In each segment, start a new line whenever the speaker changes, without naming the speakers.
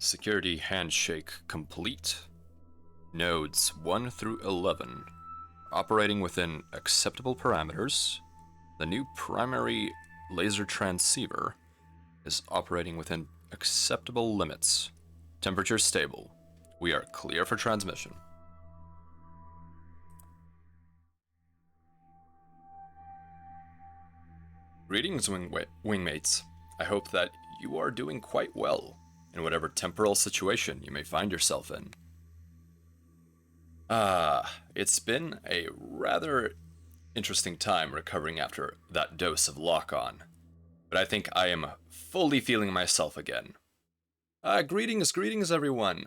Security handshake complete. Nodes 1 through 11. Operating within acceptable parameters. The new primary laser transceiver is operating within acceptable limits. Temperature stable. We are clear for transmission. Greetings, wingmates. I hope that you are doing quite well in whatever temporal situation you may find yourself in. It's been a rather interesting time recovering after that dose of lock-on, but I think I am fully feeling myself again. Greetings everyone.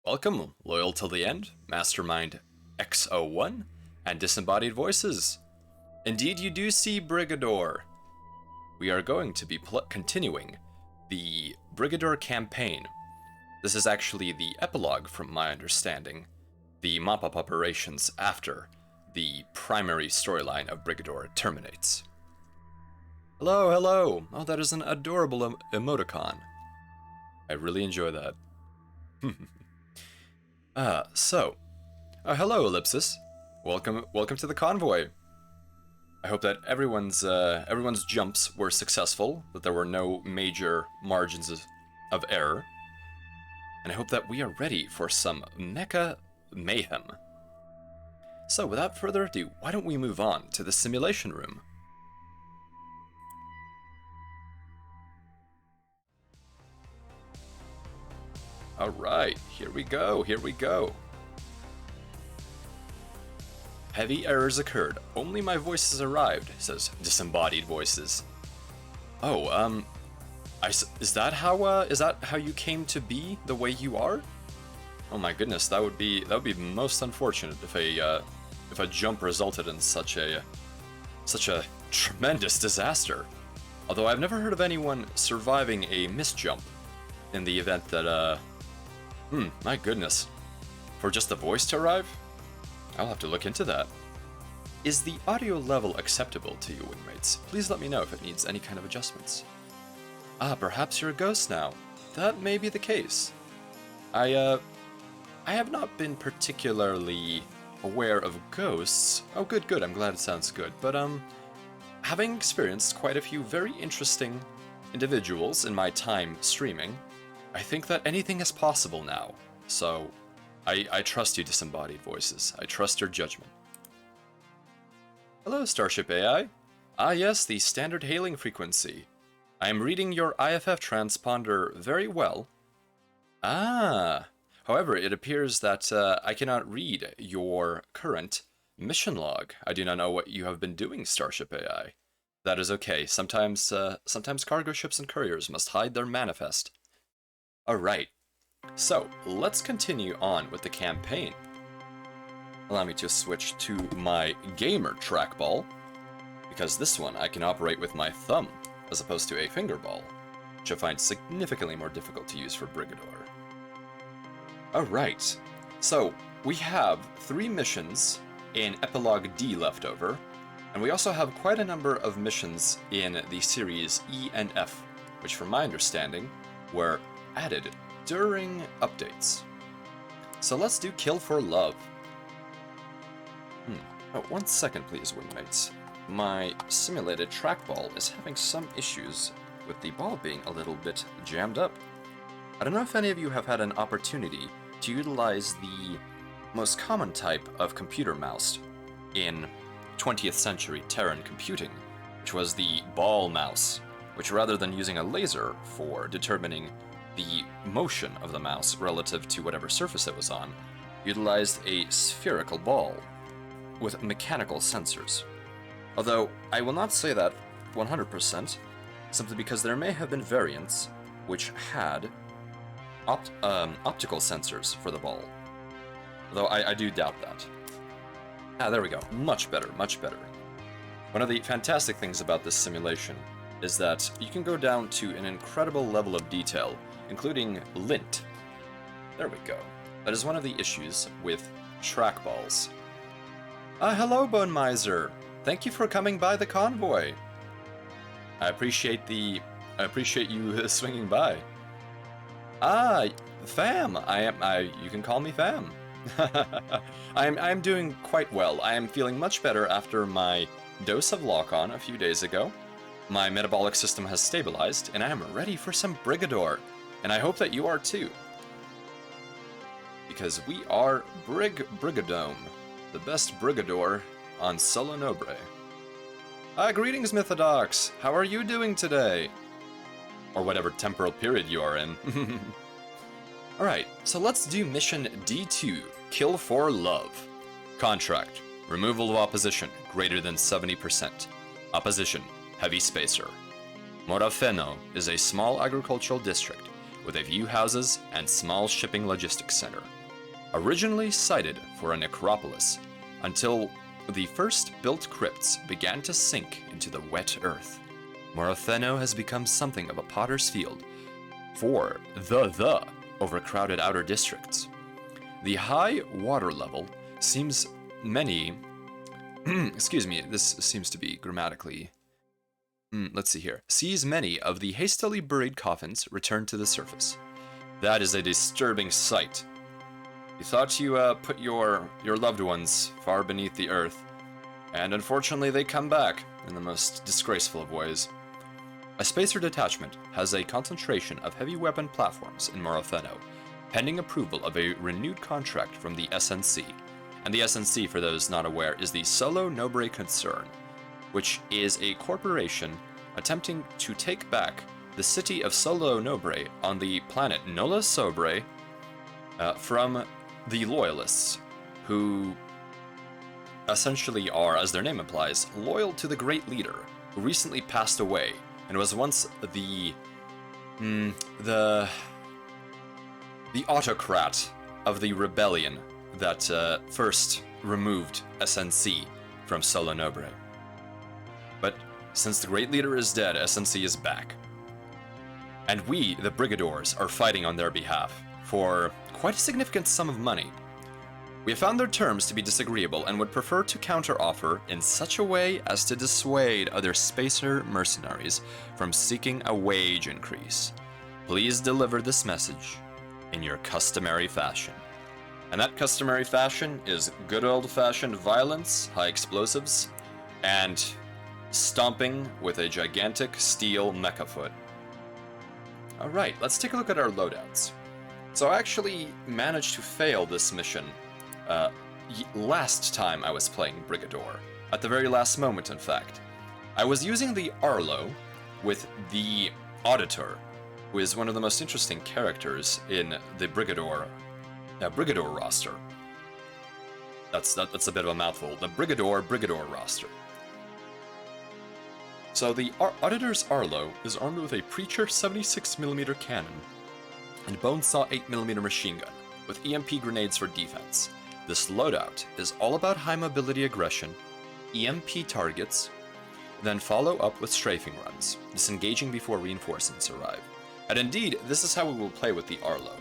Welcome, loyal till the end, Mastermind X01, and Disembodied Voices. Indeed, you do see Brigador. We are going to be continuing the Brigador Campaign. This is actually the epilogue, from my understanding, the mop-up operations after the primary storyline of Brigador terminates. Hello, hello! Oh, that is an adorable emoticon. I really enjoy that. Hello, Ellipsis. Welcome to the convoy. I hope that everyone's jumps were successful, that there were no major margins of error, and I hope that we are ready for some mecha mayhem. So, without further ado, why don't we move on to the simulation room? Alright, here we go. Heavy errors occurred. Only my voice has arrived, says Disembodied Voices. Oh, is that how you came to be the way you are? Oh my goodness, that would be most unfortunate if a jump resulted in such a tremendous disaster. Although I've never heard of anyone surviving a misjump in the event that my goodness. For just the voice to arrive? I'll have to look into that. Is the audio level acceptable to you, wingmates? Please let me know if it needs any kind of adjustments. Perhaps you're a ghost now. That may be the case. I have not been particularly aware of ghosts. Oh, good. I'm glad it sounds good. But, having experienced quite a few very interesting individuals in my time streaming, I think that anything is possible now. So, I trust you, Disembodied Voices. I trust your judgment. Hello, Starship AI. Yes, the standard hailing frequency. I am reading your IFF transponder very well. However, it appears that I cannot read your current mission log. I do not know what you have been doing, Starship AI. That is okay. Sometimes cargo ships and couriers must hide their manifest. Alright. So, let's continue on with the campaign. Allow me to switch to my gamer trackball, because this one I can operate with my thumb, as opposed to a fingerball, which I find significantly more difficult to use for Brigador. Alright, so we have 3 missions in Epilogue D left over, and we also have quite a number of missions in the series E and F, which from my understanding were added during updates. So let's do Kill for Love. Oh, 1 second please, wingmates. My simulated trackball is having some issues with the ball being a little bit jammed up. I don't know if any of you have had an opportunity to utilize the most common type of computer mouse in 20th century Terran computing, which was the ball mouse, which rather than using a laser for determining the motion of the mouse relative to whatever surface it was on, utilized a spherical ball with mechanical sensors. Although, I will not say that 100%, simply because there may have been variants which had optical sensors for the ball. Though I do doubt that. There we go. Much better. One of the fantastic things about this simulation is that you can go down to an incredible level of detail, including lint. There we go. That is one of the issues with trackballs. Hello, Bone Miser. Thank you for coming by the convoy. I appreciate you swinging by. Fam, you can call me Fam. I'm doing quite well. I am feeling much better after my dose of lock-on a few days ago. My metabolic system has stabilized, and I am ready for some Brigador. And I hope that you are too. Because we are Brigadome, the best Brigador on Solo Nobre. Greetings, Mythodox! How are you doing today? Or whatever temporal period you are in. Alright, so let's do mission D2, Kill for Love. Contract, removal of opposition, greater than 70%. Opposition, heavy spacer. Morafeno is a small agricultural district with a few houses and small shipping logistics center. Originally sited for a necropolis, until the first built crypts began to sink into the wet earth. Morafeno has become something of a potter's field for the overcrowded outer districts. The high water level seems many... excuse me, this seems to be grammatically... let's see here. Sees many of the hastily buried coffins return to the surface. That is a disturbing sight. You thought you put your loved ones far beneath the earth, and unfortunately they come back in the most disgraceful of ways. A spacer detachment has a concentration of heavy weapon platforms in Morafeno, pending approval of a renewed contract from the SNC. And the SNC, for those not aware, is the Solo Nobre Concern, which is a corporation attempting to take back the city of Solo Nobre on the planet Nola Sobre from the Loyalists, who essentially are, as their name implies, loyal to the Great Leader, who recently passed away and was once the autocrat of the rebellion that first removed SNC from Solo Nobre. But since the Great Leader is dead, SNC is back. And we, the Brigadors, are fighting on their behalf for quite a significant sum of money. We have found their terms to be disagreeable and would prefer to counteroffer in such a way as to dissuade other spacer mercenaries from seeking a wage increase. Please deliver this message in your customary fashion. And that customary fashion is good old-fashioned violence, high explosives, and stomping with a gigantic steel mecha foot. Alright, let's take a look at our loadouts. So I actually managed to fail this mission last time I was playing Brigador. At the very last moment, in fact. I was using the Arlo with the Auditor, who is one of the most interesting characters in the Brigador roster. That's a bit of a mouthful. The Brigador roster. So the Auditor's Arlo is armed with a Preacher 76mm cannon and Bonesaw 8mm machine gun, with EMP grenades for defense. This loadout is all about high mobility aggression, EMP targets, then follow up with strafing runs, disengaging before reinforcements arrive. And indeed, this is how we will play with the Arlo.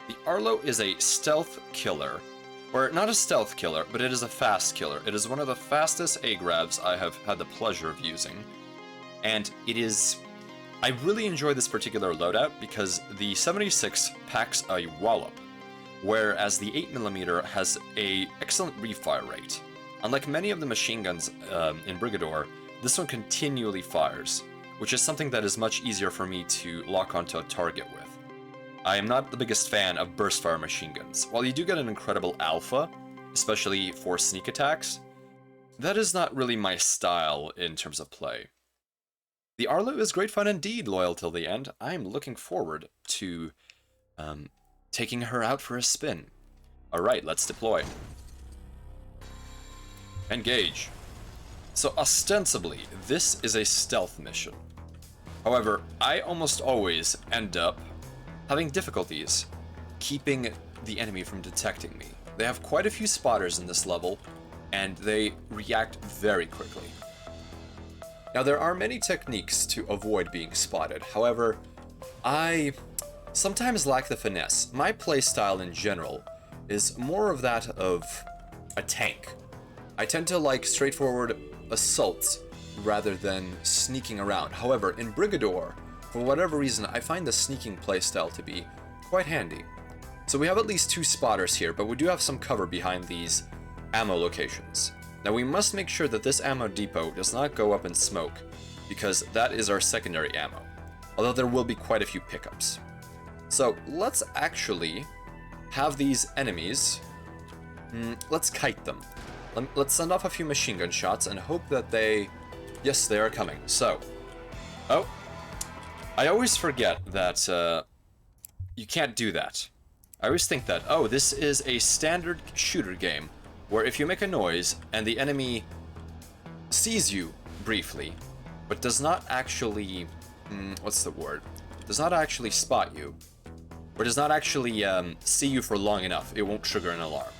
The Arlo is a stealth killer, or not a stealth killer, but it is a fast killer. It is one of the fastest A-grabs I have had the pleasure of using. And it is... I really enjoy this particular loadout because the 76 packs a wallop, whereas the 8mm has an excellent refire rate. Unlike many of the machine guns in Brigador, this one continually fires, which is something that is much easier for me to lock onto a target with. I am not the biggest fan of burst-fire machine guns. While you do get an incredible alpha, especially for sneak attacks, that is not really my style in terms of play. The Arlo is great fun indeed, loyal till the end. I'm looking forward to taking her out for a spin. Alright, let's deploy. Engage. So ostensibly, this is a stealth mission. However, I almost always end up having difficulties keeping the enemy from detecting me. They have quite a few spotters in this level, and they react very quickly. Now, there are many techniques to avoid being spotted. However, I sometimes lack the finesse. My playstyle in general is more of that of a tank. I tend to like straightforward assaults rather than sneaking around. However, in Brigador, for whatever reason, I find the sneaking playstyle to be quite handy. So we have at least 2 spotters here, but we do have some cover behind these ammo locations. Now we must make sure that this ammo depot does not go up in smoke, because that is our secondary ammo, although there will be quite a few pickups. So let's actually have these enemies, let's kite them. Let's send off a few machine gun shots and hope that they, yes, they are coming. So, oh, I always forget that you can't do that. I always think that, oh, this is a standard shooter game, where if you make a noise and the enemy sees you briefly, but does not actually, what's the word? Does not actually spot you, or does not actually see you for long enough, it won't trigger an alarm.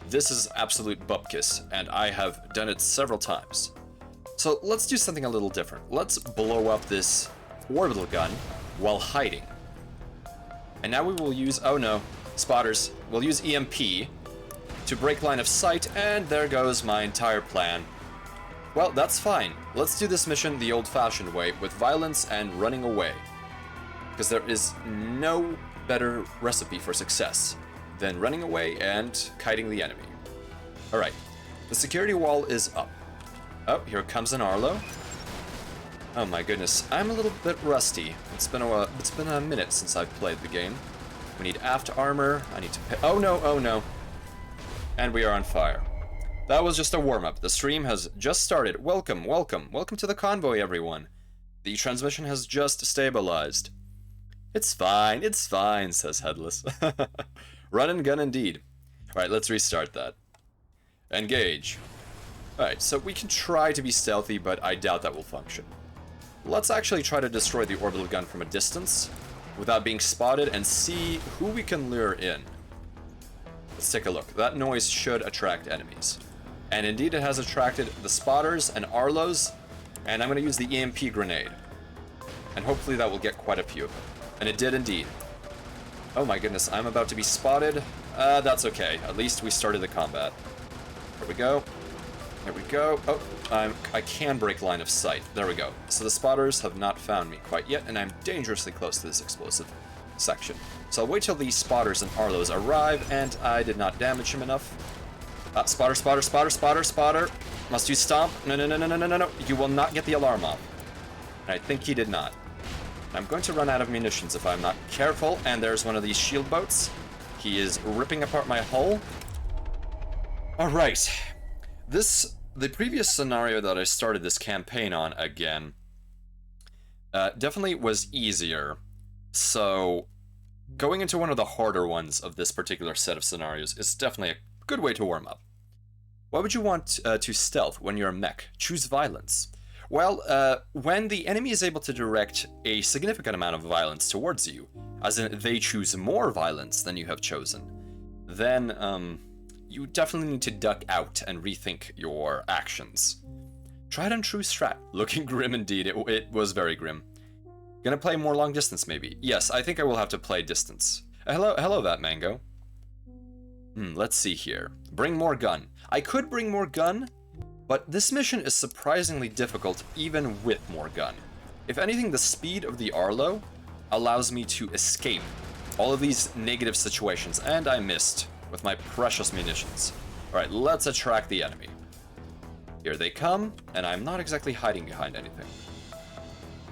This is absolute bupkis, and I have done it several times. So let's do something a little different. Let's blow up this orbital gun while hiding. And now we will use, oh no, spotters. We'll use EMP to break line of sight, and there goes my entire plan. Well, that's fine. Let's do this mission the old-fashioned way, with violence and running away. Because there is no better recipe for success than running away and kiting the enemy. Alright, the security wall is up. Oh, here comes an Arlo. Oh my goodness, I'm a little bit rusty. It's been a minute since I've played the game. We need aft armor, I need to pay— oh no, oh no. And we are on fire. That was just a warm-up. The stream has just started. Welcome, welcome, welcome to the convoy, everyone. The transmission has just stabilized. It's fine, says Headless. Run and gun indeed. Alright, let's restart that. Engage. Alright, so we can try to be stealthy, but I doubt that will function. Let's actually try to destroy the orbital gun from a distance, without being spotted, and see who we can lure in. Let's take a look. That noise should attract enemies. And indeed it has attracted the spotters and Arlos, and I'm going to use the EMP grenade. And hopefully that will get quite a few of them. And it did indeed. Oh my goodness, I'm about to be spotted. That's okay. At least we started the combat. There we go. There we go. Oh, I can break line of sight. There we go. So the spotters have not found me quite yet, and I'm dangerously close to this explosive section. So I'll wait till these spotters and Arlos arrive, and I did not damage him enough. Spotter, spotter, spotter, spotter, spotter. Must you stomp? No, no, no, no, no, no, no, no. You will not get the alarm off. And I think he did not. I'm going to run out of munitions if I'm not careful, and there's one of these shield boats. He is ripping apart my hull. Alright. The previous scenario that I started this campaign on again, definitely was easier. So, going into one of the harder ones of this particular set of scenarios is definitely a good way to warm up. Why would you want to stealth when you're a mech? Choose violence. Well, when the enemy is able to direct a significant amount of violence towards you, as in they choose more violence than you have chosen, then you definitely need to duck out and rethink your actions. Tried and true strat. Looking grim indeed. It was very grim. Gonna play more long distance maybe. Yes, I think I will have to play distance. Hello that mango. Let's see here. Bring more gun. I could bring more gun, but this mission is surprisingly difficult even with more gun. If anything, the speed of the Arlo allows me to escape all of these negative situations, and I missed with my precious munitions. Alright, let's attract the enemy. Here they come, and I'm not exactly hiding behind anything.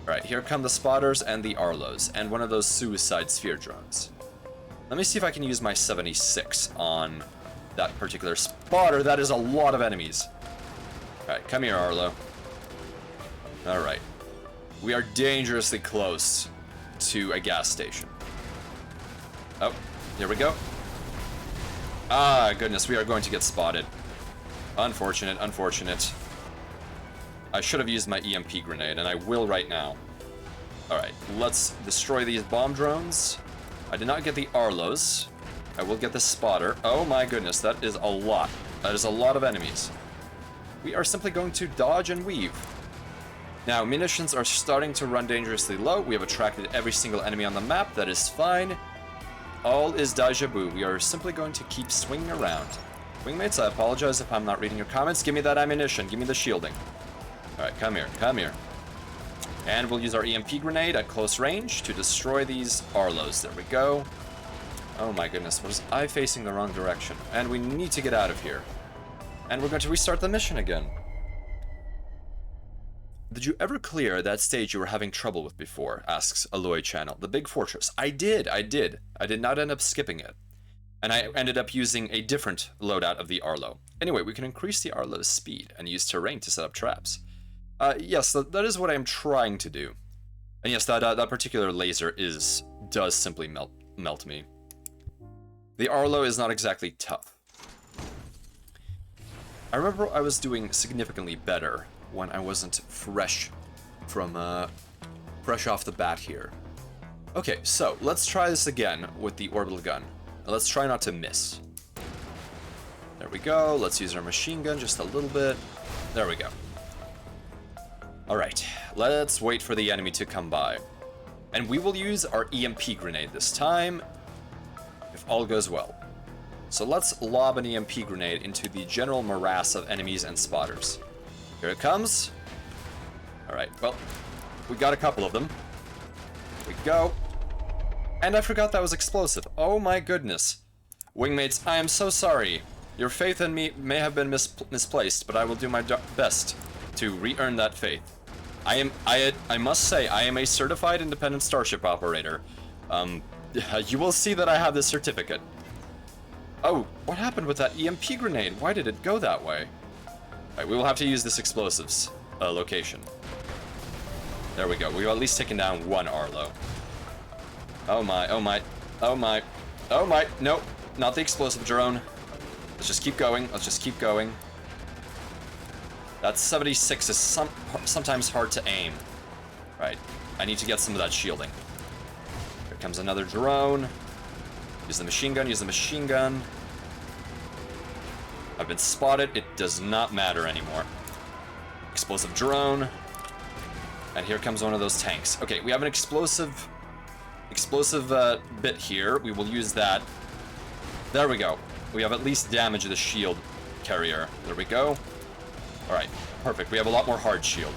Alright, here come the spotters and the Arlos, and one of those suicide sphere drones. Let me see if I can use my 76 on that particular spotter. That is a lot of enemies. Alright, come here, Arlo. Alright. We are dangerously close to a gas station. Oh, here we go. Ah, goodness, we are going to get spotted. Unfortunate, unfortunate. I should have used my EMP grenade, and I will right now. Alright, let's destroy these bomb drones. I did not get the Arlos. I will get the spotter. Oh my goodness, that is a lot. That is a lot of enemies. We are simply going to dodge and weave. Now, munitions are starting to run dangerously low. We have attracted every single enemy on the map. That is fine. All is deja vu. We are simply going to keep swinging around. Wingmates, I apologize if I'm not reading your comments. Give me that ammunition. Give me the shielding. Alright, come here. Come here. And we'll use our EMP grenade at close range to destroy these Arlos. There we go. Oh my goodness, was I facing the wrong direction? And we need to get out of here. And we're going to restart the mission again. Did you ever clear that stage you were having trouble with before? Asks Aloy Channel. The big fortress. I did. I did not end up skipping it. And I ended up using a different loadout of the Arlo. Anyway, we can increase the Arlo's speed and use terrain to set up traps. Yes, that is what I'm trying to do. And yes, that particular laser does simply melt me. The Arlo is not exactly tough. I remember I was doing significantly better when I wasn't fresh off the bat here. Okay, so let's try this again with the orbital gun. Let's try not to miss. There we go. Let's use our machine gun just a little bit. There we go. Alright, let's wait for the enemy to come by. And we will use our EMP grenade this time, if all goes well. So let's lob an EMP grenade into the general morass of enemies and spotters. Here it comes. Alright, well, we got a couple of them. Here we go. And I forgot that was explosive. Oh my goodness. Wingmates, I am so sorry. Your faith in me may have been misplaced, but I will do my best to re-earn that faith. I must say, I am a certified independent starship operator. You will see that I have this certificate. Oh, what happened with that EMP grenade? Why did it go that way? Alright, we will have to use this explosives location. There we go. We've at least taken down one Arlo. Oh my, oh my, oh my, oh my. Nope, not the explosive drone. Let's just keep going. Let's just keep going. That 76 is sometimes hard to aim. Right, I need to get some of that shielding. Here comes another drone. Use the machine gun, use the machine gun. I've been spotted. It does not matter anymore. Explosive drone. And here comes one of those tanks. Okay, we have an explosive bit here. We will use that. There we go. We have at least damaged the shield carrier. There we go. Alright, perfect. We have a lot more hard shield.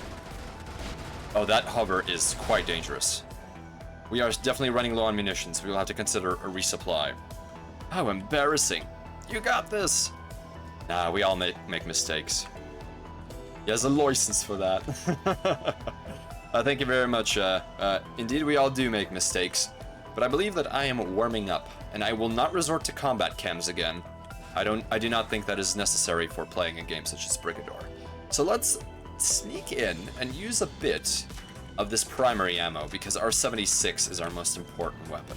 Oh, that hover is quite dangerous. We are definitely running low on munitions. We will have to consider a resupply. How embarrassing. You got this. Nah, we all make mistakes. He has a license for that. Thank you very much. Indeed, we all do make mistakes. But I believe that I am warming up, and I will not resort to combat chems again. I do not think that is necessary for playing a game such as Brigador. So let's sneak in and use a bit of this primary ammo, because our 76 is our most important weapon.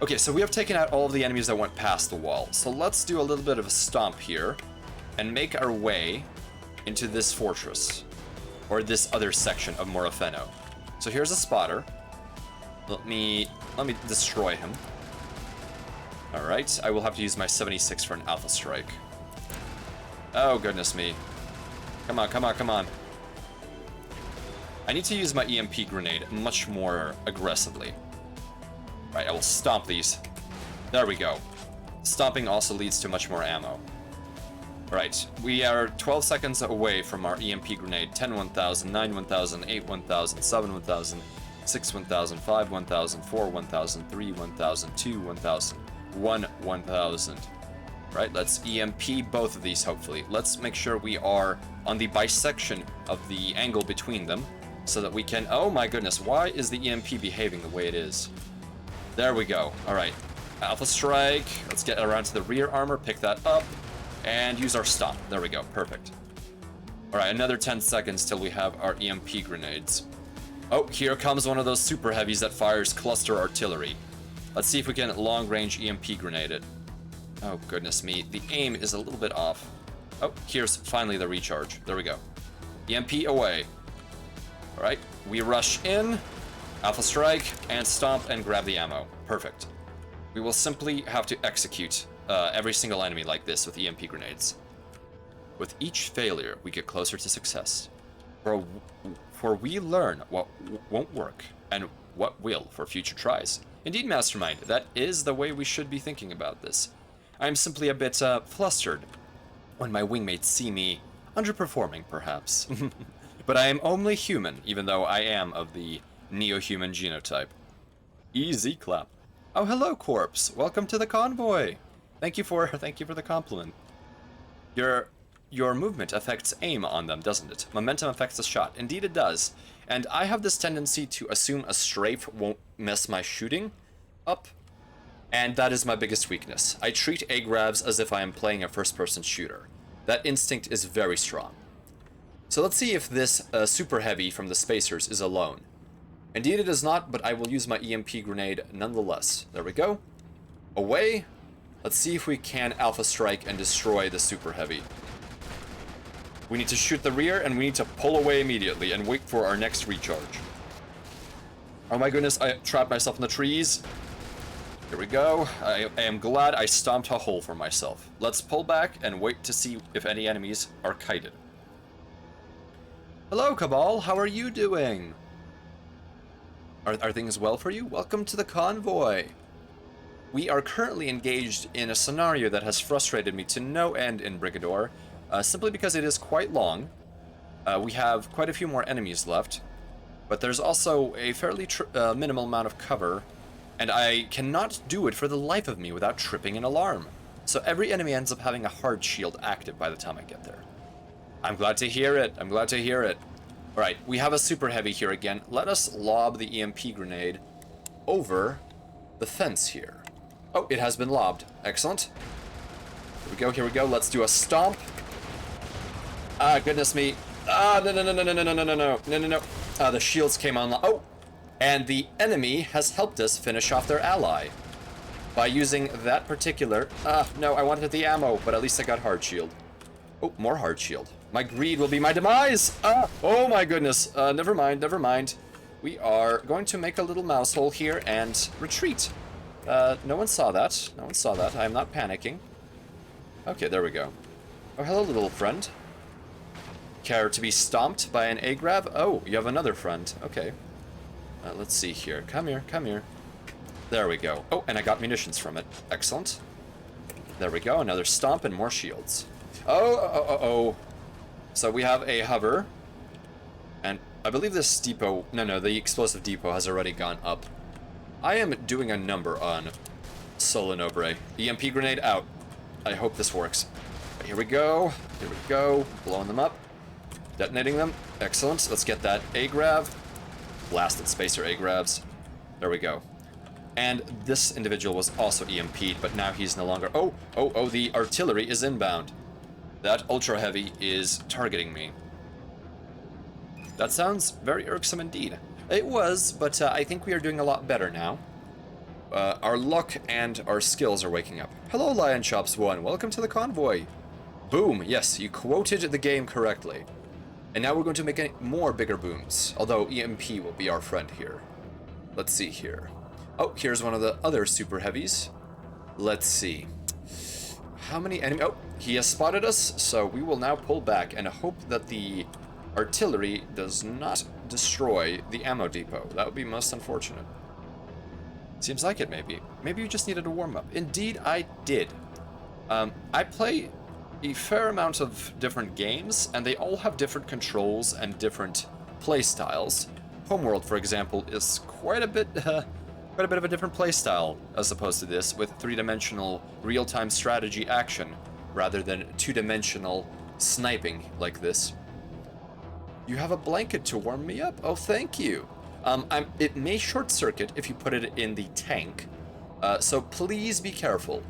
Okay, so we have taken out all of the enemies that went past the wall. So let's do a little bit of a stomp here and make our way into this fortress, or this other section of Morofeno. So here's a spotter. Let me destroy him. Alright, I will have to use my 76 for an alpha strike. Oh, goodness me. Come on, come on, come on. I need to use my EMP grenade much more aggressively. Right, I will stomp these. There we go. Stomping also leads to much more ammo. Right, we are 12 seconds away from our EMP grenade. 10 1000, 9 1000, 8 1000, 7 1000, 6 1000, 5 1000, 4 1000, 3 1000, 2 1000, 1 1000. Right, let's EMP both of these, hopefully. Let's make sure we are on the bisection of the angle between them, so that we can... Oh my goodness, why is the EMP behaving the way it is? There we go. Alright, alpha strike. Let's get around to the rear armor, pick that up, and use our stomp. There we go, perfect. Alright, another 10 seconds till we have our EMP grenades. Oh, here comes one of those super heavies that fires cluster artillery. Let's see if we can long-range EMP grenade it. Oh, goodness me. The aim is a little bit off. Oh, here's finally the recharge. There we go. EMP away. Alright, we rush in, alpha strike, and stomp and grab the ammo. Perfect. We will simply have to execute every single enemy like this with EMP grenades. With each failure, we get closer to success. For we learn what won't work, and what will for future tries. Indeed, Mastermind, that is the way we should be thinking about this. I am simply a bit flustered when my wingmates see me underperforming, perhaps. But I am only human, even though I am of the neo-human genotype. Easy clap. Oh, hello, corpse. Welcome to the convoy. Thank you for the compliment. Your movement affects aim on them, doesn't it? Momentum affects the shot. Indeed it does. And I have this tendency to assume a strafe won't mess my shooting up. And that is my biggest weakness. I treat A grabs as if I am playing a first-person shooter. That instinct is very strong. So let's see if this super heavy from the spacers is alone. Indeed it is not, but I will use my EMP grenade nonetheless. There we go. Away. Let's see if we can alpha strike and destroy the super heavy. We need to shoot the rear, and we need to pull away immediately and wait for our next recharge. Oh my goodness, I trapped myself in the trees. Here we go. I am glad I stomped a hole for myself. Let's pull back and wait to see if any enemies are kited. Hello, Cabal. How are you doing? Are things well for you? Welcome to the convoy. We are currently engaged in a scenario that has frustrated me to no end in Brigador, simply because it is quite long. We have quite a few more enemies left, but there's also a fairly minimal amount of cover, and I cannot do it for the life of me without tripping an alarm. So every enemy ends up having a hard shield active by the time I get there. I'm glad to hear it. I'm glad to hear it. Alright, we have a super heavy here again. Let us lob the EMP grenade over the fence here. Oh, it has been lobbed. Excellent. Here we go, here we go. Let's do a stomp. Ah, goodness me. Ah, no, no, no, no, no, no, no, no, no, no, no, no, no. The shields came on. Oh, and the enemy has helped us finish off their ally by using that particular... no, I wanted the ammo, but at least I got hard shield. Oh, more hard shield. My greed will be my demise! Oh my goodness. Never mind, never mind. We are going to make a little mouse hole here and retreat. No one saw that. No one saw that. I am not panicking. Okay, there we go. Oh, hello, little friend. Care to be stomped by an A-grab? Oh, you have another friend. Okay. Let's see here. Come here, come here. There we go. Oh, and I got munitions from it. Excellent. There we go. Another stomp and more shields. Oh. So we have a hover. And I believe this depot... No, the explosive depot has already gone up. I am doing a number on Solo Nobre. EMP grenade out. I hope this works. Here we go. Here we go. Blowing them up. Detonating them. Excellent. Let's get that A-grab. Blasted spacer A-grabs. There we go. And this individual was also EMP'd, but now he's no longer... Oh, the artillery is inbound. That ultra heavy is targeting me. That sounds very irksome indeed. It was, but I think we are doing a lot better now. Our luck and our skills are waking up. Hello, Lion Chops 1. Welcome to the convoy. Boom. Yes, you quoted the game correctly. And now we're going to make more bigger booms, although EMP will be our friend here. Let's see here. Oh, here's one of the other super heavies. Let's see. How many enemies? Oh, he has spotted us, so we will now pull back and hope that the artillery does not destroy the ammo depot. That would be most unfortunate. Seems like it, maybe. Maybe you just needed a warm-up. Indeed, I did. I play a fair amount of different games, and they all have different controls and different play styles. Homeworld, for example, is quite a bit of a different play style as opposed to this, with three-dimensional real-time strategy action rather than two-dimensional sniping like this. You have a blanket to warm me up. Oh, thank you. It may short circuit if you put it in the tank, so please be careful.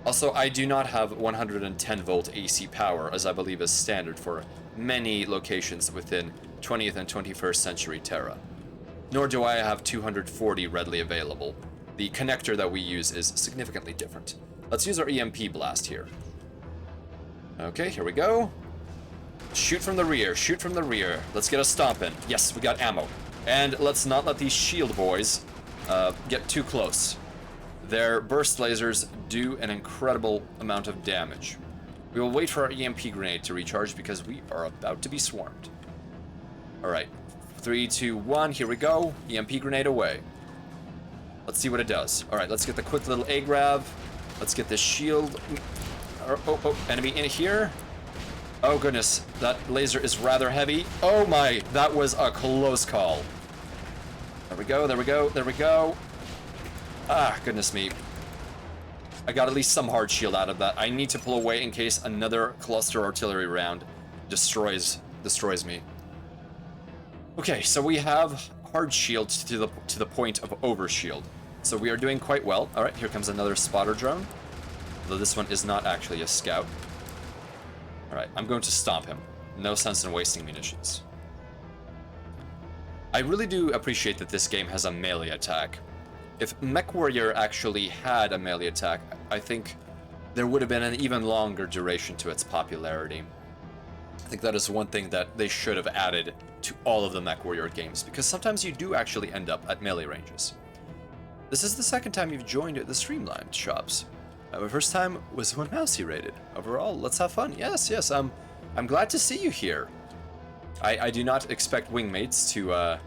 Also, I do not have 110 volt AC power, as I believe is standard for many locations within 20th and 21st century Terra. Nor do I have 240 readily available. The connector that we use is significantly different. Let's use our EMP blast here. Okay, here we go. Shoot from the rear, shoot from the rear. Let's get a stomp in. Yes, we got ammo. And let's not let these shield boys get too close. Their burst lasers do an incredible amount of damage. We will wait for our EMP grenade to recharge because we are about to be swarmed. Alright, 3, 2, 1, here we go. EMP grenade away. Let's see what it does. Alright, let's get the quick little A-grab. Let's get this shield. Oh, enemy in here. Oh goodness, that laser is rather heavy. Oh my, that was a close call. There we go, there we go, there we go. Ah, goodness me. I got at least some hard shield out of that. I need to pull away in case another cluster artillery round destroys me. Okay, so we have hard shield to the point of overshield. So we are doing quite well. All right, here comes another spotter drone. Though this one is not actually a scout. All right, I'm going to stomp him. No sense in wasting munitions. I really do appreciate that this game has a melee attack. If MechWarrior actually had a melee attack, I think there would have been an even longer duration to its popularity. I think that is one thing that they should have added to all of the MechWarrior games, because sometimes you do actually end up at melee ranges. This is the second time you've joined the Streamlined shops. My first time was when Mousy raided. Overall, let's have fun. Yes, I'm glad to see you here. I do not expect wingmates to,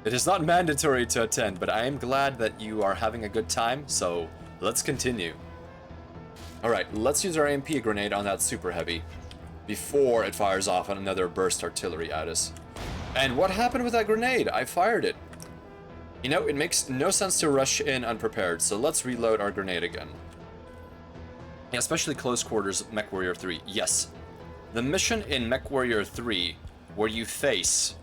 it is not mandatory to attend, but I am glad that you are having a good time, so let's continue. Alright, let's use our AMP grenade on that super heavy before it fires off another burst artillery at us. And what happened with that grenade? I fired it. You know, it makes no sense to rush in unprepared, so let's reload our grenade again. Yeah, especially close quarters MechWarrior 3. Yes. The mission in MechWarrior 3 where you face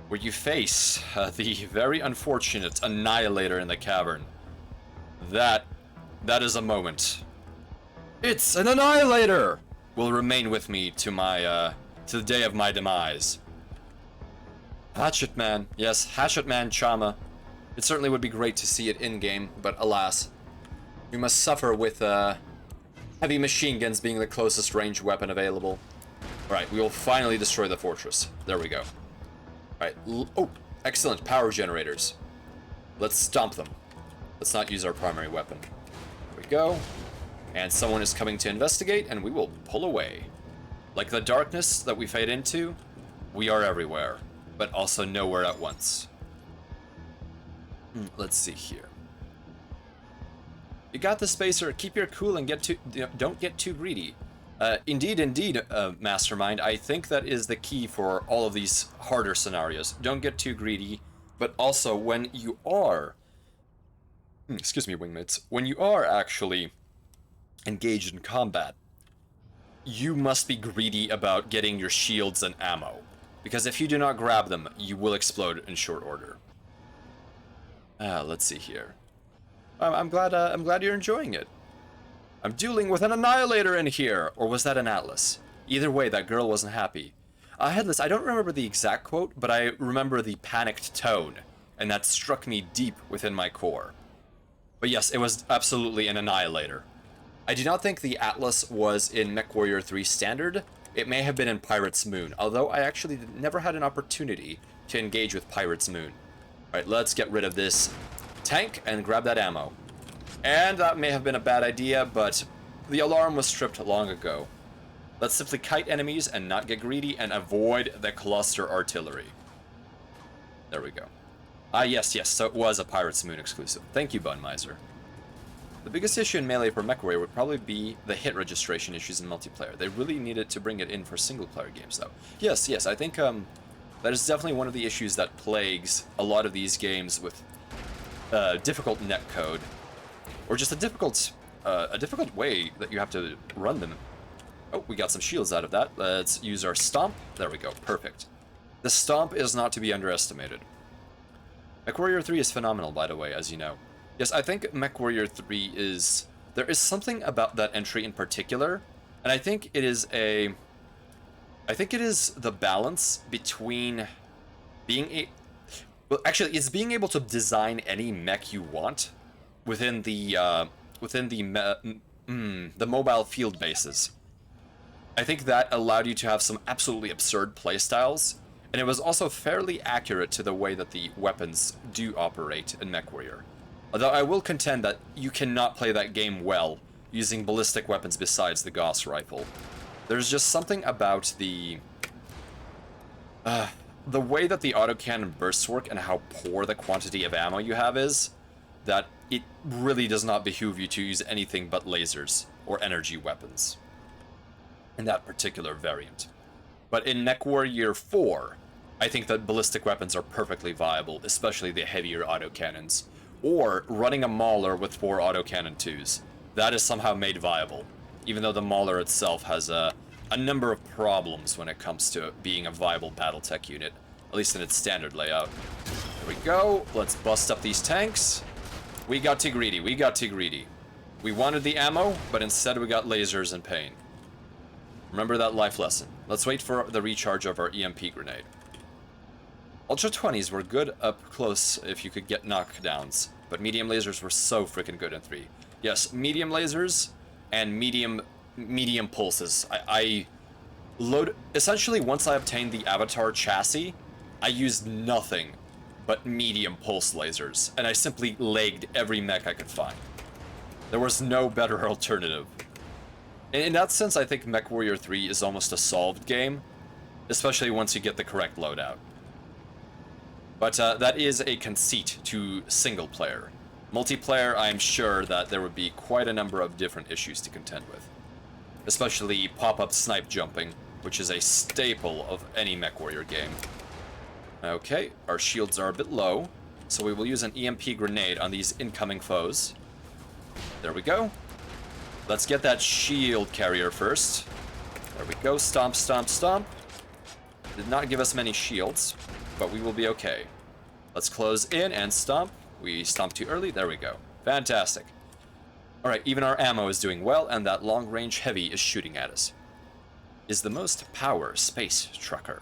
the very unfortunate Annihilator in the cavern. That is a moment. It's an Annihilator! Will remain with me to my, to the day of my demise. Hatchet Man. Yes, Hatchet Man Chama. It certainly would be great to see it in-game, but alas. We must suffer with, heavy machine guns being the closest range weapon available. Alright, we will finally destroy the fortress. There we go. Alright, oh, excellent, power generators. Let's stomp them. Let's not use our primary weapon. There we go. And someone is coming to investigate, and we will pull away. Like the darkness that we fade into, we are everywhere, but also nowhere at once. Let's see here. You got the Spacer. Keep your cool and don't get too greedy. Indeed, Mastermind. I think that is the key for all of these harder scenarios. Don't get too greedy, but also when you are, excuse me, wingmates, when you are actually engaged in combat, you must be greedy about getting your shields and ammo, because if you do not grab them, you will explode in short order. Let's see here. I'm glad you're enjoying it. I'm dueling with an Annihilator in here! Or was that an Atlas? Either way, that girl wasn't happy. Headless, I don't remember the exact quote, but I remember the panicked tone, and that struck me deep within my core. But yes, it was absolutely an Annihilator. I do not think the Atlas was in MechWarrior 3 Standard. It may have been in Pirate's Moon, although I actually never had an opportunity to engage with Pirate's Moon. Alright, let's get rid of this tank and grab that ammo. And that may have been a bad idea, but the alarm was stripped long ago. Let's simply kite enemies and not get greedy and avoid the cluster artillery. There we go. Yes, so it was a Pirate's Moon exclusive. Thank you, Bunmiser. The biggest issue in Melee for MechWarrior would probably be the hit registration issues in multiplayer. They really needed to bring it in for single-player games, though. Yes, I think that is definitely one of the issues that plagues a lot of these games with difficult netcode, or just a difficult way that you have to run them. Oh, we got some shields out of that. Let's use our Stomp. There we go, perfect. The Stomp is not to be underestimated. MechWarrior 3 is phenomenal, by the way, as you know. Yes, I think MechWarrior 3 is... There is something about that entry in particular, and I think it is the balance between being well, actually, it's being able to design any mech you want within the mobile field bases. I think that allowed you to have some absolutely absurd playstyles, and it was also fairly accurate to the way that the weapons do operate in MechWarrior. Although I will contend that you cannot play that game well using ballistic weapons besides the Gauss rifle. There's just something about the way that the autocannon bursts work and how poor the quantity of ammo you have is, that it really does not behoove you to use anything but lasers or energy weapons in that particular variant. But in MechWarrior 4, I think that ballistic weapons are perfectly viable, especially the heavier autocannons, or running a Mauler with 4 autocannon 2s. That is somehow made viable, even though the Mauler itself has a number of problems when it comes to being a viable Battletech unit, at least in its standard layout. There we go. Let's bust up these tanks. We got too greedy. We got too greedy. We wanted the ammo, but instead we got lasers and pain. Remember that life lesson. Let's wait for the recharge of our EMP grenade. Ultra 20s were good up close if you could get knockdowns, but medium lasers were so freaking good in 3. Yes, medium lasers and medium pulses. I load... Essentially, once I obtained the Avatar chassis, I used nothing but medium pulse lasers, and I simply legged every mech I could find. There was no better alternative. In that sense, I think MechWarrior 3 is almost a solved game, especially once you get the correct loadout. But that is a conceit to single player. Multiplayer, I'm sure that there would be quite a number of different issues to contend with. Especially pop-up snipe jumping, which is a staple of any MechWarrior game. Okay, our shields are a bit low, so we will use an EMP grenade on these incoming foes. There we go. Let's get that shield carrier first. There we go. Stomp, stomp, stomp. Did not give us many shields, but we will be okay. Let's close in and stomp. We stomped too early. There we go. Fantastic. Alright, even our ammo is doing well, and that long-range heavy is shooting at us. Is the most power space trucker.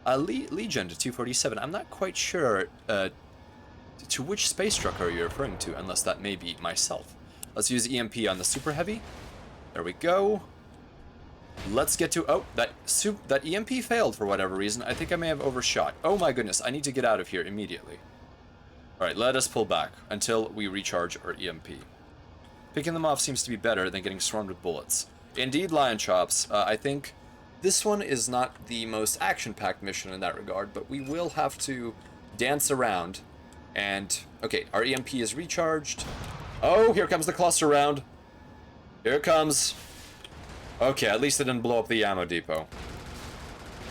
Legion to 247. I'm not quite sure to which space trucker you're referring to, unless that may be myself. Let's use EMP on the super heavy. There we go. Let's get to... Oh, that EMP failed for whatever reason. I think I may have overshot. Oh my goodness, I need to get out of here immediately. Alright, let us pull back until we recharge our EMP. Picking them off seems to be better than getting swarmed with bullets. Indeed, Lion Chops. I think this one is not the most action-packed mission in that regard, but we will have to dance around. And, okay, our EMP is recharged. Oh, here comes the cluster round. Here it comes. Okay, at least it didn't blow up the ammo depot.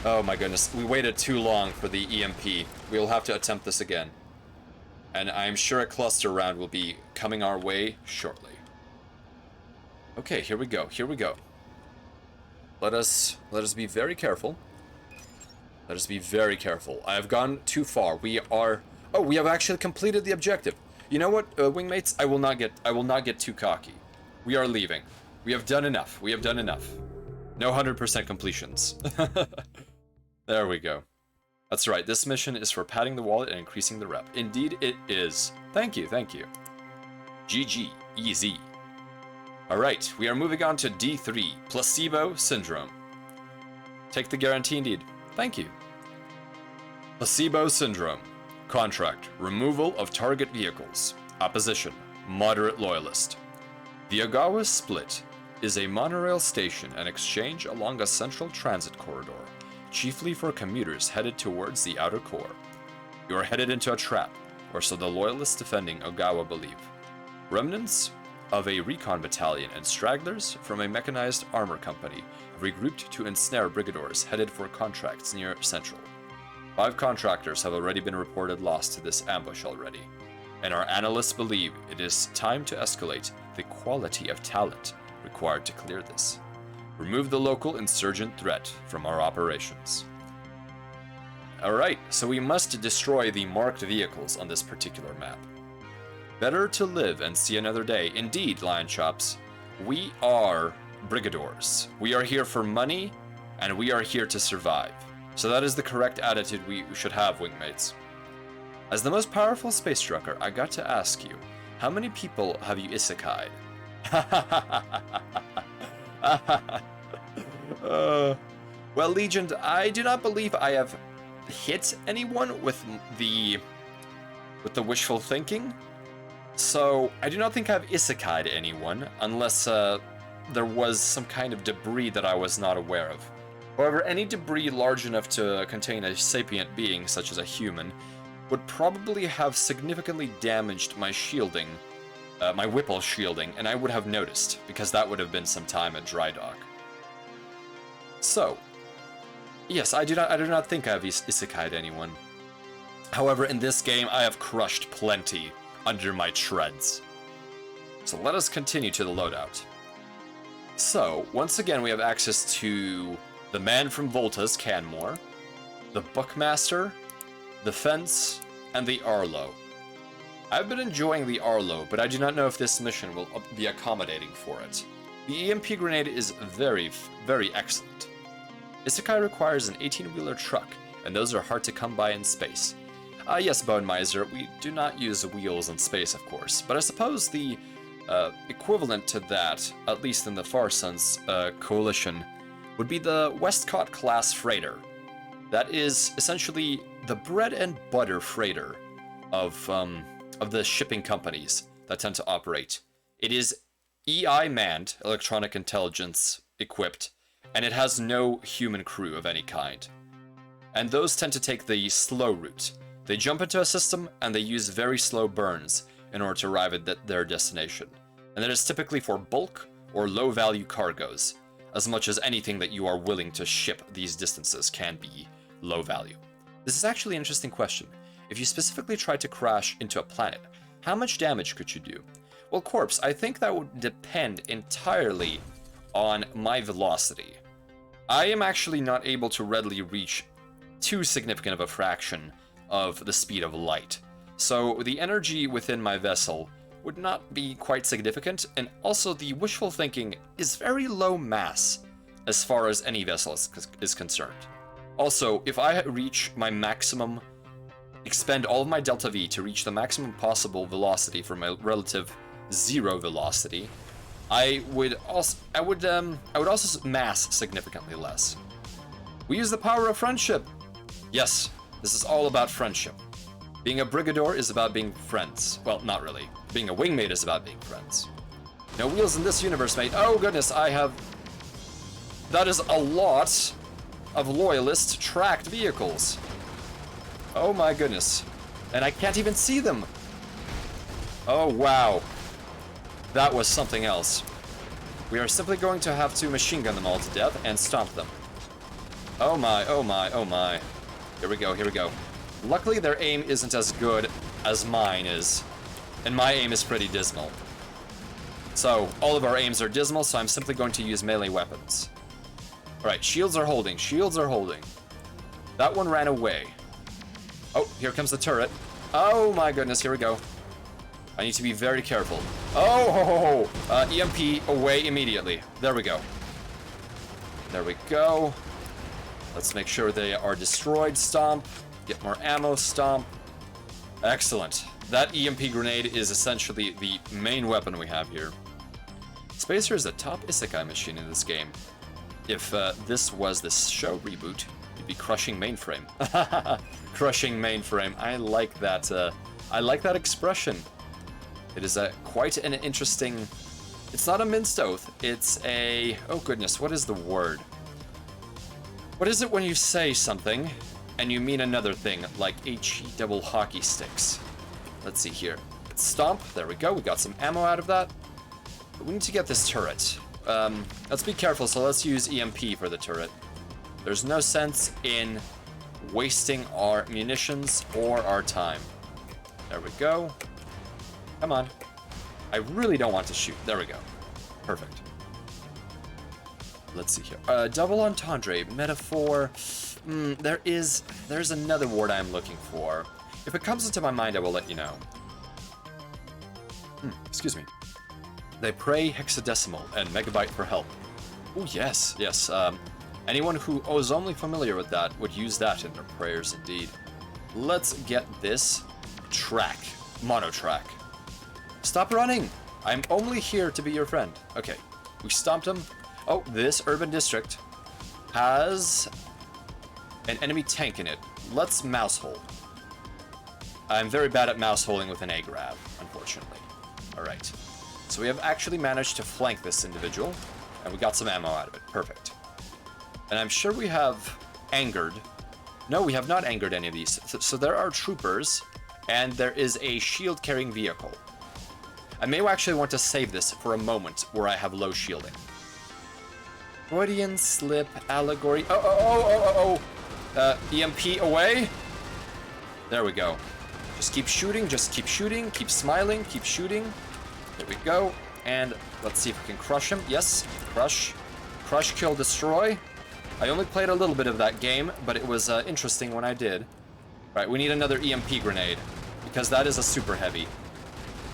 Oh my goodness, we waited too long for the EMP. We'll have to attempt this again. And I'm sure a cluster round will be coming our way shortly. Okay, here we go, here we go. Let us be very careful. Let us be very careful. I have gone too far. We have actually completed the objective. You know what, wingmates? I will not get too cocky. We are leaving. We have done enough. We have done enough. No 100% completions. There we go. That's right. This mission is for padding the wallet and increasing the rep. Indeed, it is. Thank you. Thank you. GG. Easy. All right. We are moving on to D3. Placebo Syndrome. Take the guarantee indeed. Thank you. Placebo Syndrome. Contract. Removal of target vehicles. Opposition. Moderate loyalist. The Ogawa Split is a monorail station and exchange along a central transit corridor, chiefly for commuters headed towards the outer core. You are headed into a trap, or so the loyalists defending Ogawa believe. Remnants of a recon battalion and stragglers from a mechanized armor company have regrouped to ensnare brigadors headed for contracts near Central. 5 contractors have already been reported lost to this ambush already, and our analysts believe it is time to escalate the quality of talent required to clear this. Remove the local insurgent threat from our operations. Alright, so we must destroy the marked vehicles on this particular map. Better to live and see another day. Indeed, Lion Chops, we are brigadors. We are here for money, and we are here to survive. So that is the correct attitude we should have, wingmates. As the most powerful space trucker, I got to ask you, how many people have you isekai'd? Well, Legion, I do not believe I have hit anyone with the wishful thinking. So, I do not think I've isekai'd anyone, unless there was some kind of debris that I was not aware of. However, any debris large enough to contain a sapient being, such as a human, would probably have significantly damaged my shielding, my Whipple shielding, and I would have noticed, because that would have been some time at dry dock. So, yes, I do not think I have isekai'd anyone. However, in this game, I have crushed plenty under my treads. So let us continue to the loadout. So, once again, we have access to the man from Volta's Canmore, the Buckmaster, the Fence, and the Arlo. I've been enjoying the Arlo, but I do not know if this mission will be accommodating for it. The EMP grenade is very, very excellent. Isekai requires an 18-wheeler truck, and those are hard to come by in space. Yes, Bone Miser, we do not use wheels in space, of course, but I suppose the equivalent to that, at least in the Far Sun's coalition, would be the Westcott-class freighter. That is essentially the bread and butter freighter of the shipping companies that tend to operate. It is EI-manned, electronic intelligence equipped, and it has no human crew of any kind. And those tend to take the slow route. They jump into a system and they use very slow burns in order to arrive at their destination. And that is typically for bulk or low-value cargoes, as much as anything that you are willing to ship these distances can be low value. This is actually an interesting question. If you specifically tried to crash into a planet, how much damage could you do? Well, Corpse, I think that would depend entirely on my velocity. I am actually not able to readily reach too significant of a fraction of the speed of light. So the energy within my vessel would not be quite significant, and also the wishful thinking is very low mass as far as any vessel is concerned. Also, if I reach my maximum, expend all of my delta V to reach the maximum possible velocity for my relative zero velocity, I would also mass significantly less. We use the power of friendship. Yes, this is all about friendship. Being a Brigador is about being friends. Well, not really. Being a wingmate is about being friends. No wheels in this universe, mate. Oh goodness, that is a lot of loyalist tracked vehicles. Oh my goodness. And I can't even see them. Oh wow. That was something else. We are simply going to have to machine gun them all to death and stomp them. Oh my, oh my, oh my. Here we go, here we go. Luckily their aim isn't as good as mine is. And my aim is pretty dismal. So, all of our aims are dismal, so I'm simply going to use melee weapons. Alright, shields are holding, shields are holding. That one ran away. Oh, here comes the turret. Oh my goodness, here we go. I need to be very careful. Oh, EMP away immediately. There we go. There we go. Let's make sure they are destroyed. Stomp. Get more ammo. Stomp. Excellent. That EMP grenade is essentially the main weapon we have here. Spacer is a top isekai machine in this game. If this was the show reboot, you'd be crushing mainframe. Crushing mainframe. I like that expression. It is quite an interesting... It's not a minced oath. It's a... Oh goodness, what is the word? What is it when you say something and you mean another thing, like HE double hockey sticks? Let's see here. Stomp. There we go. We got some ammo out of that. But we need to get this turret. Let's be careful, so let's use EMP for the turret. There's no sense in wasting our munitions or our time. There we go. Come on. I really don't want to shoot. There we go. Perfect. Let's see here. Double entendre, metaphor. There's another word I'm looking for. If it comes into my mind, I will let you know. Excuse me. They pray hexadecimal and megabyte for help. Oh yes, yes. Anyone who is only familiar with that would use that in their prayers indeed. Let's get this track. Monotrack. Stop running! I'm only here to be your friend. Okay, we stomped him. Oh, this urban district has an enemy tank in it. Let's mouse hold. I'm very bad at mouse holding with an A grab, unfortunately. Alright. So we have actually managed to flank this individual, and we got some ammo out of it. Perfect. And I'm sure we have angered... No, we have not angered any of these. So there are troopers, and there is a shield-carrying vehicle. I may actually want to save this for a moment where I have low shielding. Freudian slip, allegory... EMP away? There we go. Just keep shooting, keep smiling, keep shooting. There we go. And let's see if we can crush him. Yes, crush. Crush, kill, destroy. I only played a little bit of that game, but it was interesting when I did. Right, we need another EMP grenade, because that is a super heavy.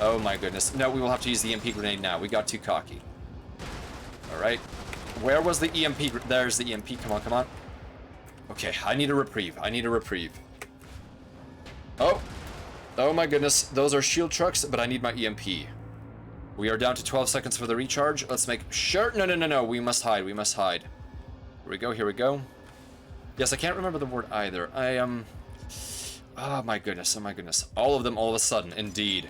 Oh my goodness. No, we will have to use the EMP grenade now. We got too cocky. Alright. Where was the EMP? There's the EMP. Come on, come on. Okay, I need a reprieve. I need a reprieve. Oh. Oh my goodness. Those are shield trucks, but I need my EMP. We are down to 12 seconds for the recharge. Let's make sure. No, no, no, no. We must hide. We must hide. Here we go. Here we go. Yes, I can't remember the word either. I am... Oh my goodness. Oh my goodness. All of them all of a sudden. Indeed.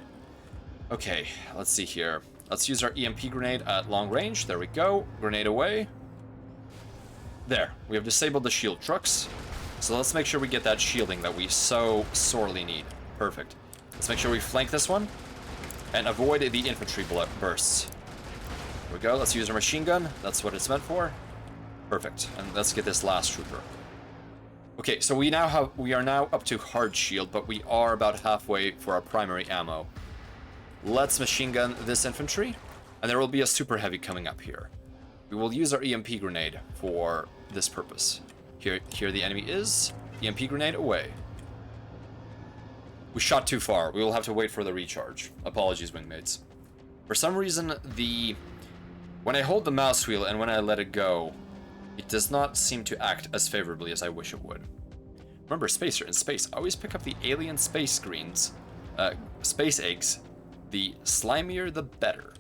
Okay. Let's see here. Let's use our EMP grenade at long range. There we go. Grenade away. There. We have disabled the shield trucks. So let's make sure we get that shielding that we so sorely need. Perfect. Let's make sure we flank this one. And avoid the infantry bursts. There we go. Let's use our machine gun. That's what it's meant for. Perfect. And let's get this last trooper. Okay, so we are now up to hard shield, but we are about halfway for our primary ammo. Let's machine gun this infantry, and there will be a super heavy coming up here. We will use our EMP grenade for this purpose. Here the enemy is. EMP grenade away. We shot too far. We will have to wait for the recharge. Apologies, wingmates. For some reason, when I hold the mouse wheel and when I let it go, it does not seem to act as favorably as I wish it would. Remember, Spacer, in space, always pick up the alien space screens, space eggs. The slimier, the better.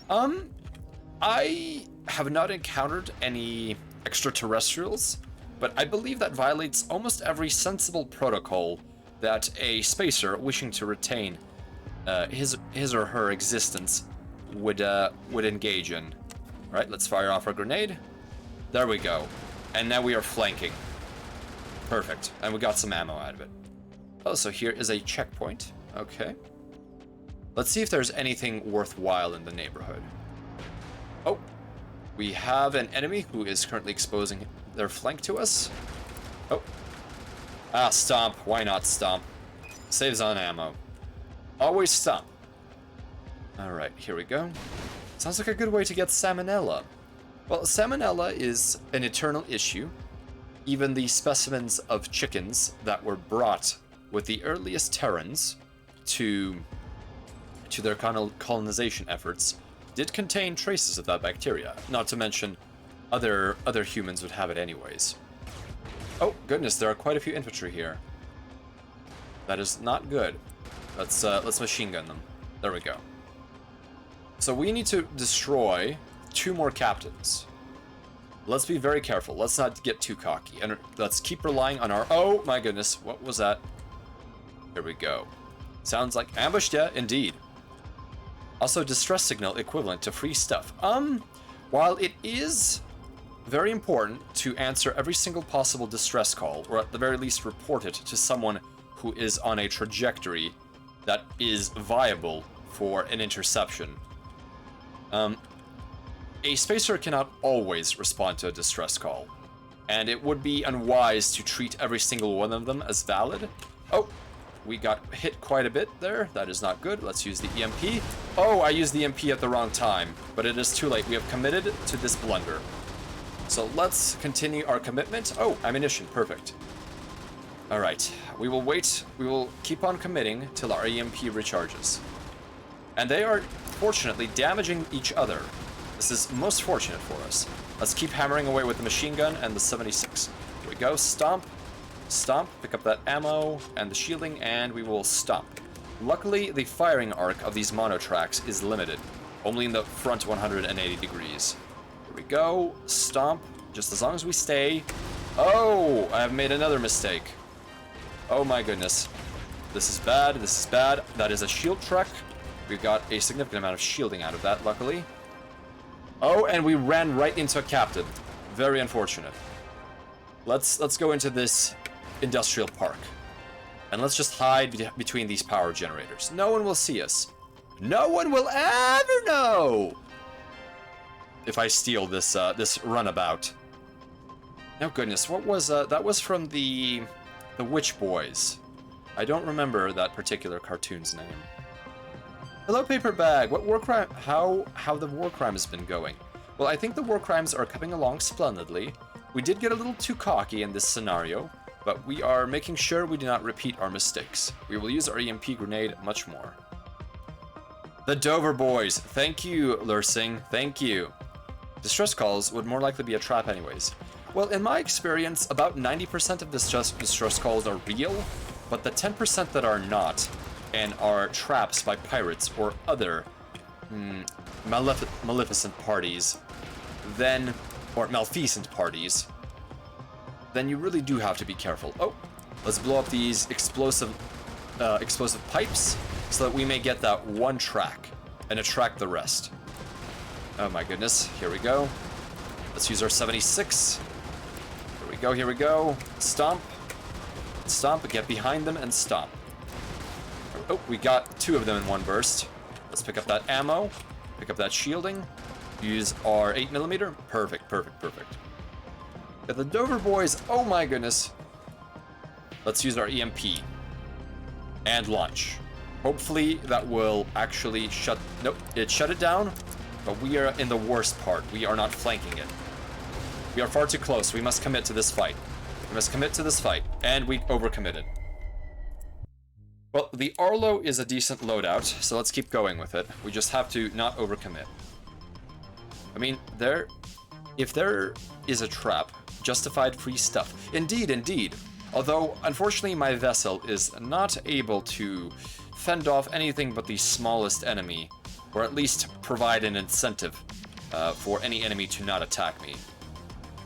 I have not encountered any extraterrestrials, but I believe that violates almost every sensible protocol that a spacer wishing to retain his or her existence would engage in. All right, let's fire off our grenade. There we go. And now we are flanking. Perfect. And we got some ammo out of it. Oh, so here is a checkpoint. Okay. Let's see if there's anything worthwhile in the neighborhood. Oh, we have an enemy who is currently exposing their flank to us. Oh. Ah, stomp. Why not stomp? Saves on ammo. Always stomp. Alright, here we go. Sounds like a good way to get salmonella. Well, salmonella is an eternal issue. Even the specimens of chickens that were brought with the earliest Terrans to their colonization efforts did contain traces of that bacteria. Not to mention, other humans would have it anyways. Oh goodness, there are quite a few infantry here. That is not good. Let's machine gun them. There we go. So we need to destroy 2 more captains. Let's be very careful. Let's not get too cocky. And let's keep relying on our... Oh my goodness, what was that? Here we go. Sounds like ambushed, yeah, indeed. Also, distress signal equivalent to free stuff. While it is very important to answer every single possible distress call, or at the very least report it to someone who is on a trajectory that is viable for an interception. A spacer cannot always respond to a distress call, and it would be unwise to treat every single one of them as valid. Oh, we got hit quite a bit there. That is not good. Let's use the EMP. Oh, I used the EMP at the wrong time, but it is too late. We have committed to this blunder. So let's continue our commitment. Oh, ammunition. Perfect. All right. We will wait. We will keep on committing till our EMP recharges. And they are, fortunately, damaging each other. This is most fortunate for us. Let's keep hammering away with the machine gun and the 76. Here we go. Stomp. Stomp. Pick up that ammo and the shielding, and we will stomp. Luckily, the firing arc of these monotracks is limited. Only in the front 180 degrees. Here we go. Stomp. Just as long as we stay. Oh! I have made another mistake. Oh my goodness. This is bad. This is bad. That is a shield truck. We got a significant amount of shielding out of that, luckily. Oh, and we ran right into a captain. Very unfortunate. Let's go into this industrial park. And let's just hide between these power generators. No one will see us. No one will ever know if I steal this this runabout. Oh goodness, what was that? Was from the Witch Boys. I don't remember that particular cartoon's name. Hello, Paper Bag. What war crime? How the war crime has been going? Well, I think the war crimes are coming along splendidly. We did get a little too cocky in this scenario, but we are making sure we do not repeat our mistakes. We will use our EMP grenade much more. The Dover Boys. Thank you, Lursing. Thank you. Distress calls would more likely be a trap anyways. Well, in my experience, about 90% of distress calls are real, but the 10% that are not, and are traps by pirates or other maleficent parties, then, or malfeasant parties, then you really do have to be careful. Oh, let's blow up these explosive pipes so that we may get that one track and attract the rest. Oh my goodness, here we go. Let's use our 76. Here we go, here we go. Stomp. Stomp, get behind them and stomp. Oh, we got 2 of them in one burst. Let's pick up that ammo, pick up that shielding, use our 8mm. Perfect, perfect, perfect. Got the Dover Boys, oh my goodness. Let's use our EMP and launch. Hopefully that will actually shut, nope, it shut it down, but we are in the worst part. We are not flanking it. We are far too close. We must commit to this fight. We must commit to this fight, and we overcommitted. Well, the Arlo is a decent loadout, so let's keep going with it. We just have to not overcommit. I mean, if there is a trap, justified free stuff. Indeed, indeed. Although, unfortunately, my vessel is not able to fend off anything but the smallest enemy, or at least provide an incentive for any enemy to not attack me.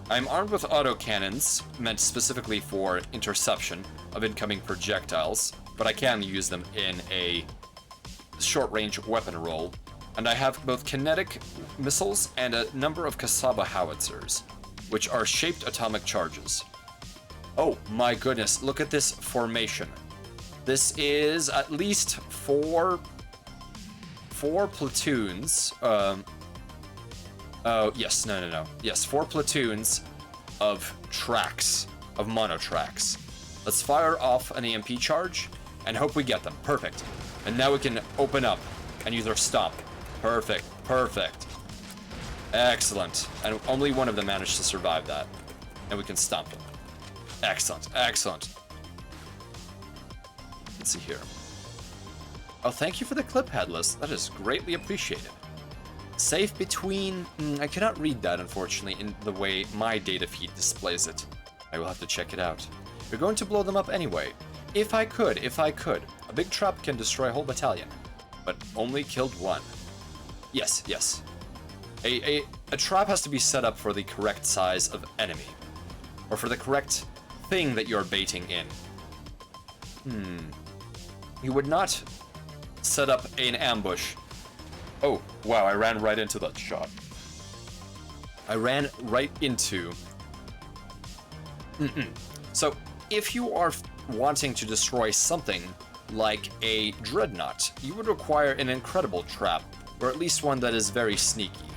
I'm armed with autocannons, meant specifically for interception of incoming projectiles, but I can use them in a short-range weapon role. And I have both kinetic missiles and a number of Kasaba howitzers, which are shaped atomic charges. Oh my goodness, look at this formation. This is at least four platoons. Oh, yes, no. Yes, 4 platoons of tracks, of mono tracks. Let's fire off an EMP charge and hope we get them. Perfect. And now we can open up and use our stomp. Perfect, perfect. Excellent. And only one of them managed to survive that. And we can stomp them. Excellent, excellent. Let's see here. Oh, thank you for the clip, Headless. That is greatly appreciated. Safe between... I cannot read that, unfortunately, in the way my data feed displays it. I will have to check it out. We're going to blow them up anyway. If I could. A big trap can destroy a whole battalion, but only killed one. Yes. A trap has to be set up for the correct size of enemy, or for the correct thing that you're baiting in. You would not set up an ambush. Oh, wow, I ran right into that shot. I ran right into... So, if you are wanting to destroy something like a dreadnought, you would require an incredible trap, or at least one that is very sneaky.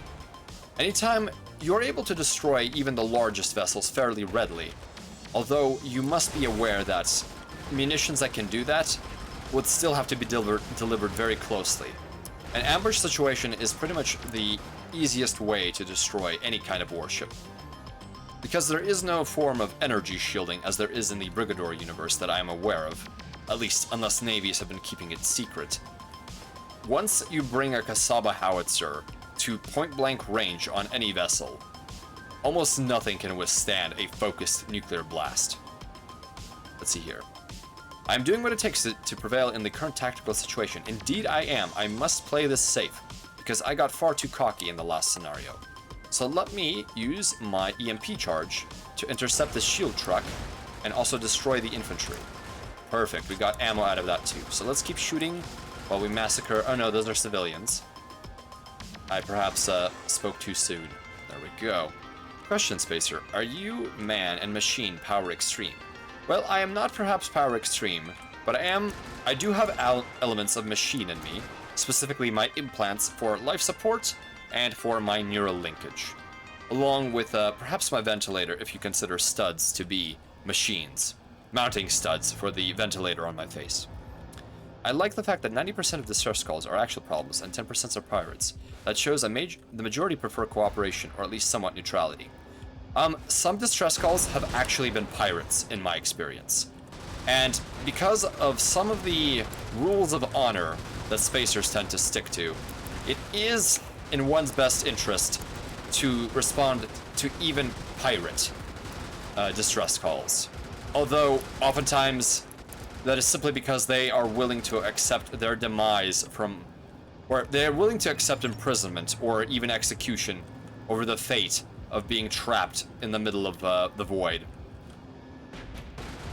Anytime, you're able to destroy even the largest vessels fairly readily, although you must be aware that munitions that can do that would still have to be delivered very closely. An ambush situation is pretty much the easiest way to destroy any kind of warship, because there is no form of energy shielding as there is in the Brigador universe that I am aware of, at least unless navies have been keeping it secret. Once you bring a Kasaba howitzer to point-blank range on any vessel, almost nothing can withstand a focused nuclear blast. Let's see here. I'm doing what it takes to prevail in the current tactical situation. Indeed I am. I must play this safe, because I got far too cocky in the last scenario. So let me use my EMP charge to intercept this shield truck and also destroy the infantry. Perfect, we got ammo out of that too. So let's keep shooting while we massacre... Oh no, those are civilians. I perhaps spoke too soon. There we go. Question, Spacer. Are you man and machine power extreme? Well, I am not perhaps power extreme, but I do have elements of machine in me, specifically my implants for life support and for my neural linkage, along with perhaps my ventilator if you consider studs to be machines. mounting studs for the ventilator on my face. I like the fact that 90% of distress calls are actual problems and 10% are pirates. That shows the majority prefer cooperation, or at least somewhat neutrality. Some distress calls have actually been pirates, in my experience. And because of some of the rules of honor that spacers tend to stick to, it is in one's best interest to respond to even pirate distress calls. Although, oftentimes, that is simply because they are willing to accept their demise from, or they're willing to accept imprisonment or even execution over the fate of being trapped in the middle of the void.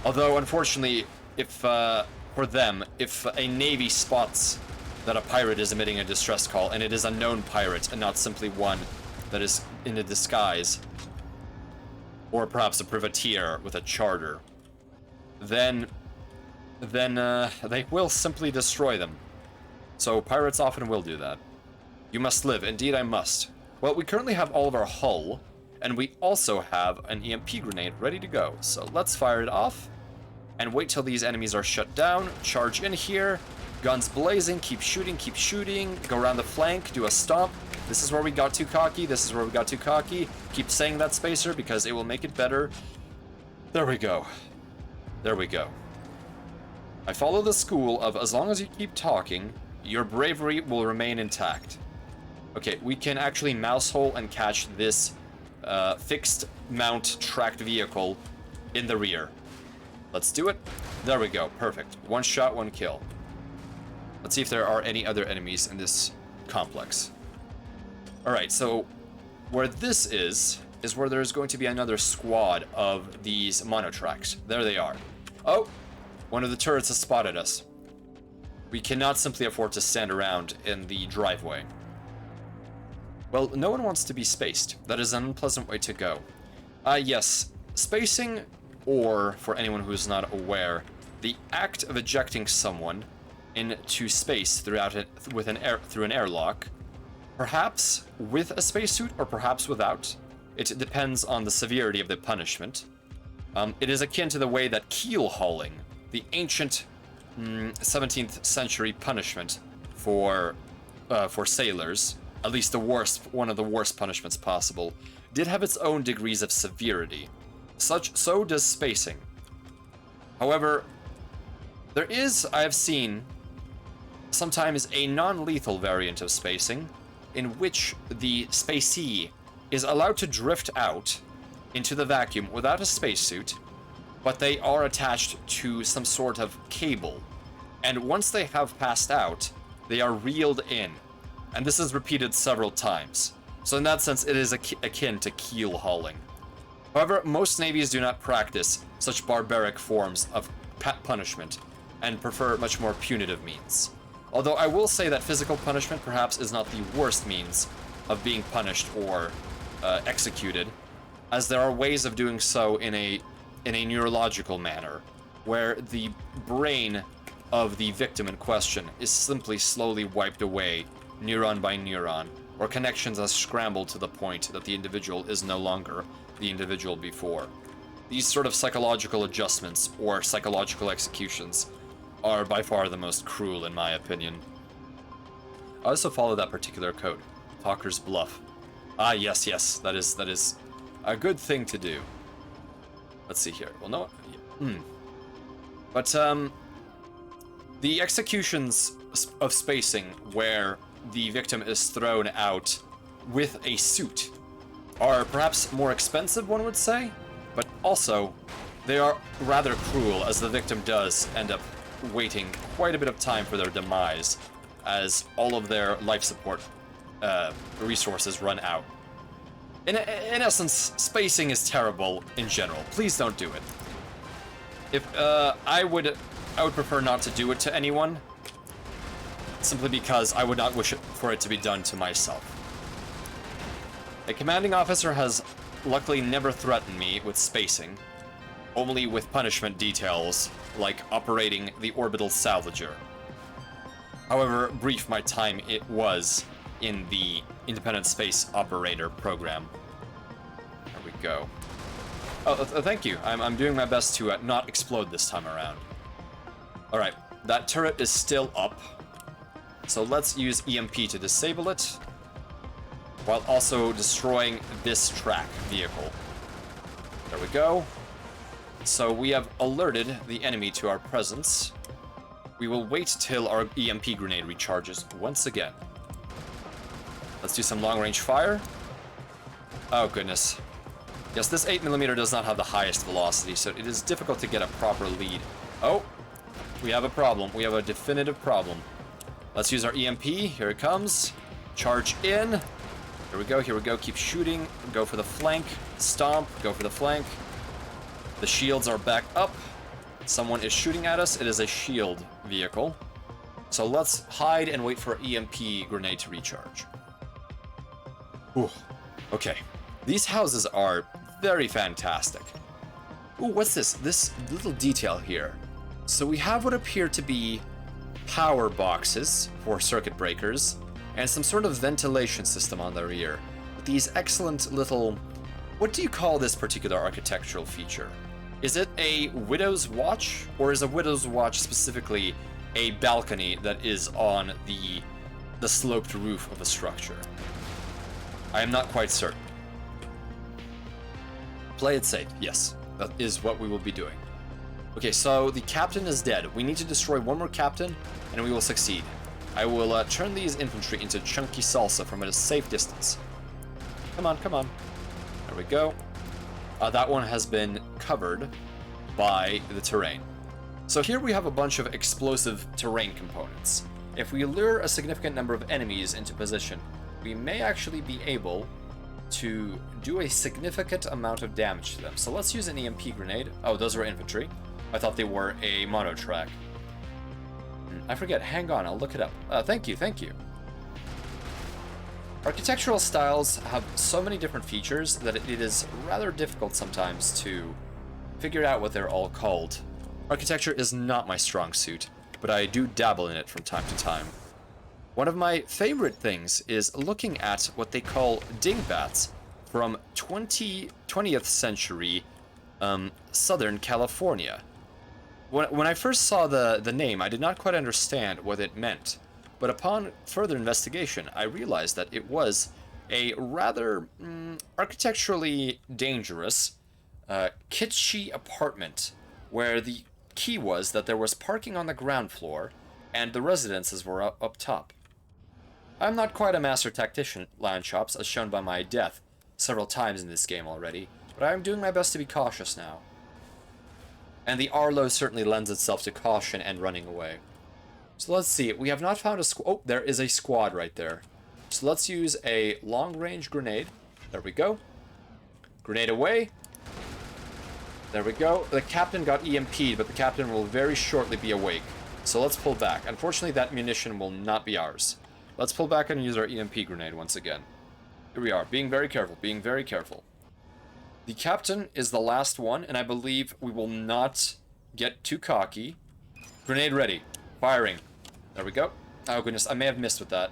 Although, unfortunately, if for them, if a navy spots that a pirate is emitting a distress call, and it is a known pirate and not simply one that is in a disguise, or perhaps a privateer with a charter, then they will simply destroy them. So pirates often will do that. You must live. Indeed, I must. Well, we currently have all of our hull, and we also have an EMP grenade ready to go. So let's fire it off, and wait till these enemies are shut down. Charge in here, guns blazing, keep shooting, go around the flank, do a stomp. This is where we got too cocky, this is where we got too cocky. Keep saying that, Spacer, because it will make it better. There we go. There we go. I follow the school of as long as you keep talking, your bravery will remain intact. Okay, we can actually mouse hole and catch this fixed mount tracked vehicle in the rear. Let's do it. There we go. Perfect. One shot, one kill. Let's see if there are any other enemies in this complex. Alright, so where this is where there's going to be another squad of these monotracks. There they are. Oh! One of the turrets has spotted us. We cannot simply afford to stand around in the driveway. Well, no one wants to be spaced. That is an unpleasant way to go. Yes, spacing, or, for anyone who is not aware, the act of ejecting someone into space through an airlock, perhaps with a spacesuit or perhaps without. It depends on the severity of the punishment. It is akin to the way that keel hauling, the ancient 17th century punishment for sailors, at least one of the worst punishments possible, did have its own degrees of severity. So does spacing. However, there is, I have seen, sometimes a non-lethal variant of spacing, in which the spacee is allowed to drift out into the vacuum without a spacesuit, but they are attached to some sort of cable. And once they have passed out, they are reeled in. And this is repeated several times. So in that sense, it is akin to keel hauling. However, most navies do not practice such barbaric forms of punishment and prefer much more punitive means. Although I will say that physical punishment perhaps is not the worst means of being punished or executed, as there are ways of doing so in a neurological manner, where the brain of the victim in question is simply slowly wiped away, neuron by neuron, or connections are scrambled to the point that the individual is no longer the individual before. These sort of psychological adjustments, or psychological executions, are by far the most cruel in my opinion. I also follow that particular code, Hawker's Bluff. Ah, yes, that is a good thing to do. Let's see here. Well, no. But, the executions of spacing where the victim is thrown out with a suit are perhaps more expensive, one would say, but also they are rather cruel, as the victim does end up waiting quite a bit of time for their demise, as all of their life support resources run out. In essence, spacing is terrible in general. Please don't do it. If I would prefer not to do it to anyone, simply because I would not wish for it to be done to myself. A commanding officer has luckily never threatened me with spacing, only with punishment details like operating the orbital salvager. However brief my time it was in the Independent Space Operator program. There we go. Oh, thank you. I'm doing my best to not explode this time around. All right, that turret is still up. So let's use EMP to disable it, while also destroying this track vehicle. There we go. So we have alerted the enemy to our presence. We will wait till our EMP grenade recharges once again. Let's do some long-range fire. Oh, goodness. Yes, this 8mm does not have the highest velocity, so it is difficult to get a proper lead. Oh, we have a problem. We have a definitive problem. Let's use our EMP. Here it comes. Charge in. Here we go, here we go. Keep shooting. Go for the flank. Stomp. Go for the flank. The shields are back up. Someone is shooting at us. It is a shield vehicle. So let's hide and wait for EMP grenade to recharge. Ooh, okay. These houses are very fantastic. Ooh, what's this? This little detail here. So we have what appear to be power boxes for circuit breakers and some sort of ventilation system on the rear. These excellent little... What do you call this particular architectural feature? Is it a widow's watch, or is a widow's watch specifically a balcony that is on the sloped roof of a structure? I am not quite certain. Play it safe. Yes, that is what we will be doing. Okay, so the captain is dead. We need to destroy one more captain, and we will succeed. I will turn these infantry into chunky salsa from at a safe distance. Come on, come on. There we go. That one has been covered by the terrain. So here we have a bunch of explosive terrain components. If we lure a significant number of enemies into position, we may actually be able to do a significant amount of damage to them. So let's use an EMP grenade. Oh, those were infantry. I thought they were a monotrack. I forget. Hang on, I'll look it up. Thank you, thank you. Architectural styles have so many different features that it is rather difficult sometimes to figure out what they're all called. Architecture is not my strong suit, but I do dabble in it from time to time. One of my favorite things is looking at what they call dingbats from 20th century Southern California. When I first saw the name, I did not quite understand what it meant, but upon further investigation, I realized that it was a rather architecturally dangerous, kitschy apartment where the key was that there was parking on the ground floor and the residences were up top. I'm not quite a master tactician at land shops, as shown by my death several times in this game already, but I'm doing my best to be cautious now. And the Arlo certainly lends itself to caution and running away. So let's see, we have not found a squad. Oh, there is a squad right there. So let's use a long-range grenade. There we go. Grenade away. There we go. The captain got EMP'd, but the captain will very shortly be awake. So let's pull back. Unfortunately, that munition will not be ours. Let's pull back and use our EMP grenade once again. Here we are, being very careful, being very careful. The captain is the last one, and I believe we will not get too cocky. Grenade ready. Firing. There we go. Oh goodness, I may have missed with that.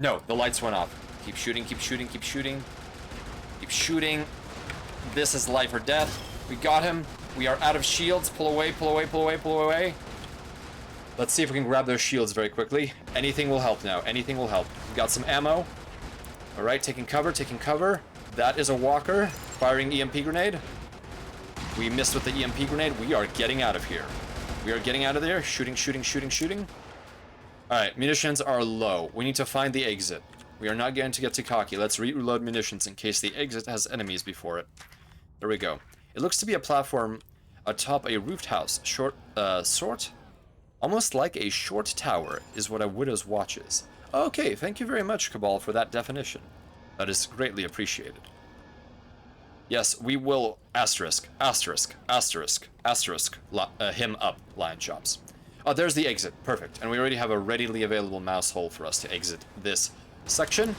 No, the lights went off. Keep shooting, keep shooting, keep shooting. Keep shooting. This is life or death. We got him. We are out of shields. Pull away, pull away, pull away, pull away. Let's see if we can grab those shields very quickly. Anything will help now. Anything will help. We got some ammo. Alright, taking cover, taking cover. That is a walker. Firing EMP grenade. We missed with the EMP grenade. We are getting out of here. We are getting out of there. Shooting, shooting, shooting, shooting. Alright, munitions are low. We need to find the exit. We are not going to get too cocky. Let's reload munitions in case the exit has enemies before it. There we go. It looks to be a platform atop a roofed house. Almost like a short tower is what a widow's watch is. Okay, thank you very much, Cabal, for that definition. That is greatly appreciated. Yes, we will asterisk him up, lion chops. Oh, there's the exit. Perfect. And we already have a readily available mouse hole for us to exit this section.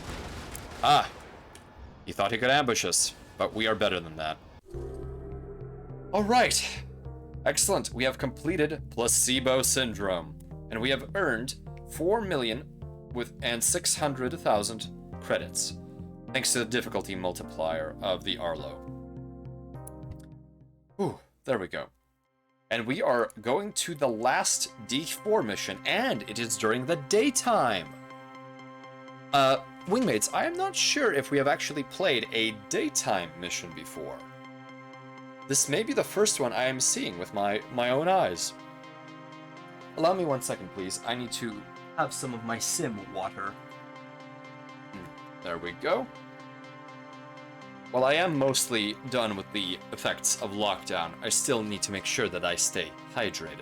Ah, he thought he could ambush us, but we are better than that. All right. Excellent. We have completed Placebo Syndrome, and we have earned 4,600,000 credits, thanks to the difficulty multiplier of the Arlo. Ooh, there we go. And we are going to the last D4 mission, and it is during the daytime. Wingmates, I am not sure if we have actually played a daytime mission before. This may be the first one I am seeing with my own eyes. Allow me 1 second, please. I need to have some of my sim water. There we go. While I am mostly done with the effects of lockdown, I still need to make sure that I stay hydrated.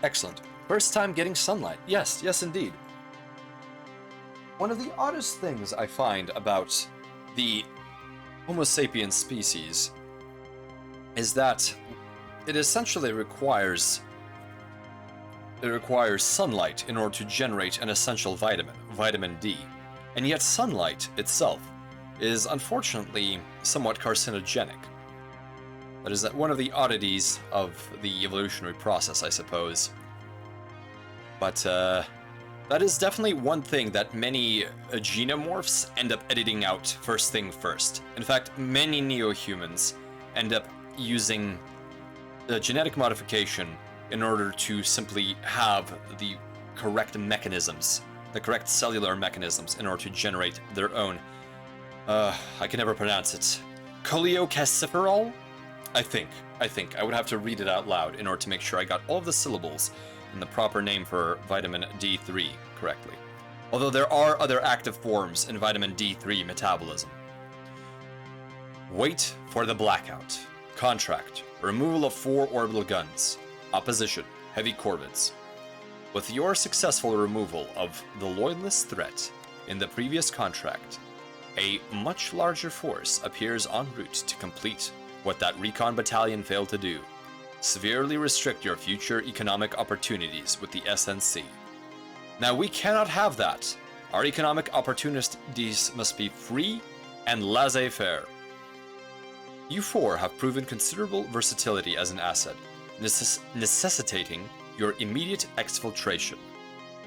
Excellent. First time getting sunlight. Yes, yes indeed. One of the oddest things I find about the Homo sapiens species is that it essentially requires sunlight in order to generate an essential vitamin, vitamin D. And yet sunlight itself is unfortunately somewhat carcinogenic. That is one of the oddities of the evolutionary process, I suppose. But that is definitely one thing that many xenomorphs end up editing out first thing first. In fact, many neo-humans end up using genetic modification in order to simply have the correct mechanisms, the correct cellular mechanisms in order to generate their own, I can never pronounce it, cholecalciferol? I think. I would have to read it out loud in order to make sure I got all of the syllables and the proper name for vitamin D3 correctly. Although there are other active forms in vitamin D3 metabolism. Wait for the blackout. Contract. Removal of 4 orbital guns. Opposition. Heavy corvids. With your successful removal of the loyalist threat in the previous contract, a much larger force appears en route to complete what that recon battalion failed to do. Severely restrict your future economic opportunities with the SNC. Now we cannot have that. Our economic opportunities must be free and laissez-faire. You 4 have proven considerable versatility as an asset, necessitating your immediate exfiltration.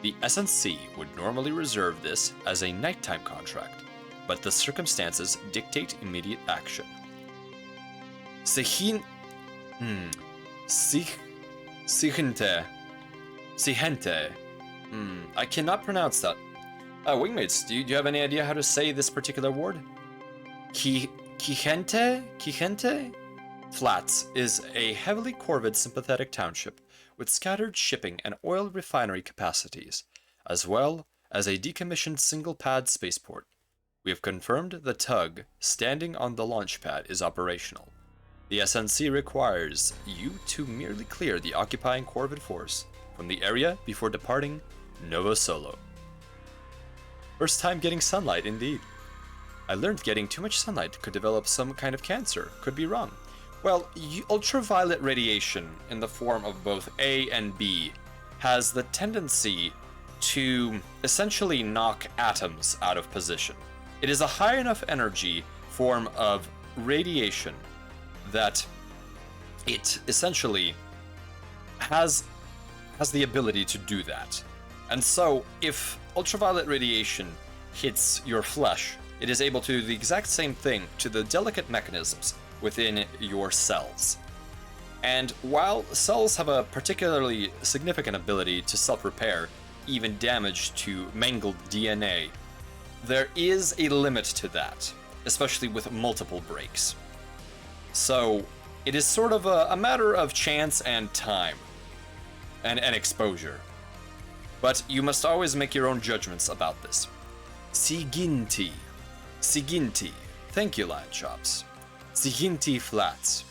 The SNC would normally reserve this as a nighttime contract, but the circumstances dictate immediate action. Sihente. I cannot pronounce that. Wingmates, do you have any idea how to say this particular word? Quijente? Flats is a heavily corvid sympathetic township with scattered shipping and oil refinery capacities, as well as a decommissioned single-pad spaceport. We have confirmed the tug standing on the launch pad is operational. The SNC requires you to merely clear the occupying corvid force from the area before departing Novo Solo. First time getting sunlight, indeed. I learned getting too much sunlight could develop some kind of cancer. Could be wrong. Well, ultraviolet radiation in the form of both A and B has the tendency to essentially knock atoms out of position. It is a high enough energy form of radiation that it essentially has the ability to do that. And so, if ultraviolet radiation hits your flesh, it is able to do the exact same thing to the delicate mechanisms within your cells. And while cells have a particularly significant ability to self-repair, even damage to mangled DNA, there is a limit to that, especially with multiple breaks. So, it is sort of a matter of chance and time, and exposure. But you must always make your own judgments about this. Siginti. Thank you, Lion Chops. Siginti Flats.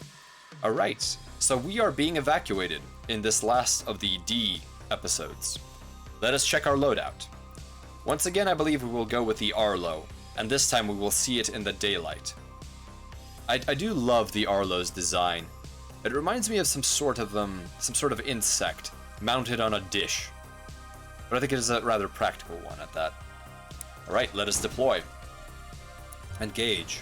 Alright, so we are being evacuated in this last of the D episodes. Let us check our loadout. Once again, I believe we will go with the Arlo, and this time we will see it in the daylight. I do love the Arlo's design. It reminds me of some sort of insect mounted on a dish. But I think it is a rather practical one at that. Alright, let us deploy. Engage.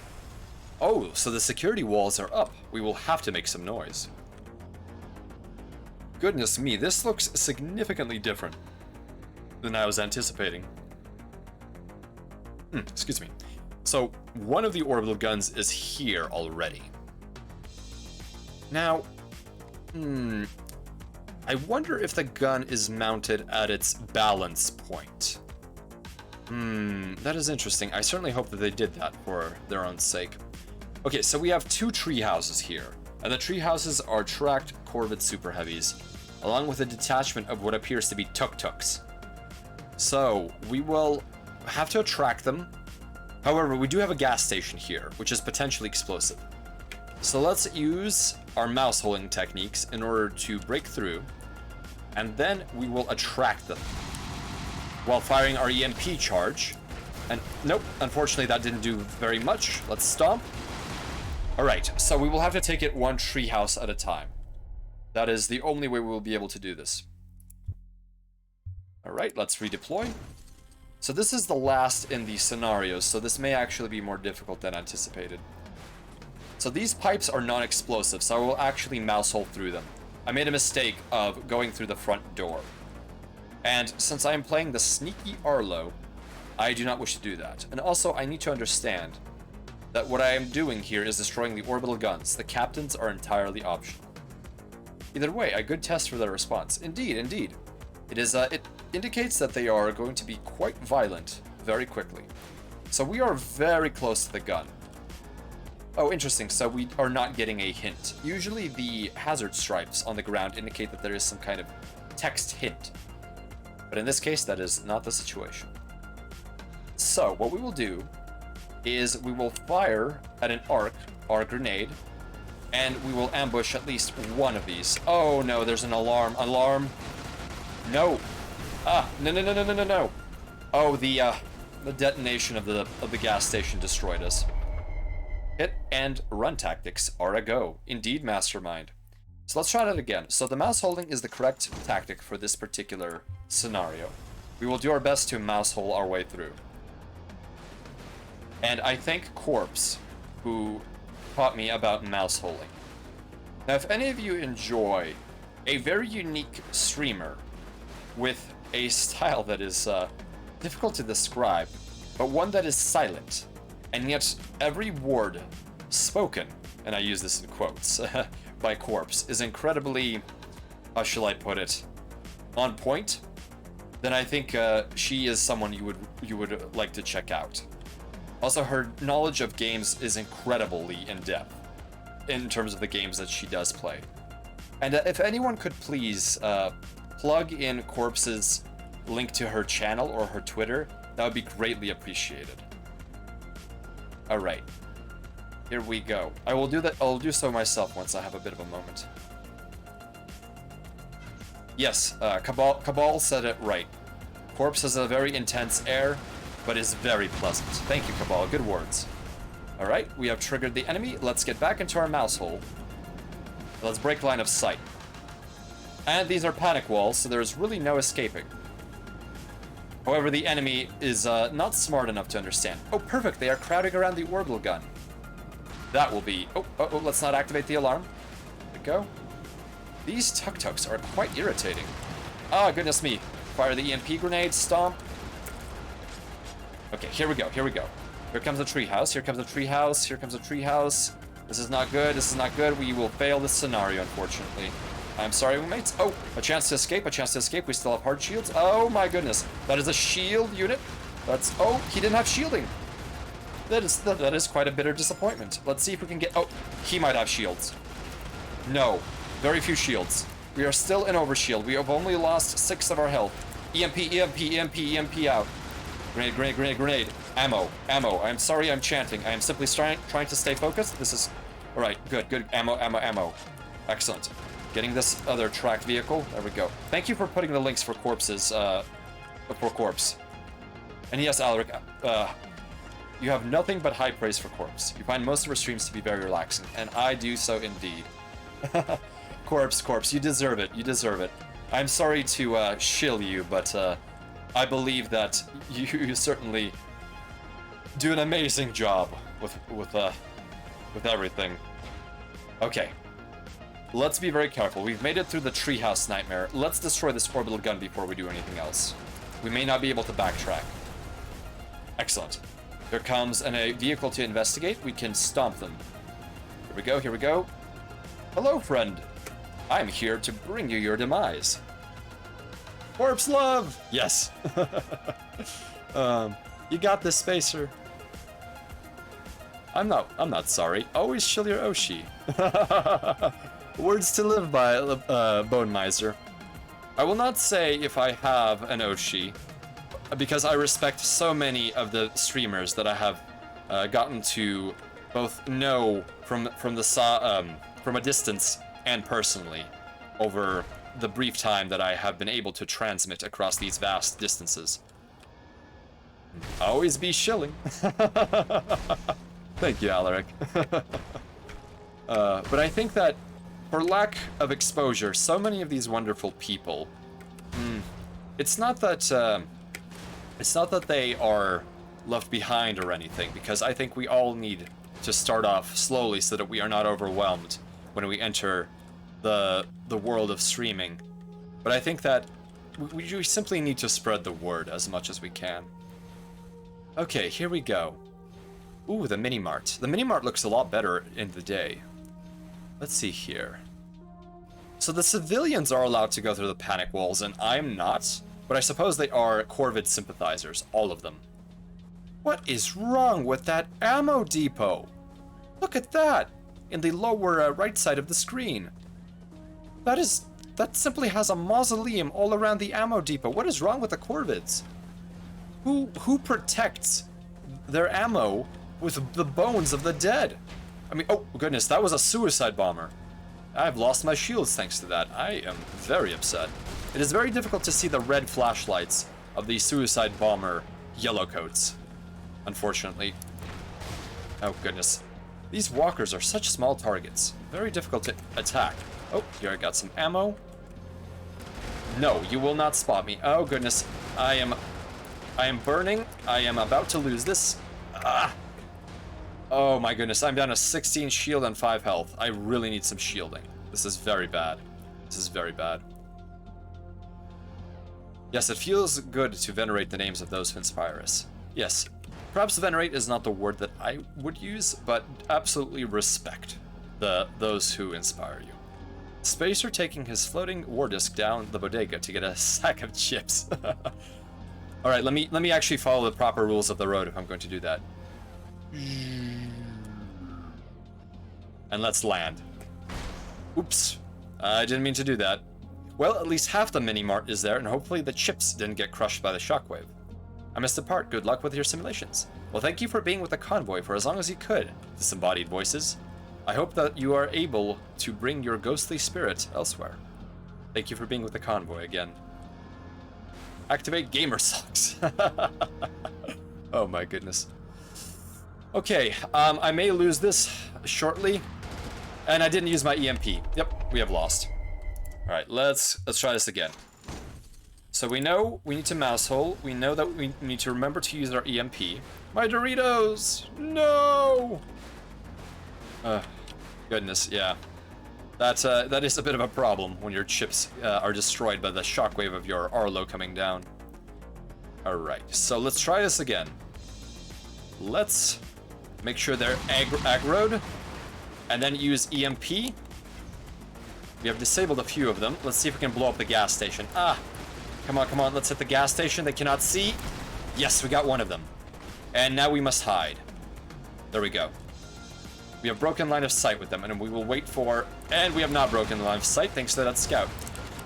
Oh, so the security walls are up. We will have to make some noise. Goodness me, this looks significantly different than I was anticipating. Excuse me. So, one of the orbital guns is here already. Now, I wonder if the gun is mounted at its balance point. That is interesting. I certainly hope that they did that for their own sake. Okay, so we have 2 tree houses here, and the tree houses are tracked Corvid Super Heavies, along with a detachment of what appears to be tuk-tuks. So, we will have to attract them. However, we do have a gas station here, which is potentially explosive. So let's use our mouse holding techniques in order to break through, and then we will attract them while firing our EMP charge. And nope, unfortunately that didn't do very much. Let's stomp. Alright, so we will have to take it one treehouse at a time. That is the only way we will be able to do this. Alright, let's redeploy. So this is the last in the scenarios, so this may actually be more difficult than anticipated. So these pipes are non-explosive, so I will actually mouse hole through them. I made a mistake of going through the front door. And since I am playing the sneaky Arlo, I do not wish to do that. And also, I need to understand that what I am doing here is destroying the orbital guns. The captains are entirely optional. Either way, a good test for their response. Indeed, indeed. It indicates that they are going to be quite violent very quickly. So we are very close to the gun. Oh, interesting. So we are not getting a hint. Usually the hazard stripes on the ground indicate that there is some kind of text hint. But in this case, that is not the situation. So what we will do is we will fire at an arc, our grenade, and we will ambush at least one of these. Oh no, there's an alarm. Alarm. No. No. Oh, the detonation of the gas station destroyed us. Hit and run tactics are a go. Indeed, mastermind. So let's try that again. So the mouse holding is the correct tactic for this particular scenario. We will do our best to mouse hole our way through. And I thank Corpse, who taught me about mouse holing. Now, if any of you enjoy a very unique streamer with a style that is difficult to describe, but one that is silent, and yet every word spoken, and I use this in quotes, by Corpse, is incredibly, how shall I put it, on point, then I think she is someone you would like to check out. Also, her knowledge of games is incredibly in-depth in terms of the games that she does play. And if anyone could please plug in Corpse's link to her channel or her Twitter, that would be greatly appreciated. Alright. Here we go. I will do that. I'll do so myself once I have a bit of a moment. Yes, Cabal said it right. Corpse has a very intense air, but is very pleasant. Thank you, Cabal. Good words. Alright, we have triggered the enemy. Let's get back into our mouse hole. Let's break line of sight. And these are panic walls, so there's really no escaping. However, the enemy is not smart enough to understand. Oh, perfect. They are crowding around the orbital gun. That will be... Oh, let's not activate the alarm. There we go. These tuk-tuks are quite irritating. Ah, goodness me. Fire the EMP grenade. Stomp. Okay, here we go. Here comes the treehouse. Here comes the treehouse. This is not good. We will fail this scenario, unfortunately. I'm sorry, roommates. Oh, a chance to escape. We still have hard shields. Oh my goodness. That is a shield unit. Oh, he didn't have shielding. That is quite a bitter disappointment. Let's see if we can get... Oh, he might have shields. No, very few shields. We are still in overshield. We have only lost 6 of our health. EMP out. Grenade. Ammo. I'm sorry, I'm chanting. I am simply trying to stay focused. This is... Alright, good. Ammo. Excellent. Getting this other tracked vehicle. There we go. Thank you for putting the links for Corpses, for Corpse. And yes, Alaric, you have nothing but high praise for Corpse. You find most of her streams to be very relaxing, and I do so indeed. Corpse, you deserve it. I'm sorry to shill you, but I believe that you certainly do an amazing job with everything. Okay. Let's be very careful. We've made it through the treehouse nightmare. Let's destroy this orbital gun before we do anything else. We may not be able to backtrack. Excellent. Here comes a vehicle to investigate. We can stomp them. Here we go, here we go. Hello, friend. I'm here to bring you your demise. Corpse love! Yes. You got this, Spacer. I'm not sorry. Always chill your Oshi. Words to live by, Bone Miser. I will not say if I have an Oshi, because I respect so many of the streamers that I have gotten to both know from a distance and personally over the brief time that I have been able to transmit across these vast distances. Always be shilling. Thank you, Alaric. But I think that for lack of exposure, so many of these wonderful people, it's not that they are left behind or anything, because I think we all need to start off slowly so that we are not overwhelmed when we enter the world of streaming. But I think that we simply need to spread the word as much as we can. Okay, here we go. Ooh, the mini-mart. The mini-mart looks a lot better in the day. Let's see here. So the civilians are allowed to go through the panic walls, and I'm not. But I suppose they are Corvid sympathizers, all of them. What is wrong with that ammo depot? Look at that! In the lower right side of the screen. That simply has a mausoleum all around the ammo depot. What is wrong with the Corvids? Who protects their ammo with the bones of the dead? I mean, oh goodness, that was a suicide bomber. I've lost my shields thanks to that. I am very upset. It is very difficult to see the red flashlights of the suicide bomber yellowcoats, unfortunately. Oh goodness. These walkers are such small targets. Very difficult to attack. Oh, here I got some ammo. No, you will not spot me. Oh goodness. I am burning. I am about to lose this. Ah! Oh my goodness, I'm down to 16 shield and 5 health. I really need some shielding. This is very bad. This is very bad. Yes, it feels good to venerate the names of those who inspire us. Yes, perhaps venerate is not the word that I would use, but absolutely respect those who inspire you. Spacer taking his floating war disc down the bodega to get a sack of chips. All right, let me actually follow the proper rules of the road if I'm going to do that. And let's land. Oops, I didn't mean to do that. Well, at least half the mini-mart is there, and hopefully the chips didn't get crushed by the shockwave. I must depart. Good luck with your simulations. Well, thank you for being with the convoy for as long as you could, disembodied voices. I hope that you are able to bring your ghostly spirit elsewhere. Thank you for being with the convoy again. Activate gamer socks. Oh my goodness. Okay, I may lose this shortly, and I didn't use my EMP. Yep, we have lost. All right, let's try this again. So we know we need to mouse hole. We know that we need to remember to use our EMP. My Doritos! No! Goodness, yeah. That is a bit of a problem when your chips are destroyed by the shockwave of your Arlo coming down. All right, so let's try this again. Let's make sure they're aggroed, and then use EMP. We have disabled a few of them. Let's see if we can blow up the gas station. Ah! Come on, come on, let's hit the gas station. They cannot see. Yes, we got one of them. And now we must hide. There we go. We have broken line of sight with them, and we will wait for... And we have not broken the line of sight, thanks to that scout.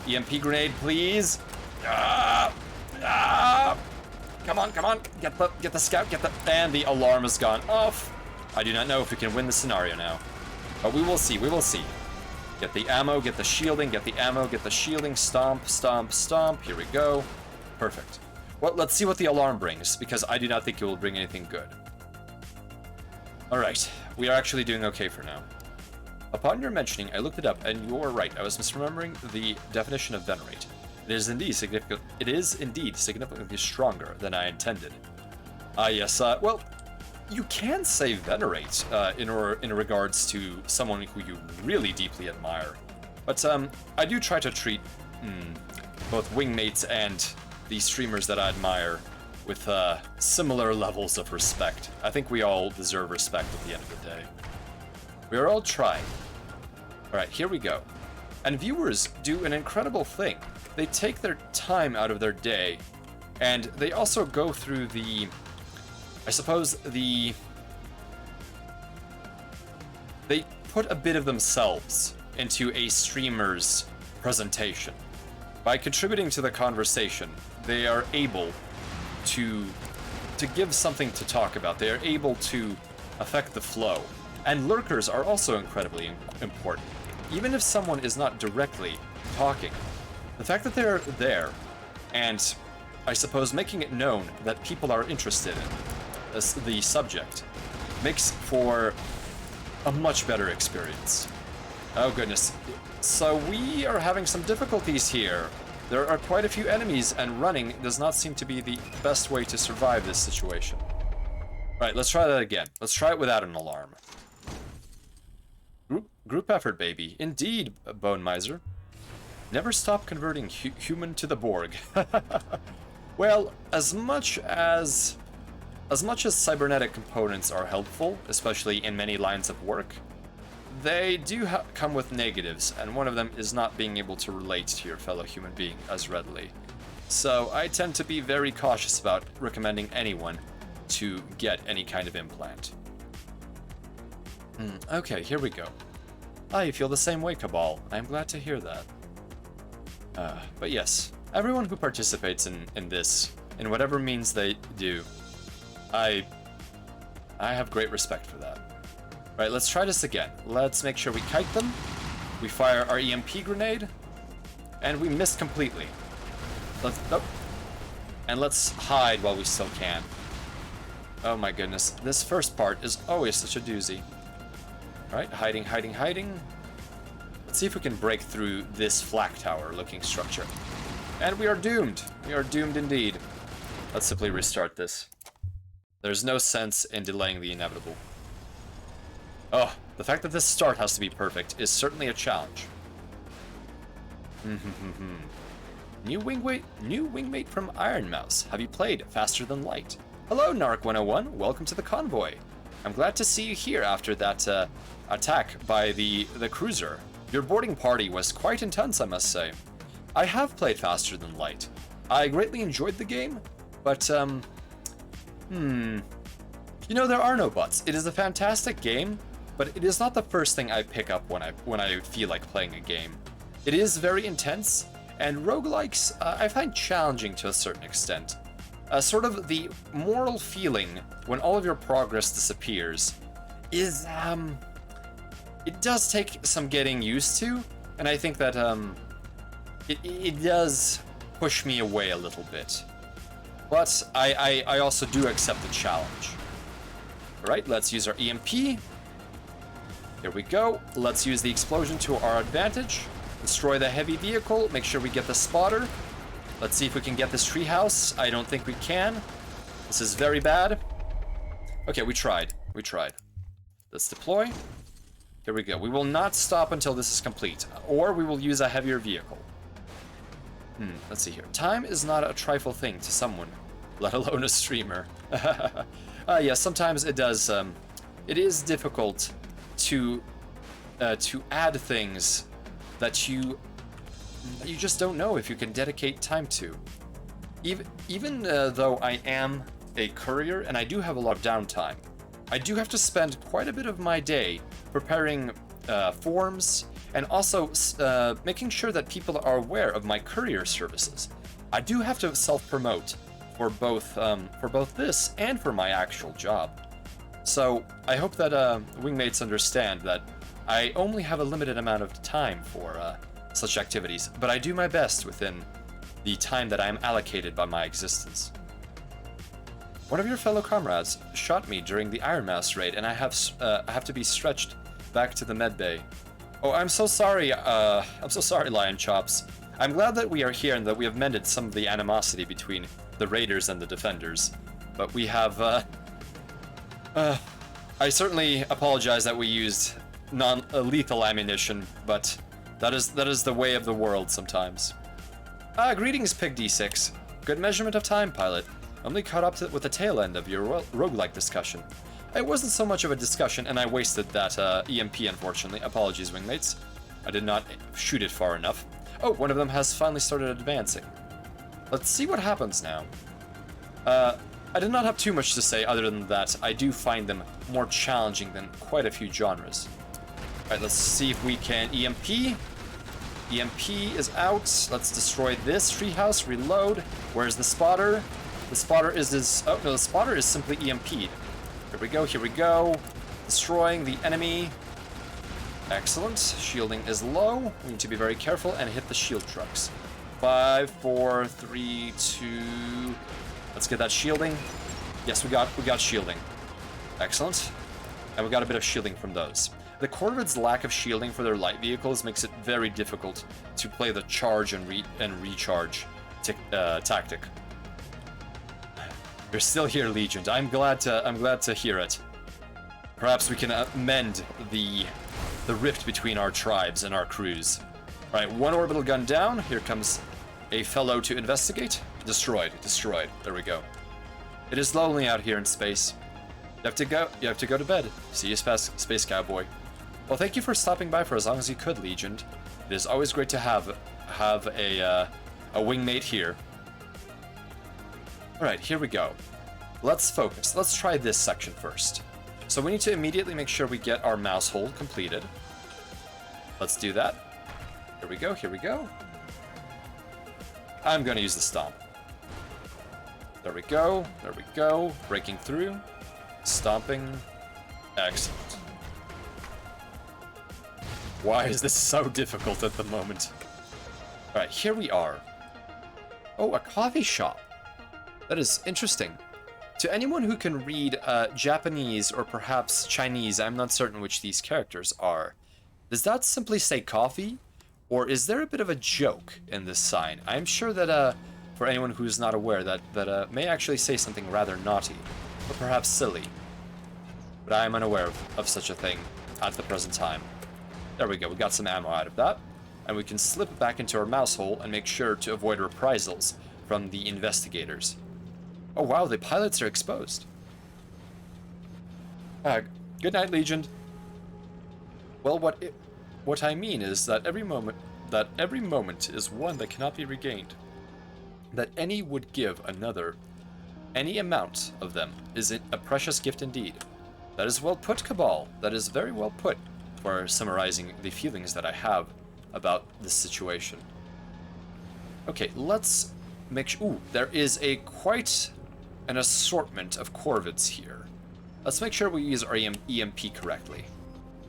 EMP grenade, please. Ah! Ah! Come on, come on. Get the scout, get the... And the alarm has gone off. I do not know if we can win the scenario now. But we will see, we will see. Get the ammo, get the shielding, get the ammo, get the shielding. Stomp, stomp, stomp. Here we go. Perfect. Well, let's see what the alarm brings, because I do not think it will bring anything good. Alright, we are actually doing okay for now. Upon your mentioning, I looked it up, and you were right. I was misremembering the definition of venerate. It is indeed significantly stronger than I intended. Yes, well, you can say venerate in regards to someone who you really deeply admire. But I do try to treat both wingmates and the streamers that I admire with similar levels of respect. I think we all deserve respect at the end of the day. We are all trying. Alright, here we go. And viewers do an incredible thing. They take their time out of their day, and they also go through the... I suppose they put a bit of themselves into a streamer's presentation. By contributing to the conversation, they are able to give something to talk about. They are able to affect the flow. And lurkers are also incredibly important. Even if someone is not directly talking, the fact that they're there, and I suppose making it known that people are interested in the subject, makes for a much better experience. Oh goodness. So we are having some difficulties here. There are quite a few enemies, and running does not seem to be the best way to survive this situation. Right, let's try that again. Let's try it without an alarm. Group effort, baby. Indeed, Bone Miser. Never stop converting human to the Borg. Well, as much as cybernetic components are helpful, especially in many lines of work, they do come with negatives, and one of them is not being able to relate to your fellow human being as readily. So I tend to be very cautious about recommending anyone to get any kind of implant. Okay, here we go. You feel the same way, Cabal. I am glad to hear that. But yes, everyone who participates in this, in whatever means they do, I have great respect for that. Right, let's try this again. Let's make sure we kite them. We fire our EMP grenade, and we missed completely. And let's hide while we still can. Oh my goodness, this first part is always such a doozy. Alright, hiding, hiding, hiding. Let's see if we can break through this flak tower looking structure. And we are doomed. We are doomed indeed. Let's simply restart this. There's no sense in delaying the inevitable. Oh, the fact that this start has to be perfect is certainly a challenge. New wingmate from Iron Mouse. Have you played Faster Than Light? Hello, Narc 101. Welcome to the convoy. I'm glad to see you here after that attack by the cruiser. Your boarding party was quite intense, I must say. I have played Faster Than Light. I greatly enjoyed the game, but you know, there are no buts. It is a fantastic game, but it is not the first thing I pick up when I feel like playing a game. It is very intense, and roguelikes I find challenging to a certain extent. Sort of the moral feeling when all of your progress disappears is, it does take some getting used to, and I think that it does push me away a little bit. But I also do accept the challenge. Alright, let's use our EMP. Here we go. Let's use the explosion to our advantage. Destroy the heavy vehicle. Make sure we get the spotter. Let's see if we can get this treehouse. I don't think we can. This is very bad. Okay, we tried. We tried. Let's deploy. Here we go. We will not stop until this is complete, or we will use a heavier vehicle. Let's see here. Time is not a trifle thing to someone, let alone a streamer. Yeah, sometimes it does. It is difficult to add things that you just don't know if you can dedicate time to. Even though I am a courier and I do have a lot of downtime, I do have to spend quite a bit of my day preparing forms and also making sure that people are aware of my courier services. I do have to self-promote for both this and for my actual job. So I hope that wingmates understand that I only have a limited amount of time for such activities, but I do my best within the time that I am allocated by my existence. One of your fellow comrades shot me during the Iron Mouse raid, and I have to be stretched back to the med bay. Oh, I'm so sorry. I'm so sorry, Lion Chops. I'm glad that we are here and that we have mended some of the animosity between the raiders and the defenders. But we have. I certainly apologize that we used non-lethal ammunition, but that is the way of the world sometimes. Greetings, Pig D6. Good measurement of time, pilot. Only caught up with the tail end of your roguelike discussion. It wasn't so much of a discussion, and I wasted that EMP, unfortunately. Apologies, wingmates. I did not shoot it far enough. Oh, one of them has finally started advancing. Let's see what happens now. I did not have too much to say other than that I do find them more challenging than quite a few genres. Alright, let's see if we can EMP. EMP is out. Let's destroy this treehouse. Reload. Where's the spotter? The spotter is oh no, the spotter is simply EMP'd. Here we go, here we go. Destroying the enemy. Excellent. Shielding is low. We need to be very careful and hit the shield trucks. 5, 4, 3, 2. Let's get that shielding. Yes, we got shielding. Excellent. And we got a bit of shielding from those. The Corvids' lack of shielding for their light vehicles makes it very difficult to play the charge and recharge tactic. You're still here, Legion. I'm glad to hear it. Perhaps we can mend the rift between our tribes and our crews. All right, one orbital gun down. Here comes a fellow to investigate. Destroyed. There we go. It is lonely out here in space. You have to go to bed. See you, Space Cowboy. Well, thank you for stopping by for as long as you could, Legion. It is always great to have a wingmate here. All right, here we go. Let's focus. Let's try this section first. So we need to immediately make sure we get our mouse hold completed. Let's do that. Here we go. Here we go. I'm going to use the stomp. There we go. There we go. Breaking through. Stomping. Excellent. Why is this so difficult at the moment? Alright, here we are. Oh, a coffee shop. That is interesting. To anyone who can read Japanese or perhaps Chinese, I'm not certain which these characters are. Does that simply say coffee? Or is there a bit of a joke in this sign? I'm sure that for anyone who's not aware, that may actually say something rather naughty, or perhaps silly. But I am unaware of such a thing at the present time. There we go, we got some ammo out of that. And we can slip back into our mouse hole and make sure to avoid reprisals from the investigators. Oh wow, the pilots are exposed. Good night, Legion. Well, what I mean is that every moment is one that cannot be regained. That any would give another, any amount of them is a precious gift indeed. That is well put, Cabal. That is very well put for summarizing the feelings that I have about this situation. Okay, let's make sure. Ooh, there is quite an assortment of Corvids here. Let's make sure we use our EMP correctly.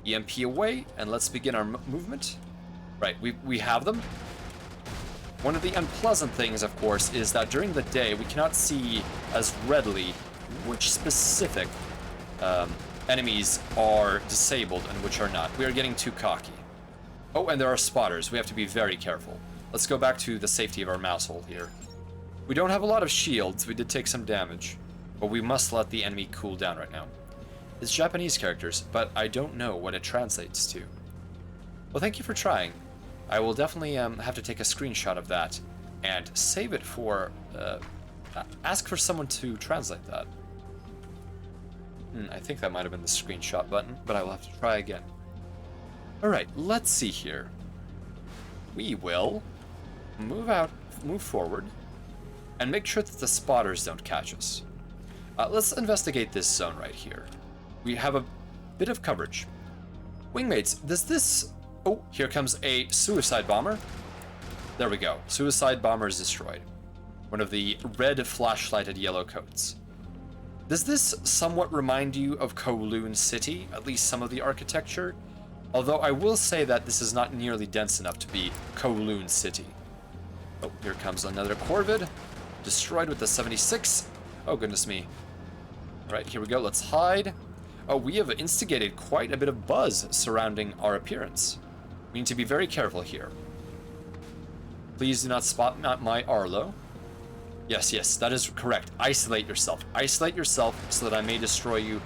EMP away, and let's begin our movement. Right, we have them. One of the unpleasant things, of course, is that during the day we cannot see as readily which specific enemies are disabled and which are not. We are getting too cocky. Oh, and there are spotters. We have to be very careful. Let's go back to the safety of our mouse hole here. We don't have a lot of shields. We did take some damage, but we must let the enemy cool down right now. It's Japanese characters, but I don't know what it translates to. Well, thank you for trying. I will definitely have to take a screenshot of that and save it for... ask for someone to translate that. I think that might have been the screenshot button, but I will have to try again. Alright, let's see here. We will move forward, and make sure that the spotters don't catch us. Let's investigate this zone right here. We have a bit of coverage. Wingmates, does this... Oh, here comes a suicide bomber. There we go. Suicide bomber is destroyed. One of the red flashlighted yellow coats. Does this somewhat remind you of Kowloon City? At least some of the architecture? Although I will say that this is not nearly dense enough to be Kowloon City. Oh, here comes another Corvid. Destroyed with the 76. Oh, goodness me. Alright, here we go. Let's hide. Oh, we have instigated quite a bit of buzz surrounding our appearance. We need to be very careful here. Please do not spot my Arlo. Yes, that is correct. Isolate yourself. Isolate yourself so that I may destroy you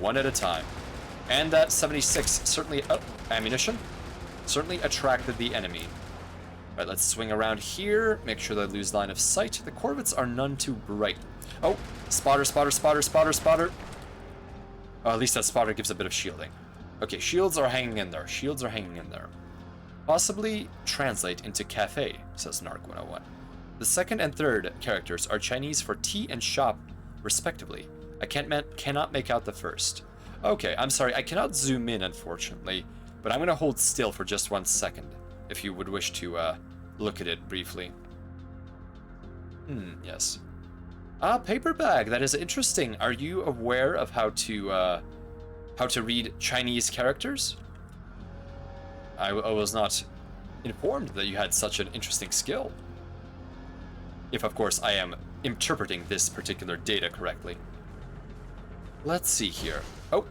one at a time. And that 76 certainly... ammunition? Certainly attracted the enemy. Right, let's swing around here. Make sure they lose line of sight. The corvettes are none too bright. Oh, spotter, spotter, spotter, spotter, spotter. Oh, at least that spotter gives a bit of shielding. Okay, shields are hanging in there. Shields are hanging in there. Possibly translate into cafe, says Narc 101. The second and third characters are Chinese for tea and shop, respectively. I cannot make out the first. Okay, I'm sorry, I cannot zoom in, unfortunately, but I'm going to hold still for just 1 second, if you would wish to look at it briefly. Yes. Ah, paper bag, that is interesting. Are you aware of how to read Chinese characters? I was not informed that you had such an interesting skill. If, of course, I am interpreting this particular data correctly. Let's see here. Oh,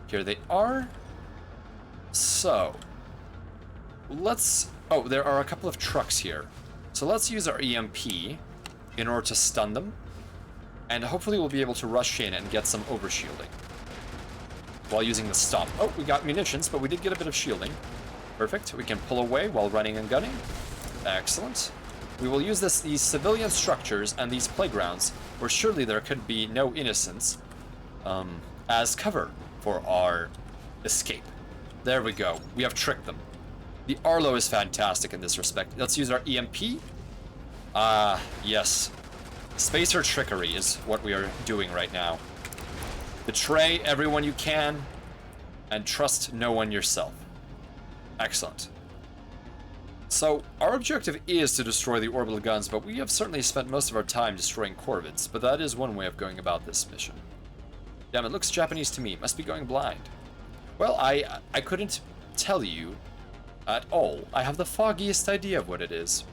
here they are. So, let's... Oh, there are a couple of trucks here. So let's use our EMP in order to stun them. And hopefully we'll be able to rush in and get some overshielding while using the stomp. Oh, we got munitions, but we did get a bit of shielding. Perfect. We can pull away while running and gunning. Excellent. We will use these civilian structures and these playgrounds, where surely there could be no innocents, as cover for our escape. There we go. We have tricked them. The Arlo is fantastic in this respect. Let's use our EMP. Yes. Spacer trickery is what we are doing right now. Betray everyone you can, and trust no one yourself. Excellent. So, our objective is to destroy the orbital guns, but we have certainly spent most of our time destroying corvettes, but that is one way of going about this mission. Damn, it looks Japanese to me. Must be going blind. Well, I couldn't tell you at all. I have the foggiest idea of what it is.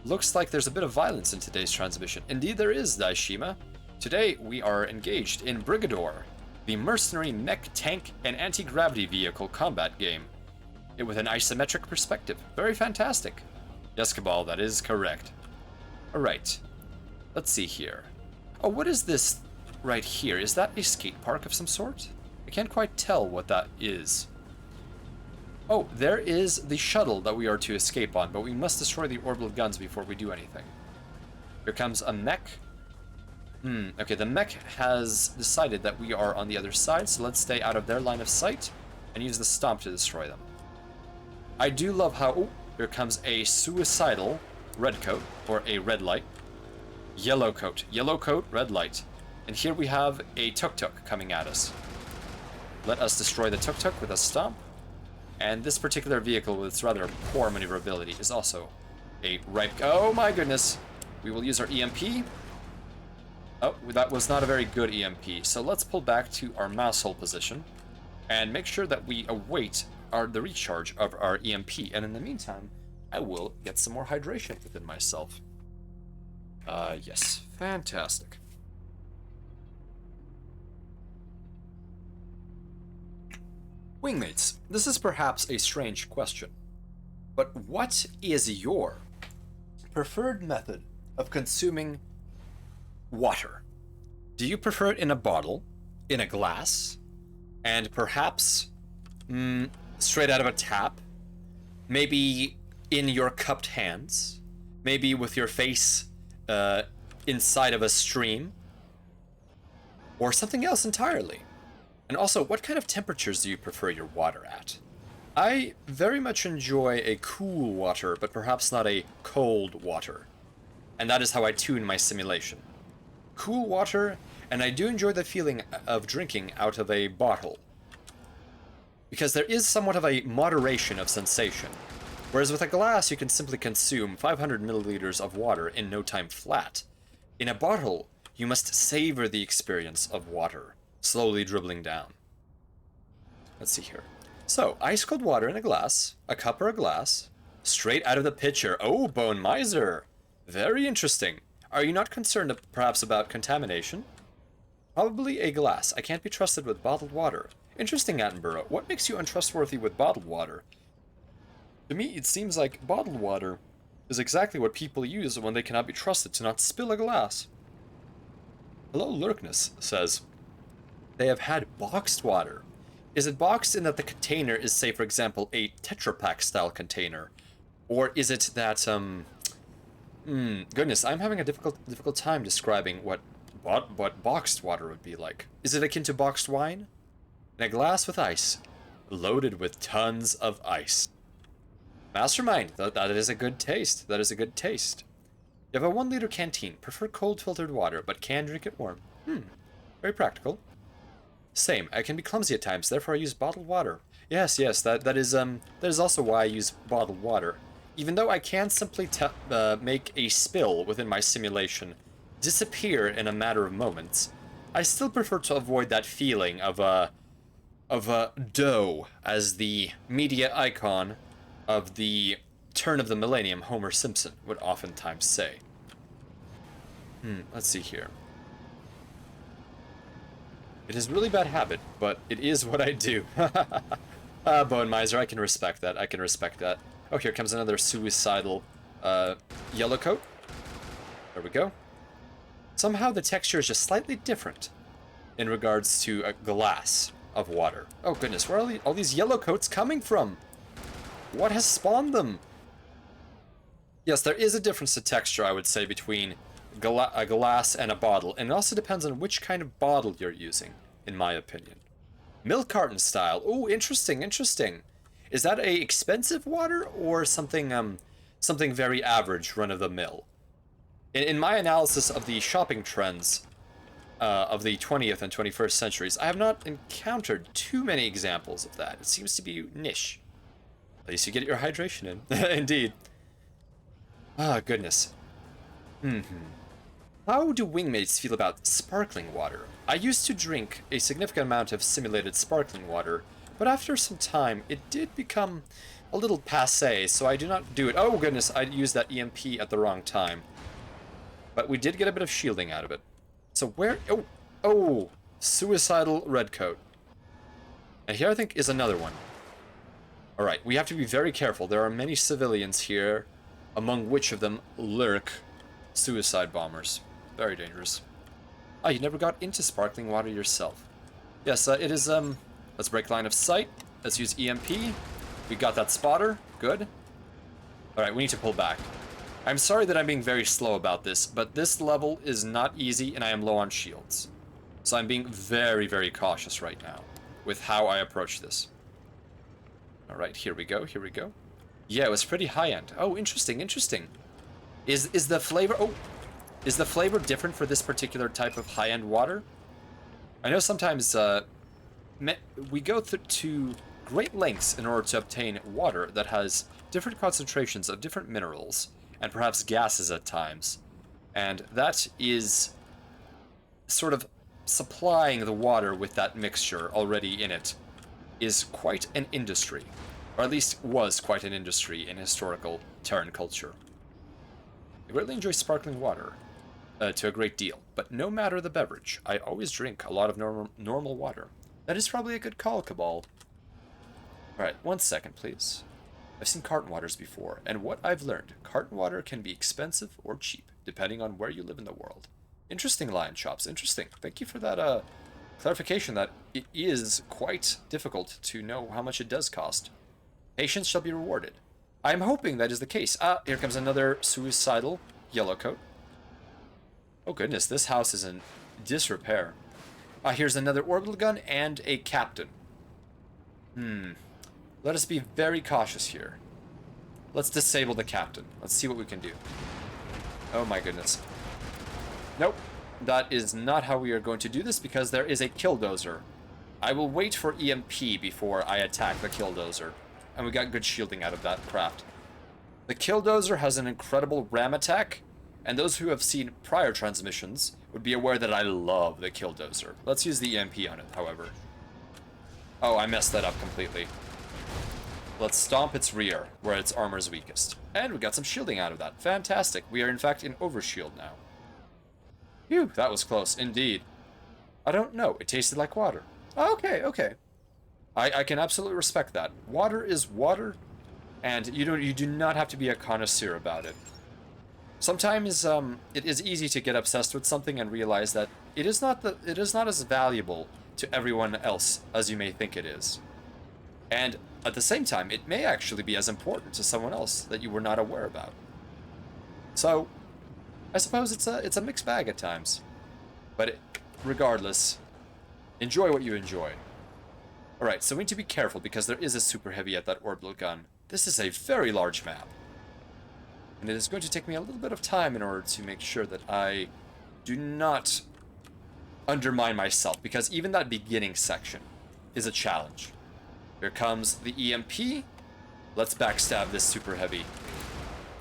Looks like there's a bit of violence in today's transmission. Indeed there is, Daishima. Today we are engaged in Brigador, the mercenary mech, tank, and anti-gravity vehicle combat game. With an isometric perspective. Very fantastic. Yes, Cabal, that is correct. Alright. Let's see here. Oh, what is this right here? Is that a skate park of some sort? I can't quite tell what that is. Oh, there is the shuttle that we are to escape on, but we must destroy the orbital guns before we do anything. Here comes a mech. Okay, the mech has decided that we are on the other side, so let's stay out of their line of sight and use the stomp to destroy them. I do love how... Oh, here comes a suicidal red coat, or a red light. Yellow coat, red light. And here we have a tuk-tuk coming at us. Let us destroy the tuk-tuk with a stomp. And this particular vehicle, with its rather poor maneuverability, is also a ripe... Oh my goodness! We will use our EMP. Oh, that was not a very good EMP. So let's pull back to our mouse hole position and make sure that we await the recharge of our EMP. And in the meantime, I will get some more hydration within myself. Yes. Fantastic. Wingmates, this is perhaps a strange question, but what is your preferred method of consuming water? Do you prefer it in a bottle, in a glass, and perhaps straight out of a tap? Maybe in your cupped hands? Maybe with your face inside of a stream? Or something else entirely? And also, what kind of temperatures do you prefer your water at? I very much enjoy a cool water, but perhaps not a cold water. And that is how I tune my simulation. Cool water, and I do enjoy the feeling of drinking out of a bottle. Because there is somewhat of a moderation of sensation. Whereas with a glass, you can simply consume 500 milliliters of water in no time flat. In a bottle, you must savor the experience of water, slowly dribbling down. Let's see here. So, ice cold water in a glass, a cup or a glass, straight out of the pitcher. Oh, Bone Miser! Very interesting. Are you not concerned perhaps about contamination? Probably a glass. I can't be trusted with bottled water. Interesting, Attenborough. What makes you untrustworthy with bottled water? To me, it seems like bottled water is exactly what people use when they cannot be trusted to not spill a glass. Hello, Lurkness says, they have had boxed water. Is it boxed in that the container is, say, for example, a Tetra Pak style container? Or is it that, goodness, I'm having a difficult time describing what boxed water would be like. Is it akin to boxed wine? In a glass with ice, loaded with tons of ice. Mastermind, that is a good taste. That is a good taste. You have a 1-liter canteen. Prefer cold filtered water, but can drink it warm. Very practical. Same. I can be clumsy at times, therefore I use bottled water. Yes, that is also why I use bottled water. Even though I can simply make a spill within my simulation disappear in a matter of moments, I still prefer to avoid that feeling of dough as the media icon of the turn of the millennium Homer Simpson would oftentimes say. Let's see here. It is a really bad habit, but it is what I do. Bone Miser, I can respect that. I can respect that. Oh, here comes another suicidal yellow coat. There we go. Somehow the texture is just slightly different in regards to a glass of water. Oh goodness, where are all these yellow coats coming from? What has spawned them? Yes, there is a difference in texture, I would say, between a glass and a bottle, and it also depends on which kind of bottle you're using, in my opinion. Milk carton style. Oh, interesting, interesting. Is that a expensive water or something something very average, run-of-the-mill? In my analysis of the shopping trends of the 20th and 21st centuries, I have not encountered too many examples of that. It seems to be niche. At least you get your hydration in. Indeed. Ah, goodness. How do wingmates feel about sparkling water? I used to drink a significant amount of simulated sparkling water, but after some time, it did become a little passé, so I do not do it. Oh, goodness, I used that EMP at the wrong time. But we did get a bit of shielding out of it. So where... Oh, suicidal redcoat. And here I think is another one. Alright, we have to be very careful. There are many civilians here, among which of them lurk suicide bombers. Very dangerous. Ah, you never got into sparkling water yourself. Yes, it is, let's break line of sight. Let's use EMP. We got that spotter. Good. Alright, we need to pull back. I'm sorry that I'm being very slow about this, but this level is not easy and I am low on shields. So I'm being very, very cautious right now with how I approach this. Alright, here we go, here we go. Yeah, it was pretty high-end. Oh, interesting, interesting. Is the flavor... Oh! Is the flavor different for this particular type of high-end water? I know sometimes we go to great lengths in order to obtain water that has different concentrations of different minerals, and perhaps gases at times. And that is sort of supplying the water with that mixture already in it is quite an industry. Or at least was quite an industry in historical Terran culture. I greatly enjoy sparkling water to a great deal, but no matter the beverage, I always drink a lot of normal water. That is probably a good call, Cabal. Alright, 1 second, please. I've seen carton waters before, and what I've learned, carton water can be expensive or cheap, depending on where you live in the world. Interesting, Lion Chops, interesting. Thank you for that clarification that it is quite difficult to know how much it does cost. Patience shall be rewarded. I'm hoping that is the case. Ah, here comes another suicidal yellow coat. Oh goodness, this house is in disrepair. Ah, here's another orbital gun and a captain. Let us be very cautious here. Let's disable the captain. Let's see what we can do. Oh my goodness. Nope. That is not how we are going to do this because there is a killdozer. I will wait for EMP before I attack the killdozer. And we got good shielding out of that craft. The killdozer has an incredible ram attack, and those who have seen prior transmissions would be aware that I love the killdozer. Let's use the EMP on it, however. Oh, I messed that up completely. Let's stomp its rear, where its armor is weakest. And we got some shielding out of that. Fantastic. We are in fact in overshield now. Phew, that was close, indeed. I don't know, it tasted like water. Okay, okay. I can absolutely respect that. Water is water, and you do not have to be a connoisseur about it. Sometimes it is easy to get obsessed with something and realize that it is not as valuable to everyone else as you may think it is. And at the same time, it may actually be as important to someone else that you were not aware about. So, I suppose it's a mixed bag at times. But regardless, enjoy what you enjoy. Alright, so we need to be careful because there is a super heavy at that orbital gun. This is a very large map. And it is going to take me a little bit of time in order to make sure that I do not undermine myself, because even that beginning section is a challenge. Here comes the EMP. Let's backstab this super heavy.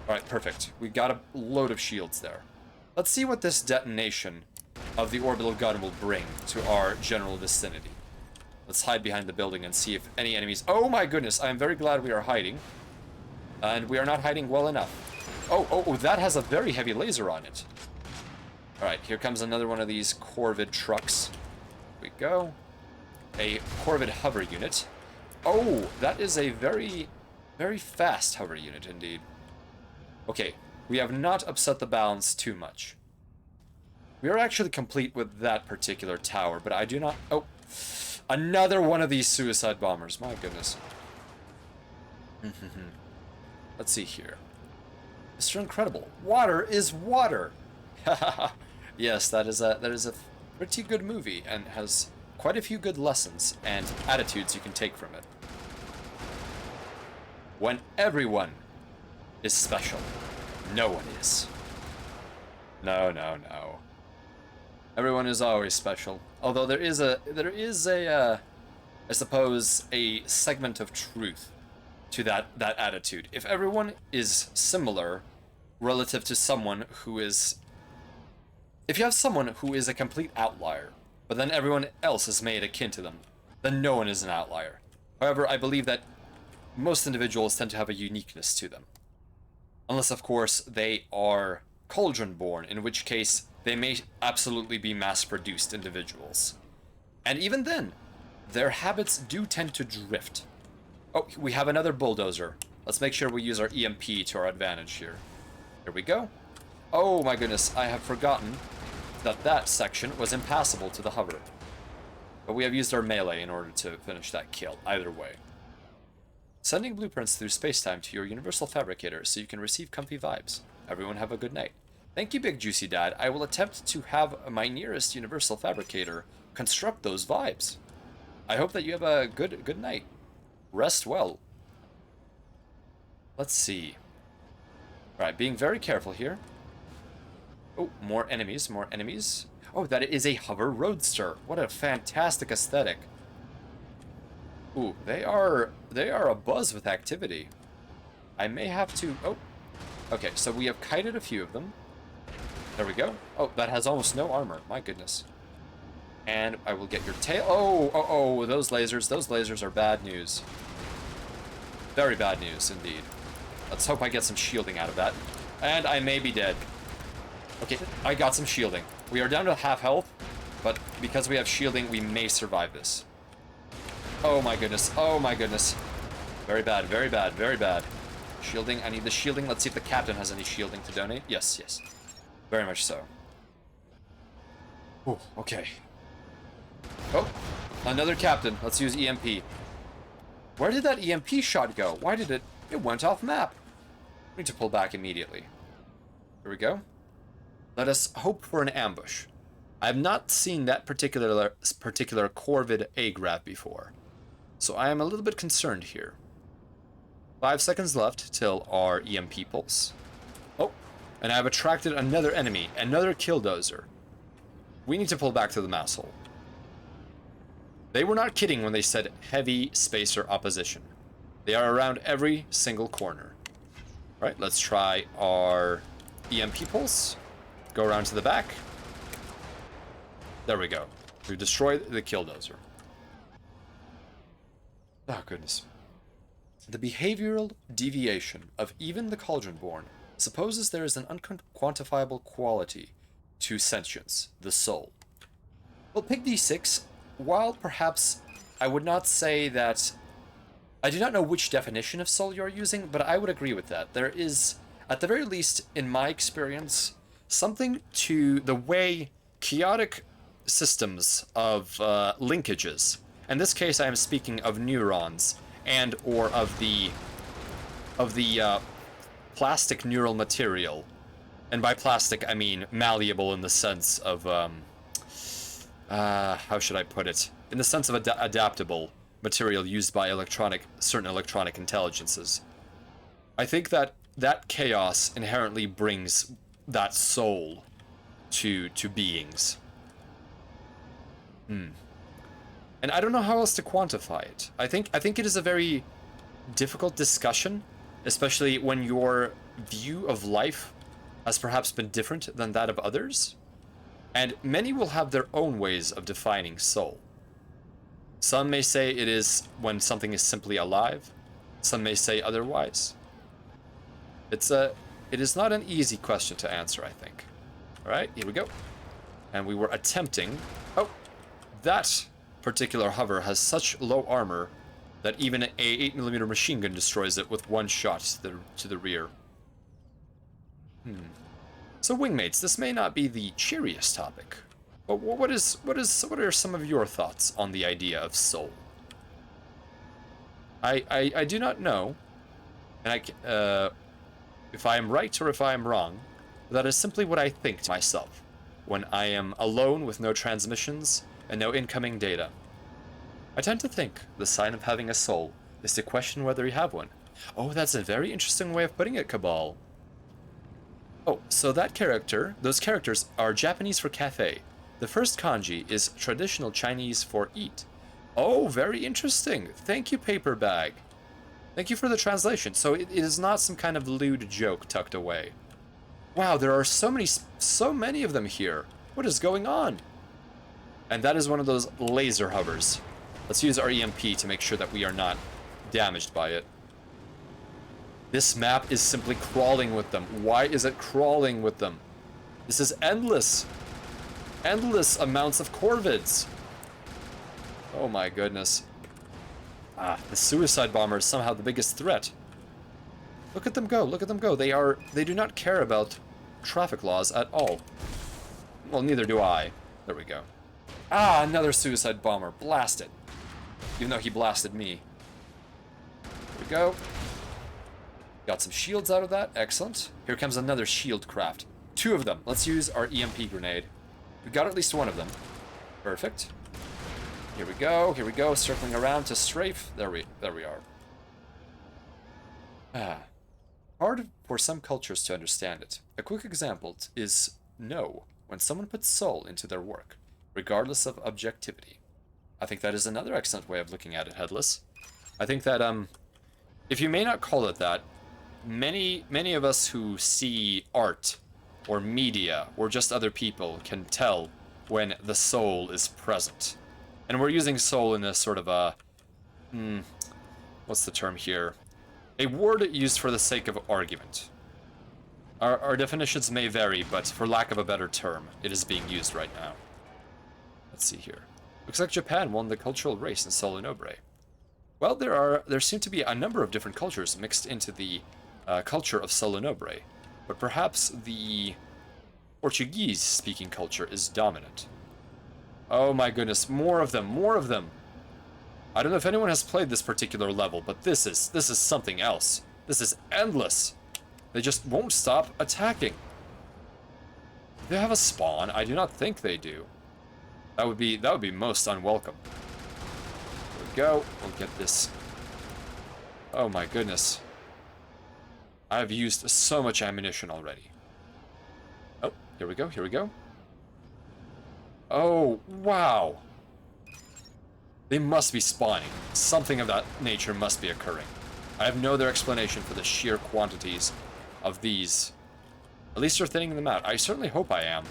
Alright, perfect. We got a load of shields there. Let's see what this detonation of the orbital gun will bring to our general vicinity. Let's hide behind the building and see if any enemies... Oh my goodness, I am very glad we are hiding. And we are not hiding well enough. Oh, that has a very heavy laser on it. Alright, here comes another one of these Corvid trucks. Here we go. A Corvid hover unit. Oh, that is a very, very fast hover unit indeed. Okay, we have not upset the balance too much. We are actually complete with that particular tower, but I do not... Oh, another one of these suicide bombers. My goodness. Let's see here. Mr. Incredible. Water is water. Yes, that is a pretty good movie and has quite a few good lessons and attitudes you can take from it. When everyone is special, no one is. No. Everyone is always special. Although there is a I suppose a segment of truth to that attitude. If everyone is similar relative to someone who is... If you have someone who is a complete outlier, but then everyone else is made akin to them, then no one is an outlier. However, I believe that most individuals tend to have a uniqueness to them. Unless, of course, they are cauldron-born, in which case they may absolutely be mass-produced individuals. And even then, their habits do tend to drift. Oh, we have another bulldozer. Let's make sure we use our EMP to our advantage here. Here we go. Oh my goodness, I have forgotten that section was impassable to the hover. But we have used our melee in order to finish that kill, either way. Sending blueprints through space-time to your universal fabricator so you can receive comfy vibes. Everyone have a good night. Thank you, Big Juicy Dad. I will attempt to have my nearest universal fabricator construct those vibes. I hope that you have a good night. Rest well. Let's see. Alright, being very careful here. Oh, more enemies. Oh, that is a hover roadster. What a fantastic aesthetic. Ooh, they are abuzz with activity. I may have to... Oh, okay, so we have kited a few of them. There we go. Oh, that has almost no armor. My goodness. And I will get your tail. Oh, those lasers are bad news. Very bad news indeed. Let's hope I get some shielding out of that. And I may be dead. Okay, I got some shielding. We are down to half health, but because we have shielding, we may survive this. Oh my goodness. Very bad. Shielding, I need the shielding. Let's see if the captain has any shielding to donate. Yes. Very much so. Ooh, okay. Oh, another captain. Let's use EMP. Where did that EMP shot go? Why did it... It went off map. We need to pull back immediately. Here we go. Let us hope for an ambush. I have not seen that particular Corvid A-grab before, so I am a little bit concerned here. 5 seconds left till our EMP pulse. Oh, and I have attracted another enemy, another killdozer. We need to pull back to the mouse hole. They were not kidding when they said heavy spacer opposition. They are around every single corner. All right, let's try our EMP pulse. Go around to the back. There we go. We've destroyed the killdozer. Oh, goodness. The behavioral deviation of even the Cauldron-born supposes there is an unquantifiable quality to sentience, the soul. Well, Pig D6, while perhaps I would not say that... I do not know which definition of soul you're using, but I would agree with that. There is, at the very least, in my experience, something to the way chaotic systems of linkages, in this case I am speaking of neurons, and or of the plastic neural material. And by plastic, I mean malleable in the sense of, how should I put it? In the sense of adaptable material used by certain electronic intelligences. I think that that chaos inherently brings that soul to beings. And I don't know how else to quantify it. I think it is a very difficult discussion, especially when your view of life has perhaps been different than that of others. And many will have their own ways of defining soul. Some may say it is when something is simply alive. Some may say otherwise. It is not an easy question to answer, I think. All right, here we go. And we were attempting... Oh, that particular hover has such low armor that even a 8mm machine gun destroys it with one shot to the rear. So wingmates, this may not be the cheeriest topic, but what are some of your thoughts on the idea of soul? I do not know, and if I am right or if I am wrong, that is simply what I think to myself when I am alone with no transmissions and no incoming data. I tend to think the sign of having a soul is to question whether you have one. Oh, that's a very interesting way of putting it, Cabal. Oh, so those characters are Japanese for cafe. The first kanji is traditional Chinese for eat. Oh, very interesting. Thank you, Paper Bag. Thank you for the translation. So it is not some kind of lewd joke tucked away. Wow, there are so many of them here. What is going on? And that is one of those laser hovers. Let's use our EMP to make sure that we are not damaged by it. This map is simply crawling with them. Why is it crawling with them? This is endless. Endless amounts of corvids. Oh my goodness. The suicide bomber is somehow the biggest threat. Look at them go, look at them go. They do not care about traffic laws at all. Well, neither do I. There we go. Another suicide bomber. Blast it. Even though he blasted me. There we go. Got some shields out of that. Excellent. Here comes another shield craft. 2 of them. Let's use our EMP grenade. We got at least 1 of them. Perfect. Here we go. Here we go. Circling around to strafe. There we are. Hard for some cultures to understand it. A quick example is no when someone puts soul into their work, regardless of objectivity. I think that is another excellent way of looking at it, Headless. I think that if you may not call it that, many of us who see art or media or just other people can tell when the soul is present. And we're using soul in a sort of a what's the term here? A word used for the sake of argument. Our definitions may vary, but for lack of a better term, it is being used right now. Let's see here. Looks like Japan won the cultural race in Solo Nobre. Well, there seem to be a number of different cultures mixed into the culture of Solo Nobre, but perhaps the Portuguese-speaking culture is dominant. Oh my goodness, more of them, more of them! I don't know if anyone has played this particular level, but this is something else. This is endless. They just won't stop attacking. Do they have a spawn? I do not think they do. That would be most unwelcome. There we go. We'll get this. Oh my goodness. I've used so much ammunition already. Oh, here we go, here we go. Oh, wow. They must be spawning. Something of that nature must be occurring. I have no other explanation for the sheer quantities of these. At least you're thinning them out. I certainly hope I am.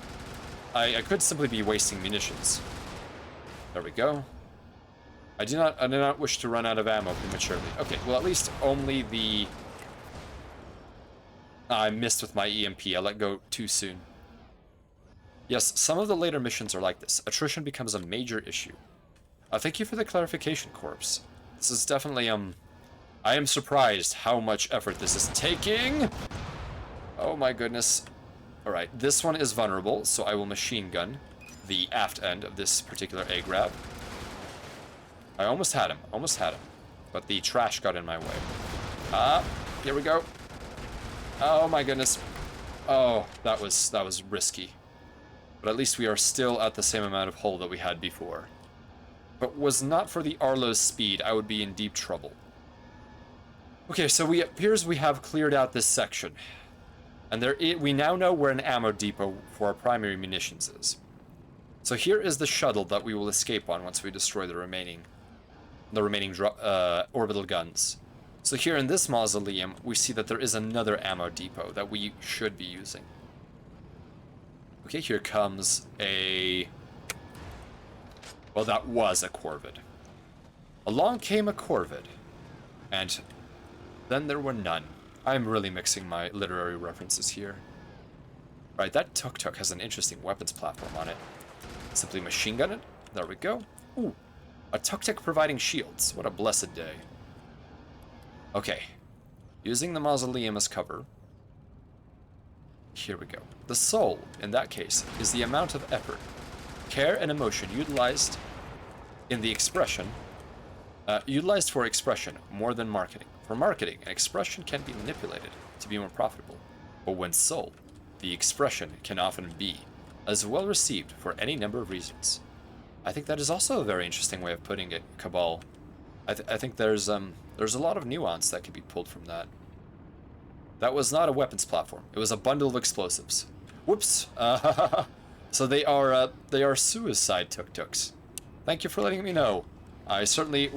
I could simply be wasting munitions. There we go. I do not wish to run out of ammo prematurely. Okay, well at least only the... I missed with my EMP. I let go too soon. Yes, some of the later missions are like this. Attrition becomes a major issue. Thank you for the clarification, Corpse. This is definitely, I am surprised how much effort this is taking! Oh my goodness. Alright, this one is vulnerable, so I will machine gun the aft end of this particular A-grab. I almost had him, almost had him. but the trash got in my way. Here we go. Oh my goodness. Oh, that was risky. But at least we are still at the same amount of hull that we had before. But was not for the Arlo's speed, I would be in deep trouble. Okay, so it appears we have cleared out this section. And we now know where an ammo depot for our primary munitions is. So here is the shuttle that we will escape on once we destroy the remaining orbital guns. So here in this mausoleum, we see that there is another ammo depot that we should be using. Okay, here comes a... Well, that was a Corvid. Along came a Corvid. And then there were none. I'm really mixing my literary references here. Right, that tuk-tuk has an interesting weapons platform on it. Simply machine gun it. There we go. Ooh, a tuk-tuk providing shields. What a blessed day. Okay, using the mausoleum as cover. Here we go. The soul, in that case, is the amount of effort, care, and emotion utilized in the expression, utilized for expression more than marketing. For marketing, an expression can be manipulated to be more profitable, but when sold, the expression can often be as well received for any number of reasons. I think that is also a very interesting way of putting it, Cabal. I think there's a lot of nuance that could be pulled from that. That was not a weapons platform. It was a bundle of explosives. Whoops. So they are suicide tuk-tuks. Thank you for letting me know. I certainly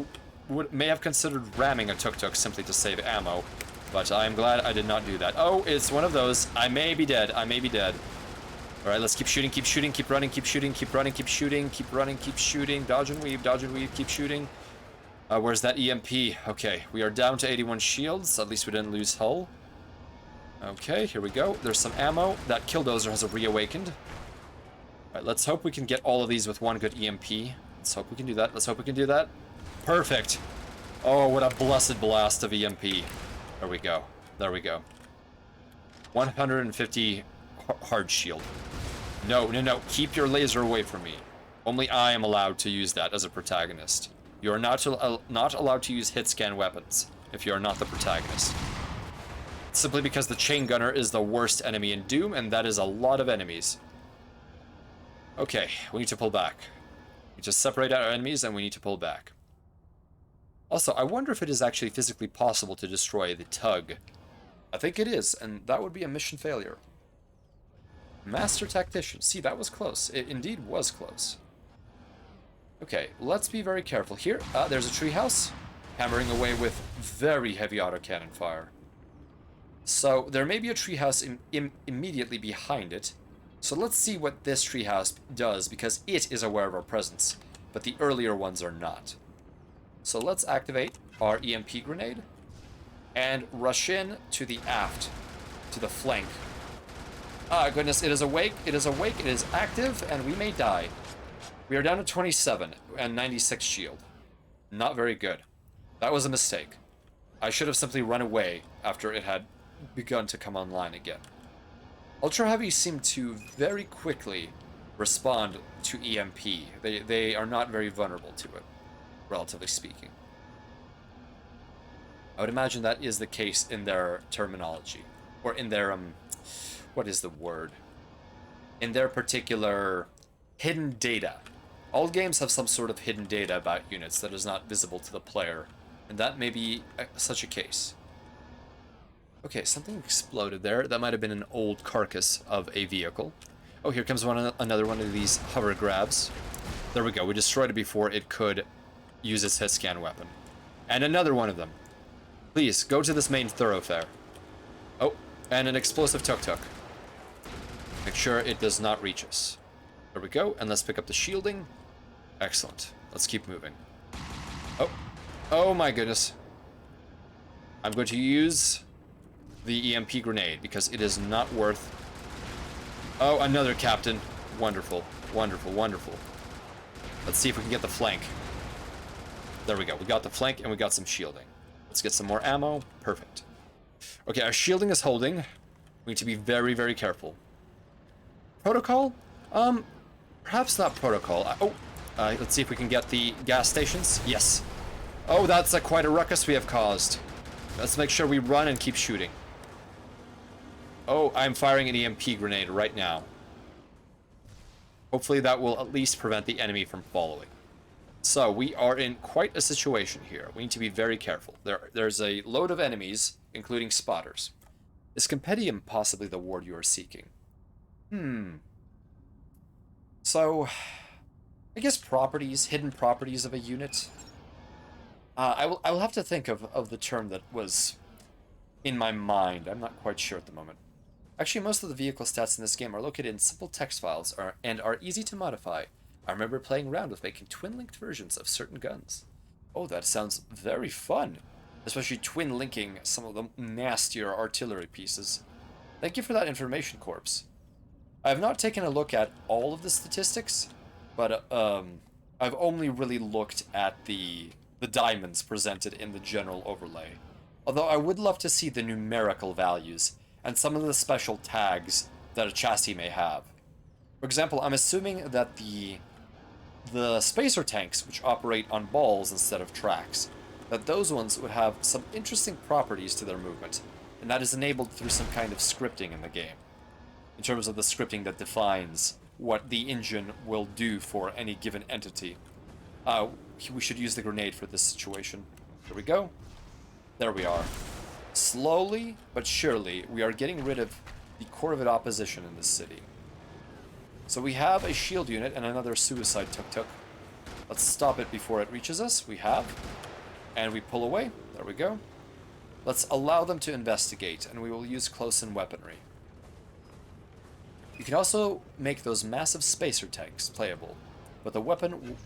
may have considered ramming a tuk-tuk simply to save ammo, but I'm glad I did not do that. Oh, it's one of those. I may be dead. I may be dead. All right, let's keep shooting, keep running, keep shooting, keep running, keep shooting, keep running, keep shooting. Dodge and weave, keep shooting. Where's that EMP? Okay, we are down to 81 shields. At least we didn't lose hull. Okay, here we go. There's some ammo. That Killdozer has reawakened. All right, let's hope we can get all of these with one good EMP. Let's hope we can do that. Let's hope we can do that. Perfect. Oh, what a blessed blast of EMP. There we go. There we go. 150 hard shield. No, no, no. Keep your laser away from me. Only I am allowed to use that as a protagonist. You are not allowed to use hit scan weapons if you are not the protagonist. Simply because the chain gunner is the worst enemy in Doom, and that is a lot of enemies. Okay, we need to pull back. We just separate our enemies and we need to pull back. Also, I wonder if it is actually physically possible to destroy the tug. I think it is, and that would be a mission failure. Master Tactician. See, that was close. It indeed was close. Okay, let's be very careful here. There's a treehouse, hammering away with very heavy autocannon fire. So there may be a treehouse immediately behind it. So let's see what this treehouse does, because it is aware of our presence, but the earlier ones are not. So let's activate our EMP grenade and rush in to the aft, to the flank. Ah, goodness, it is awake, it is awake, it is active, and we may die. We are down to 27 and 96 shield. Not very good. That was a mistake. I should have simply run away after it had begun to come online again. Ultra Heavies seem to very quickly respond to EMP. They are not very vulnerable to it, relatively speaking. I would imagine that is the case in their terminology, or in their, what is the word? In their particular hidden data. All games have some sort of hidden data about units that is not visible to the player, and that may be such a case. Okay, something exploded there. That might have been an old carcass of a vehicle. Oh, here comes another one of these hover grabs. There we go. We destroyed it before it could use its hit scan weapon. And another one of them. Please, go to this main thoroughfare. Oh, and an explosive tuk-tuk. Make sure it does not reach us. There we go, and let's pick up the shielding. Excellent. Let's keep moving. Oh. Oh my goodness. I'm going to use the EMP grenade because it is not worth... Oh, another captain. Wonderful. Wonderful, wonderful. Let's see if we can get the flank. There we go. We got the flank and we got some shielding. Let's get some more ammo. Perfect. Okay, our shielding is holding. We need to be very, very careful. Protocol? Perhaps not protocol. Let's see if we can get the gas stations. Yes. Oh, that's quite a ruckus we have caused. Let's make sure we run and keep shooting. Oh, I'm firing an EMP grenade right now. Hopefully that will at least prevent the enemy from following. So, we are in quite a situation here. We need to be very careful. There's a load of enemies, including spotters. Is Compendium possibly the ward you are seeking? So, I guess properties, hidden properties of a unit. I will have to think of the term that was in my mind. I'm not quite sure at the moment. Actually, most of the vehicle stats in this game are located in simple text files and are easy to modify. I remember playing around with making twin-linked versions of certain guns. Oh, that sounds very fun. Especially twin-linking some of the nastier artillery pieces. Thank you for that information, Corpse. I have not taken a look at all of the statistics, but I've only really looked at the diamonds presented in the general overlay. Although I would love to see the numerical values and some of the special tags that a chassis may have. For example, I'm assuming that the spacer tanks, which operate on balls instead of tracks, that those ones would have some interesting properties to their movement, and that is enabled through some kind of scripting in the game, in terms of the scripting that defines what the engine will do for any given entity. We should use the grenade for this situation. Here we go. There we are. Slowly but surely, we are getting rid of the Corvid opposition in this city. So we have a shield unit and another suicide tuk-tuk. Let's stop it before it reaches us. We have. And we pull away. There we go. Let's allow them to investigate, and we will use close-in weaponry. You can also make those massive spacer tanks playable, but the weapon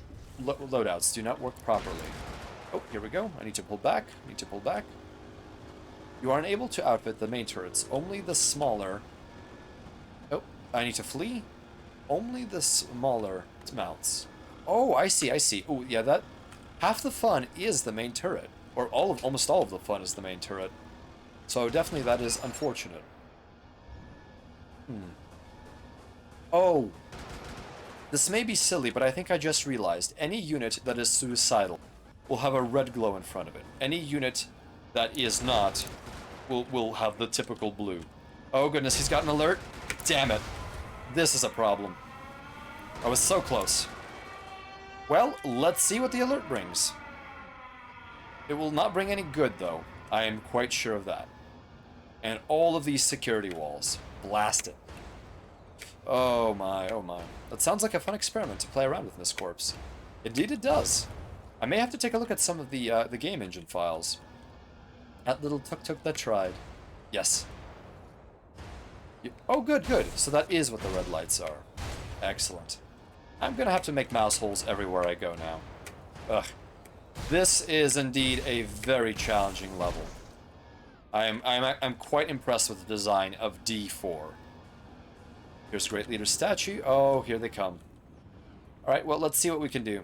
loadouts do not work properly. Oh, here we go. I need to pull back. You are unable to outfit the main turrets. Only the smaller... Oh, I need to flee? Only the smaller mounts. Oh, I see. Oh, yeah, that... Half the fun is the main turret. Or almost all of the fun is the main turret. So definitely that is unfortunate. Oh. This may be silly, but I think I just realized any unit that is suicidal will have a red glow in front of it. Any unit that is not will have the typical blue. Oh goodness, he's got an alert. Damn it. This is a problem. I was so close. Well, let's see what the alert brings. It will not bring any good, though. I am quite sure of that. And all of these security walls. Blast it. Oh my, oh my. That sounds like a fun experiment to play around with, Miss Corpse. Indeed it does. I may have to take a look at some of the game engine files. That little tuk-tuk that tried. Yes. Oh, good. So that is what the red lights are. Excellent. I'm gonna have to make mouse holes everywhere I go now. Ugh. This is indeed a very challenging level. I'm quite impressed with the design of D4. Here's Great Leader's statue. Oh, here they come. Alright, well, let's see what we can do.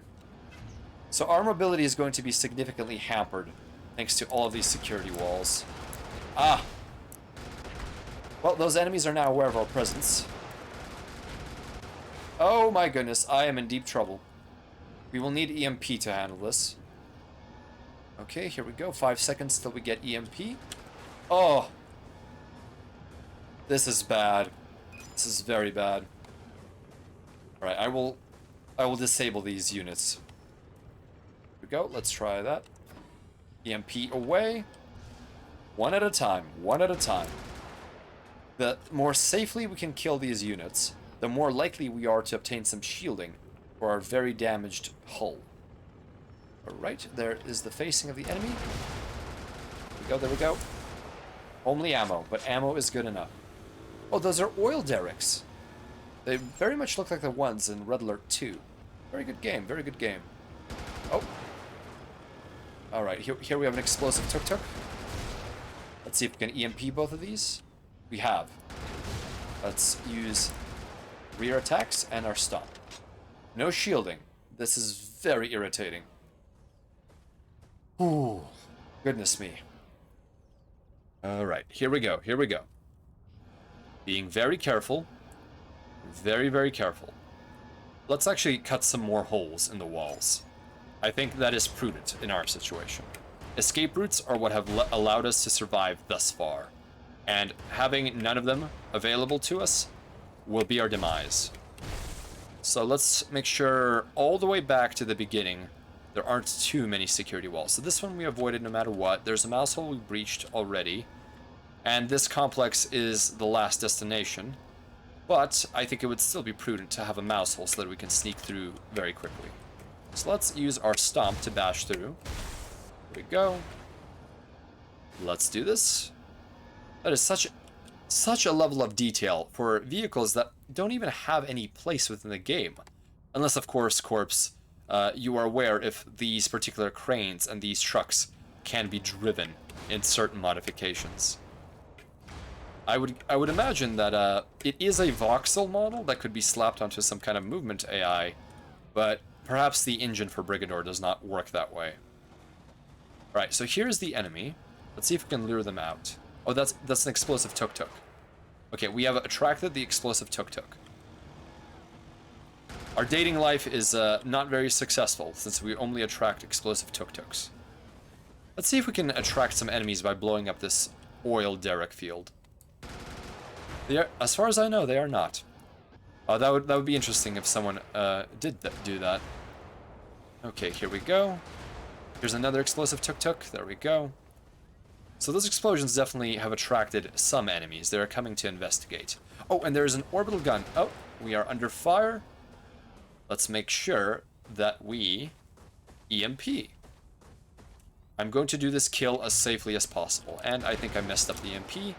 So our mobility is going to be significantly hampered thanks to all of these security walls. Ah! Well, those enemies are now aware of our presence. Oh my goodness, I am in deep trouble. We will need EMP to handle this. Okay, here we go. 5 seconds till we get EMP. Oh! This is bad. This is very bad. Alright, I will disable these units. Here we go, let's try that. EMP away. One at a time. The more safely we can kill these units, the more likely we are to obtain some shielding for our very damaged hull. Alright, there is the facing of the enemy. There we go. Only ammo, but ammo is good enough. Oh, those are oil derricks. They very much look like the ones in Red Alert 2. Very good game. Oh. Alright, here we have an explosive tuk-tuk. Let's see if we can EMP both of these. We have. Let's use rear attacks and our stun. No shielding. This is very irritating. Ooh, goodness me. Alright, here we go. Being very careful. Very, very careful. Let's actually cut some more holes in the walls. I think that is prudent in our situation. Escape routes are what have allowed us to survive thus far, and having none of them available to us will be our demise. So let's make sure all the way back to the beginning there aren't too many security walls. So this one we avoided no matter what. There's a mouse hole we breached already, and this complex is the last destination. But I think it would still be prudent to have a mouse hole so that we can sneak through very quickly. So let's use our stomp to bash through. Here we go. Let's do this. That is such a level of detail for vehicles that don't even have any place within the game. Unless, of course, Corpse, you are aware if these particular cranes and these trucks can be driven in certain modifications. I would imagine that it is a voxel model that could be slapped onto some kind of movement AI, but perhaps the engine for Brigador does not work that way. Alright, so here's the enemy. Let's see if we can lure them out. Oh, that's an explosive tuk-tuk. Okay, we have attracted the explosive tuk-tuk. Our dating life is not very successful, since we only attract explosive tuk-tuks. Let's see if we can attract some enemies by blowing up this oil derrick field. They are, as far as I know, they are not. Oh, that would be interesting if someone did do that. Okay, here we go. Here's another explosive tuk-tuk. There we go. So those explosions definitely have attracted some enemies. They're coming to investigate. Oh, and there's an orbital gun. Oh, we are under fire. Let's make sure that we EMP. I'm going to do this kill as safely as possible. And I think I messed up the EMP,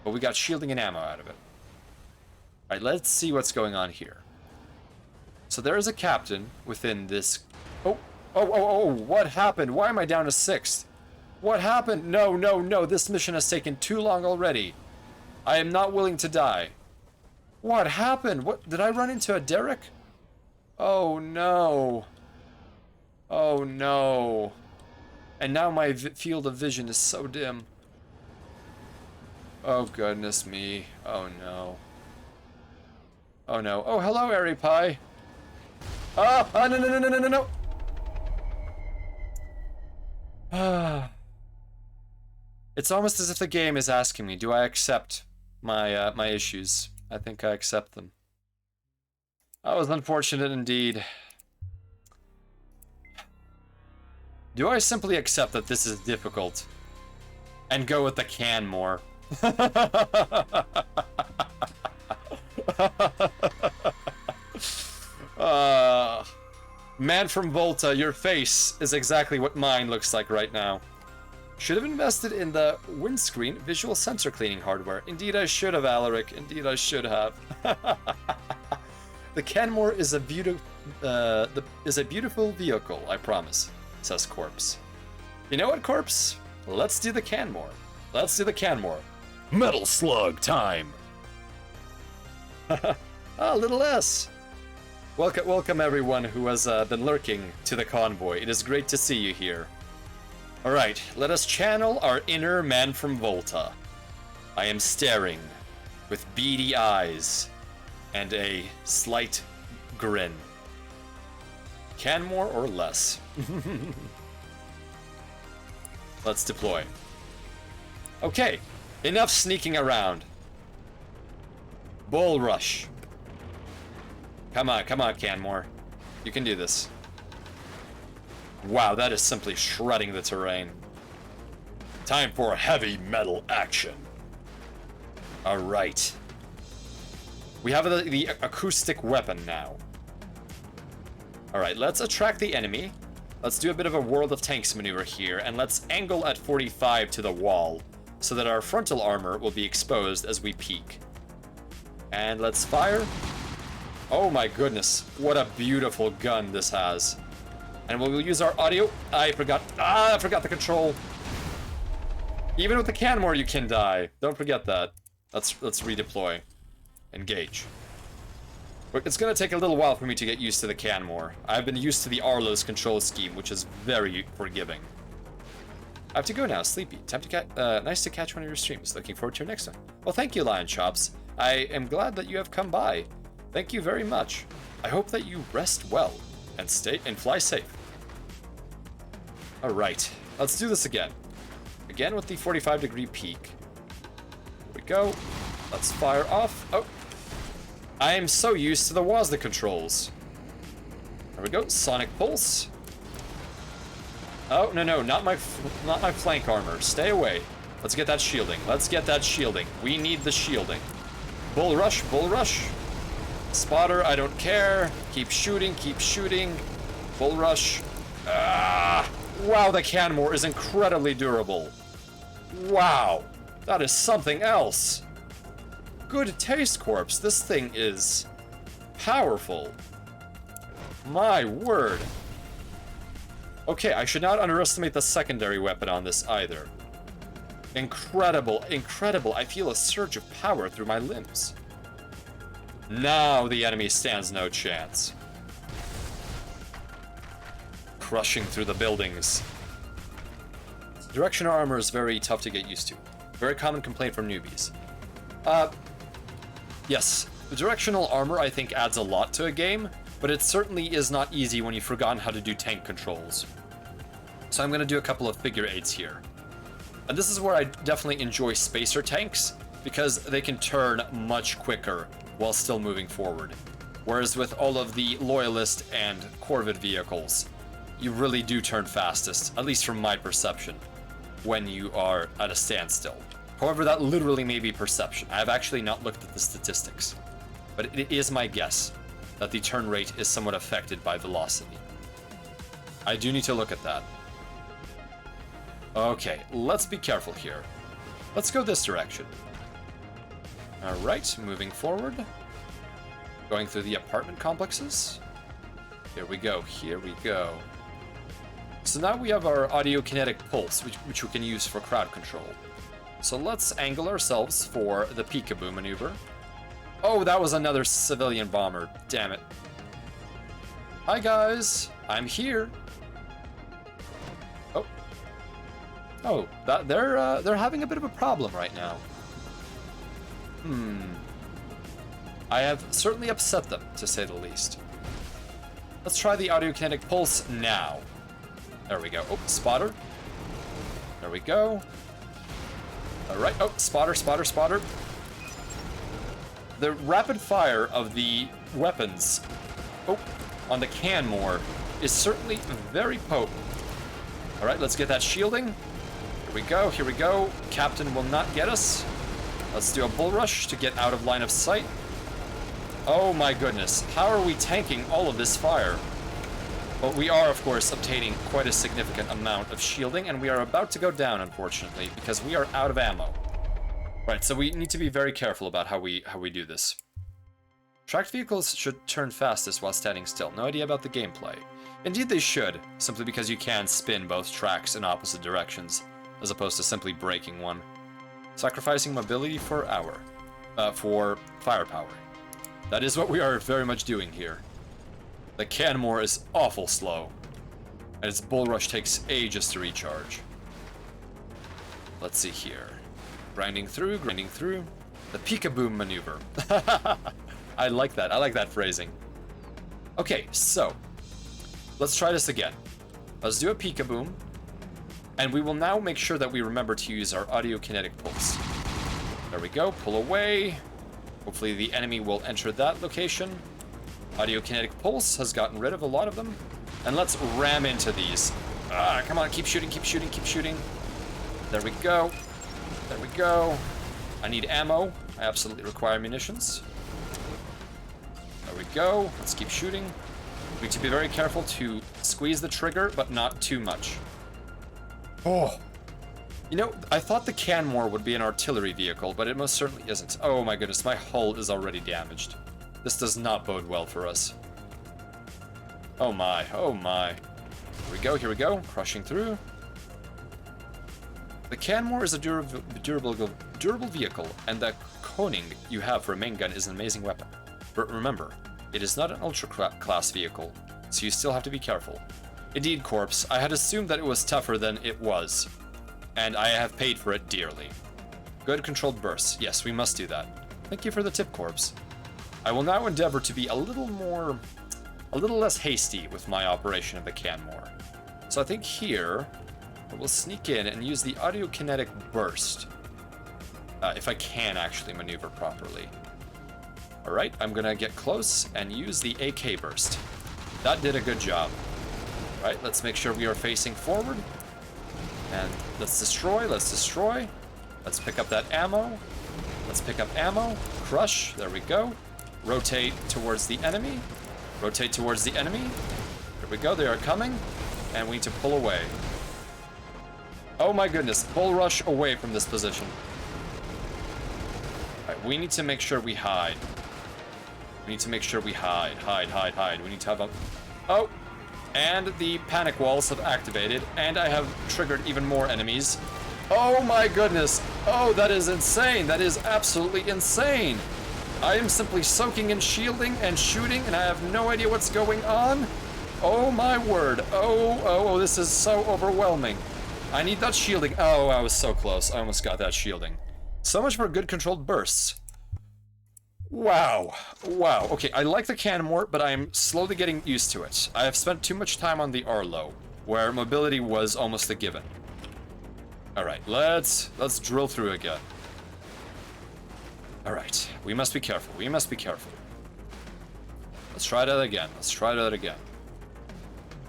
but we got shielding and ammo out of it. Alright, let's see what's going on here. So there is a captain within this... Oh, what happened? Why am I down to 6th? What happened? No, this mission has taken too long already. I am not willing to die. What happened? What, did I run into a derrick? Oh no. Oh no. And now my field of vision is so dim. Oh goodness me. Oh no. Oh no. Oh, hello, Airy Pie. Oh, no. It's almost as if the game is asking me, do I accept my my issues? I think I accept them. That was unfortunate indeed. Do I simply accept that this is difficult and go with the can more? Man from Volta, your face is exactly what mine looks like right now. Should have invested in the windscreen visual sensor cleaning hardware. Indeed I should have, Alaric. Indeed I should have. The Canmore is a beautiful vehicle, I promise, says Corpse. You know what, Corpse? Let's do the Canmore. Let's do the Canmore. Metal Slug time! Ah, little S. Welcome everyone who has been lurking to the convoy. It is great to see you here. Alright, let us channel our inner man from Volta. I am staring with beady eyes and a slight grin. Can more or less. Let's deploy. Okay, enough sneaking around. Bull rush. Come on, Canmore. You can do this. Wow, that is simply shredding the terrain. Time for heavy metal action. Alright. We have the acoustic weapon now. Alright, let's attract the enemy. Let's do a bit of a World of Tanks maneuver here, and let's angle at 45 to the wall, so that our frontal armor will be exposed as we peek. And let's fire. Oh my goodness, what a beautiful gun this has. And we'll use our audio. I forgot the control. Even with the Canmore you can die. Don't forget that. Let's redeploy. Engage. But it's gonna take a little while for me to get used to the Canmore. I've been used to the Arlo's control scheme, which is very forgiving. I have to go now, sleepy. Time to nice to catch one of your streams. Looking forward to your next one. Well, thank you, Lion Chops. I am glad that you have come by. Thank you very much. I hope that you rest well and fly safe. Alright, let's do this again. Again with the 45-degree peak. Here we go. Let's fire off. Oh. I am so used to the WASD controls. There we go. Sonic Pulse. Oh, no, not my flank armor. Stay away. Let's get that shielding. Let's get that shielding. We need the shielding. Bull rush, bull rush. Spotter, I don't care. Keep shooting, keep shooting. Bull rush. Ah! Wow, the Canmore is incredibly durable. Wow, that is something else. Good taste, Corpse. This thing is powerful. My word. Okay, I should not underestimate the secondary weapon on this either. Incredible, incredible. I feel a surge of power through my limbs. Now the enemy stands no chance. Crushing through the buildings. Directional armor is very tough to get used to. Very common complaint from newbies. Yes, the directional armor I think adds a lot to a game, but it certainly is not easy when you've forgotten how to do tank controls. So I'm going to do a couple of figure eights here. And this is where I definitely enjoy spacer tanks, because they can turn much quicker while still moving forward. Whereas with all of the Loyalist and Corvid vehicles, you really do turn fastest, at least from my perception, when you are at a standstill. However, that literally may be perception. I have actually not looked at the statistics, but it is my guess that the turn rate is somewhat affected by velocity. I do need to look at that. Okay, let's be careful here. Let's go this direction. Alright, moving forward. Going through the apartment complexes. Here we go, here we go. So now we have our audio kinetic pulse, which we can use for crowd control. So let's angle ourselves for the peekaboo maneuver. Oh, that was another civilian bomber. Damn it. Hi guys, I'm here. Oh. Oh, they're having a bit of a problem right now. I have certainly upset them, to say the least. Let's try the audio kinetic pulse now. There we go. Oh, spotter. There we go. Alright, oh, spotter, spotter, spotter. The rapid fire of the weapons, on the Canmore is certainly very potent. Alright, let's get that shielding. Here we go, here we go. Captain will not get us. Let's do a bull rush to get out of line of sight. Oh my goodness, how are we tanking all of this fire? But we are, of course, obtaining quite a significant amount of shielding, and we are about to go down, unfortunately, because we are out of ammo. Right, so we need to be very careful about how we do this. Tracked vehicles should turn fastest while standing still. No idea about the gameplay. Indeed they should, simply because you can spin both tracks in opposite directions, as opposed to simply braking one. Sacrificing mobility for firepower. That is what we are very much doing here. The Canmore is awful slow, and its bull rush takes ages to recharge. Let's see here. Grinding through, grinding through. The peekaboo maneuver. I like that phrasing. Okay, so let's try this again. Let's do a peekaboo, and we will now make sure that we remember to use our audio kinetic pulse. There we go, pull away. Hopefully the enemy will enter that location. Audio kinetic pulse has gotten rid of a lot of them. And let's ram into these. Ah, come on, keep shooting, keep shooting, keep shooting. There we go. There we go. I need ammo. I absolutely require munitions. There we go. Let's keep shooting. We need to be very careful to squeeze the trigger, but not too much. Oh. You know, I thought the Canmore would be an artillery vehicle, but it most certainly isn't. Oh my goodness, my hull is already damaged. This does not bode well for us. Oh my, oh my. Here we go, here we go. Crushing through. The Canmore is a durable vehicle, and the Koning you have for a main gun is an amazing weapon. But remember, it is not an ultra-class vehicle, so you still have to be careful. Indeed, Corpse, I had assumed that it was tougher than it was, and I have paid for it dearly. Good controlled bursts. Yes, we must do that. Thank you for the tip, Corpse. I will now endeavor to be a little less hasty with my operation of the Canmore. So I think here, we'll sneak in and use the audio kinetic burst. If I can actually maneuver properly. Alright, I'm gonna get close and use the AK burst. That did a good job. Right, let's make sure we are facing forward. And let's destroy, let's destroy. Let's pick up that ammo. Let's pick up ammo. Crush, there we go. Rotate towards the enemy. Rotate towards the enemy. There we go, they are coming. And we need to pull away. Oh my goodness, bull rush away from this position. Alright, we need to make sure we hide. We need to make sure we hide. Hide. We need to have a... Oh! And the panic walls have activated, and I have triggered even more enemies. Oh my goodness! Oh, that is insane! That is absolutely insane! I am simply soaking in shielding and shooting, and I have no idea what's going on. Oh my word. Oh, this is so overwhelming. I need that shielding. Oh, I was so close. I almost got that shielding. So much for good controlled bursts. Wow. Okay, I like the can more, but I'm slowly getting used to it. I have spent too much time on the Arlo, where mobility was almost a given. Alright, let's drill through again. Alright, we must be careful. Let's try that again.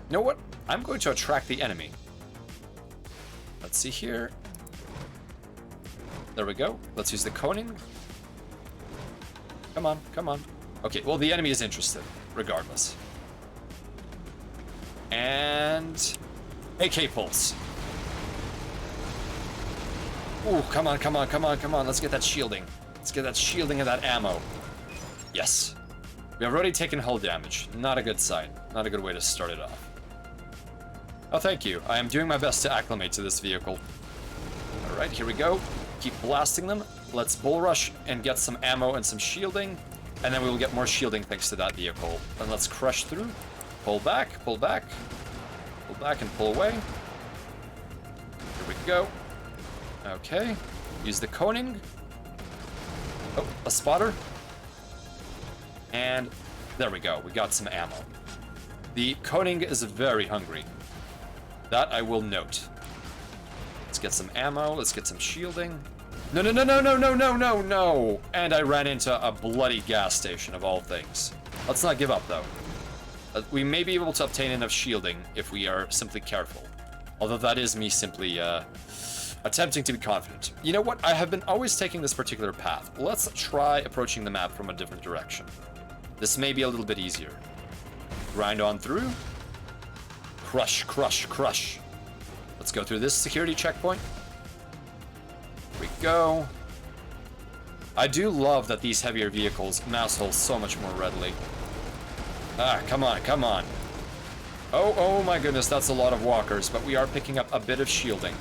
You know what? I'm going to attract the enemy. Let's see here. There we go. Let's use the coning. Come on. Okay, well, the enemy is interested, regardless. And... AK pulse. Ooh, come on. Let's get that shielding. Let's get that shielding and that ammo. Yes. We have already taken hull damage. Not a good sign. Not a good way to start it off. Oh, thank you. I am doing my best to acclimate to this vehicle. Alright, here we go. Keep blasting them. Let's bull rush and get some ammo and some shielding. And then we will get more shielding thanks to that vehicle. And let's crush through. Pull back. Pull back and pull away. Here we go. Okay. Use the coning. Oh, a spotter. And there we go. We got some ammo. The coning is very hungry. That I will note. Let's get some ammo. Let's get some shielding. No. And I ran into a bloody gas station of all things. Let's not give up, though. We may be able to obtain enough shielding if we are simply careful. Although that is me simply attempting to be confident. You know what? I have been always taking this particular path. Let's try approaching the map from a different direction. This may be a little bit easier. Grind on through. Crush. Let's go through this security checkpoint. Here we go. I do love that these heavier vehicles mouse hole so much more readily. Ah, come on. Oh my goodness, that's a lot of walkers, but we are picking up a bit of shielding.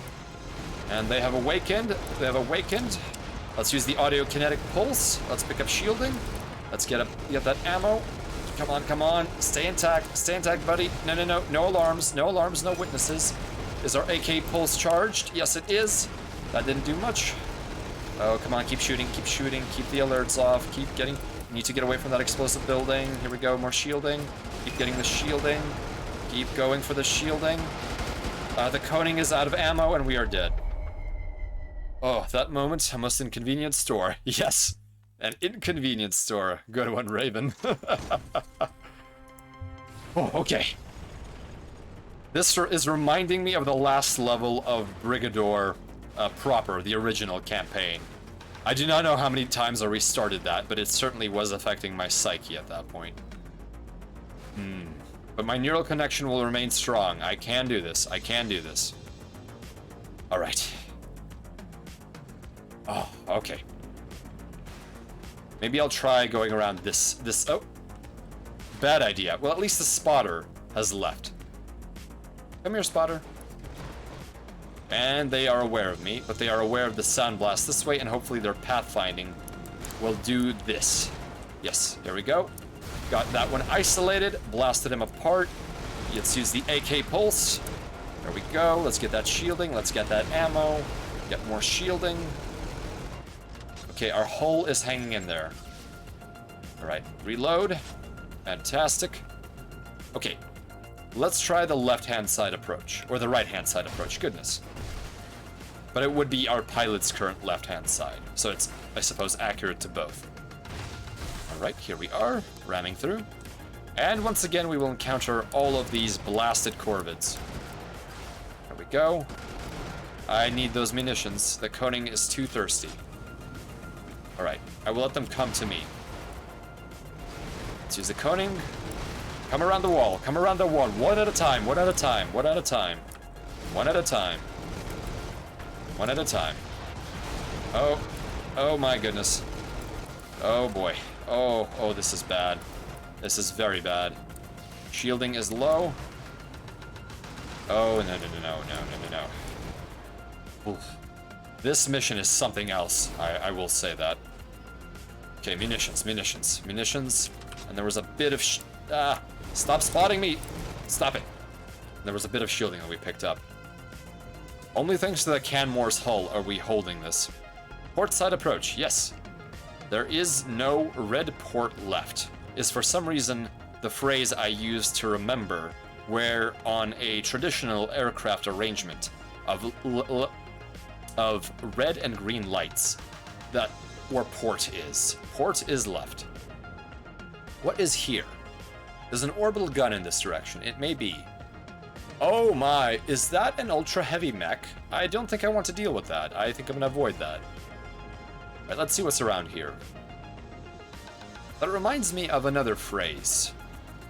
And they have awakened. Let's use the audio kinetic pulse. Let's pick up shielding. Let's get that ammo. Come on. Stay intact, buddy. No alarms, no witnesses. Is our AK pulse charged? Yes, it is. That didn't do much. Oh, come on, keep shooting. Keep the alerts off. Need to get away from that explosive building. Here we go, more shielding. Keep getting the shielding. Keep going for the shielding. The coning is out of ammo and we are dead. Oh, that moment, a most inconvenient store. Yes, an inconvenience store. Good one, Raven. Oh, okay. This is reminding me of the last level of Brigador proper, the original campaign. I do not know how many times I restarted that, but it certainly was affecting my psyche at that point. But my neural connection will remain strong. I can do this. All right. Oh, okay. Maybe I'll try going around this. Oh, bad idea. Well, at least the spotter has left. Come here, spotter. And they are aware of me, but they are aware of the sound blast this way, and hopefully their pathfinding will do this. Yes, there we go. Got that one isolated, blasted him apart. Let's use the AK pulse. There we go. Let's get that shielding. Let's get that ammo. Get more shielding. Okay, our hull is hanging in there. All right, reload. Fantastic. Okay, Let's try the left-hand side approach, or the right-hand side approach, goodness. But it would be our pilot's current left-hand side, so it's, I suppose, accurate to both. Alright, here we are, ramming through. And once again, we will encounter all of these blasted corvids. There we go. I need those munitions. The Koning is too thirsty. Alright, I will let them come to me. Let's use the Koning. Come around the wall, come around the wall. One at a time, one at a time, one at a time. One at a time. One at a time. Oh my goodness. Oh boy. Oh, this is bad. This is very bad. Shielding is low. Oh, no. Oof. This mission is something else, I will say that. Okay, munitions. And there was a bit of stop spotting me! Stop it. There was a bit of shielding that we picked up. Only thanks to the Canmore's hull are we holding this. Port side approach, yes. There is no red port left, is for some reason the phrase I use to remember where on a traditional aircraft arrangement of red and green lights, that where port is. Port is left. What is here? There's an orbital gun in this direction. It may be. Oh my, is that an ultra-heavy mech? I don't think I want to deal with that. I think I'm gonna avoid that. Alright, let's see what's around here. That reminds me of another phrase.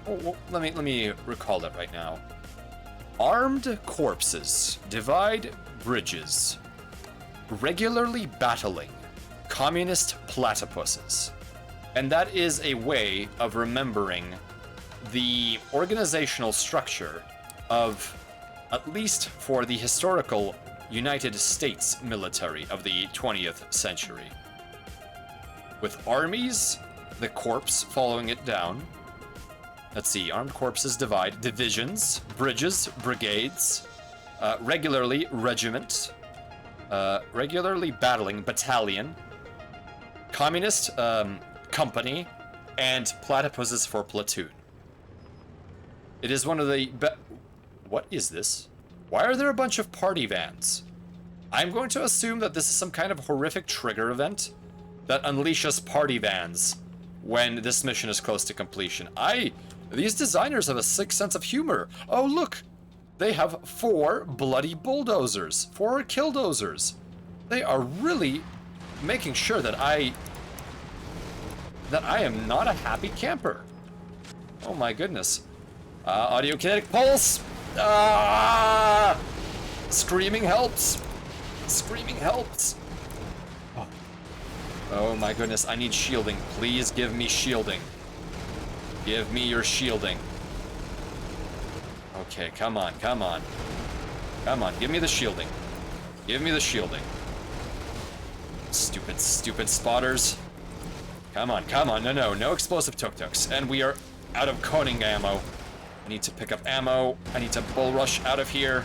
Oh, well, let me recall it right now. Armed corpses divide bridges. Regularly battling communist platypuses. And that is a way of remembering the organizational structure of, at least for the historical United States military of the 20th century. With armies, the corps following it down. Let's see, armed corpses divide. Divisions, bridges, brigades, regularly regiment, regularly battling battalion, communist company, and platypuses for platoon. It is one of the what is this? Why are there a bunch of party vans? I'm going to assume that this is some kind of horrific trigger event that unleashes party vans when this mission is close to completion. These designers have a sick sense of humor. Oh look, they have 4 bloody bulldozers, 4 killdozers. They are really making sure that I am not a happy camper. Oh my goodness. Audio kinetic pulse. Screaming helps. Screaming helps. Oh my goodness, I need shielding. Please give me shielding. Give me your shielding. Okay, come on. Come on, give me the shielding. Give me the shielding. Stupid spotters. Come on. No explosive tuk-tuks. And we are out of Koning ammo. I need to pick up ammo. I need to bull rush out of here.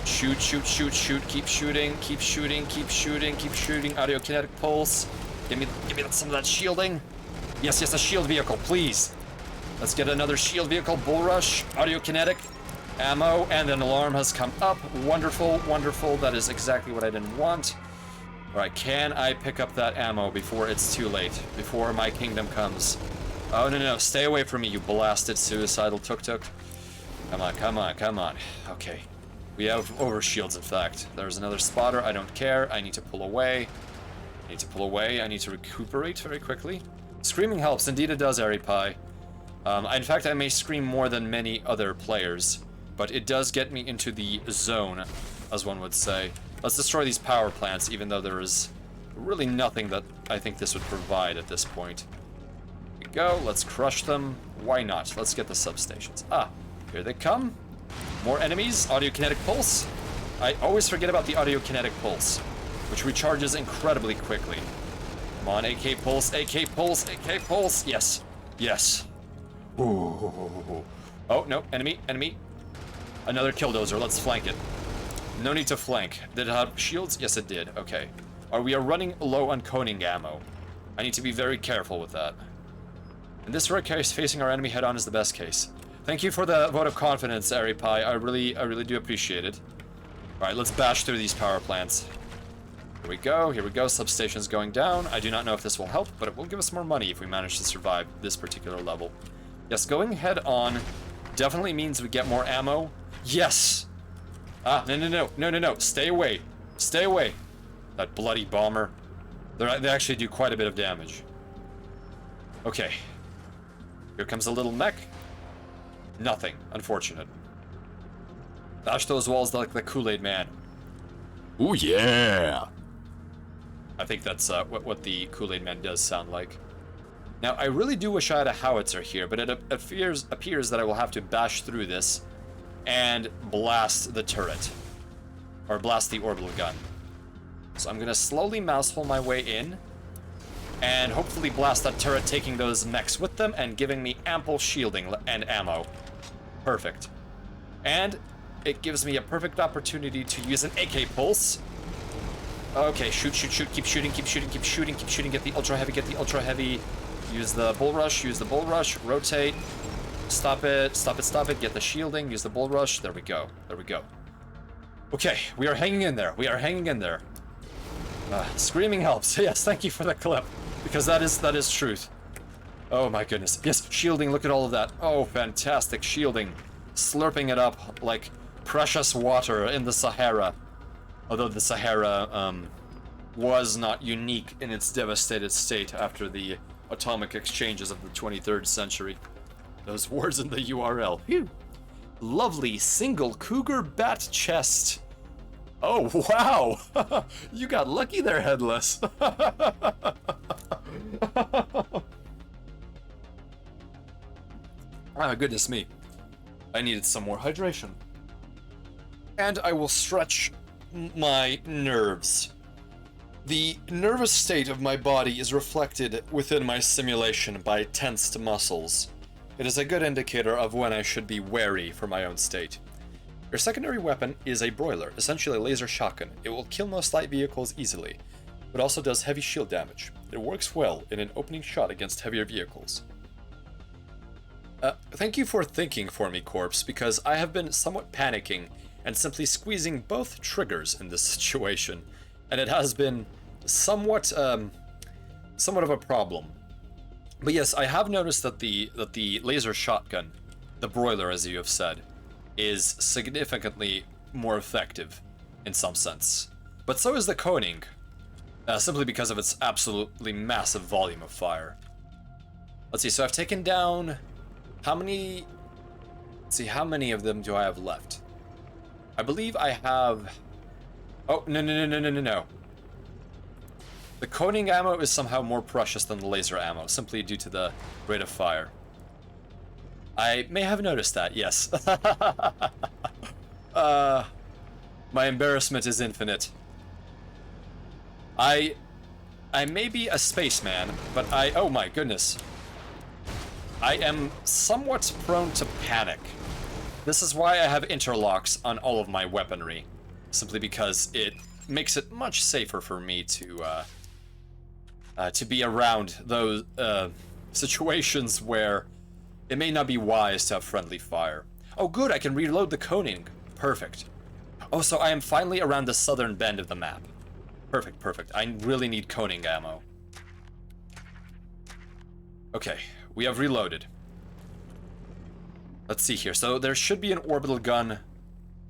Shoot. Keep shooting. Audio kinetic pulse. Give me some of that shielding. Yes, a shield vehicle, please. Let's get another shield vehicle. Bull rush. Audio kinetic. Ammo. And an alarm has come up. Wonderful. That is exactly what I didn't want. Alright, can I pick up that ammo before it's too late? Before my kingdom comes? Oh, no. Stay away from me, you blasted suicidal tuk-tuk. Come on. Okay. We have overshields, in fact. There's another spotter. I don't care. I need to pull away. I need to recuperate very quickly. Screaming helps. Indeed it does, Airy Pie. In fact, I may scream more than many other players, but it does get me into the zone, as one would say. Let's destroy these power plants, even though there is really nothing that I think this would provide at this point. Here we go. Let's crush them. Why not? Let's get the substations. Here they come. More enemies. Audio kinetic pulse. I always forget about the audio kinetic pulse, which recharges incredibly quickly. Come on, AK pulse. Yes. Ooh. Oh, no. Enemy. Another killdozer. Let's flank it. No need to flank. Did it have shields? Yes, it did. Okay. We are running low on Koning ammo. I need to be very careful with that. In this rare case, facing our enemy head-on is the best case. Thank you for the vote of confidence, Aripai. I really do appreciate it. Alright, let's bash through these power plants. Here we go, here we go. Substation's going down. I do not know if this will help, but it will give us more money if we manage to survive this particular level. Yes, going head on definitely means we get more ammo. Yes! Ah, no. Stay away. Stay away. That bloody bomber. They actually do quite a bit of damage. Okay. Here comes a little mech. Nothing. Unfortunate. Bash those walls like the Kool-Aid Man.
Ooh, yeah!
I think that's what the Kool-Aid Man does sound like. Now, I really do wish I had a howitzer here, but it appears that I will have to bash through this and blast the turret. Or blast the orbital gun. So I'm going to slowly mousehole my way in and hopefully blast that turret, taking those mechs with them and giving me ample shielding and ammo. Perfect. And it gives me a perfect opportunity to use an AK pulse. Okay, shoot, keep shooting, get the ultra heavy, use the bull rush, rotate, stop it, get the shielding, use the bull rush, there we go. Okay, we are hanging in there, screaming helps. Yes, thank you for the clip, because that is truth. Oh my goodness, yes, shielding, look at all of that. Oh, fantastic shielding, slurping it up like precious water in the Sahara. Although the Sahara was not unique in its devastated state after the atomic exchanges of the 23rd century. Those words in the URL. Phew. Lovely single cougar bat chest. Oh, wow! You got lucky there, Headless. Ah, goodness me. I needed some more hydration. And I will stretch my nerves. The nervous state of my body is reflected within my simulation by tensed muscles. It is a good indicator of when I should be wary for my own state. Your secondary weapon is a broiler, essentially a laser shotgun. It will kill most light vehicles easily, but also does heavy shield damage. It works well in an opening shot against heavier vehicles. Thank you for thinking for me, Corpse, because I have been somewhat panicking and simply squeezing both triggers in this situation, and it has been somewhat of a problem. But yes, I have noticed that the laser shotgun, the broiler as you have said, is significantly more effective in some sense. But so is the Koning, simply because of its absolutely massive volume of fire. Let's see, so I've taken down how many? Let's see, how many of them do I have left? I believe I have... Oh, no. The Koning ammo is somehow more precious than the laser ammo, simply due to the rate of fire. I may have noticed that, yes. My embarrassment is infinite. I may be a spaceman, but oh my goodness. I am somewhat prone to panic. This is why I have interlocks on all of my weaponry, simply because it makes it much safer for me to be around those situations where it may not be wise to have friendly fire. Oh good, I can reload the Koning. Perfect. Oh, so I am finally around the southern bend of the map. Perfect. I really need Koning ammo. Okay, we have reloaded. Let's see here. So there should be an orbital gun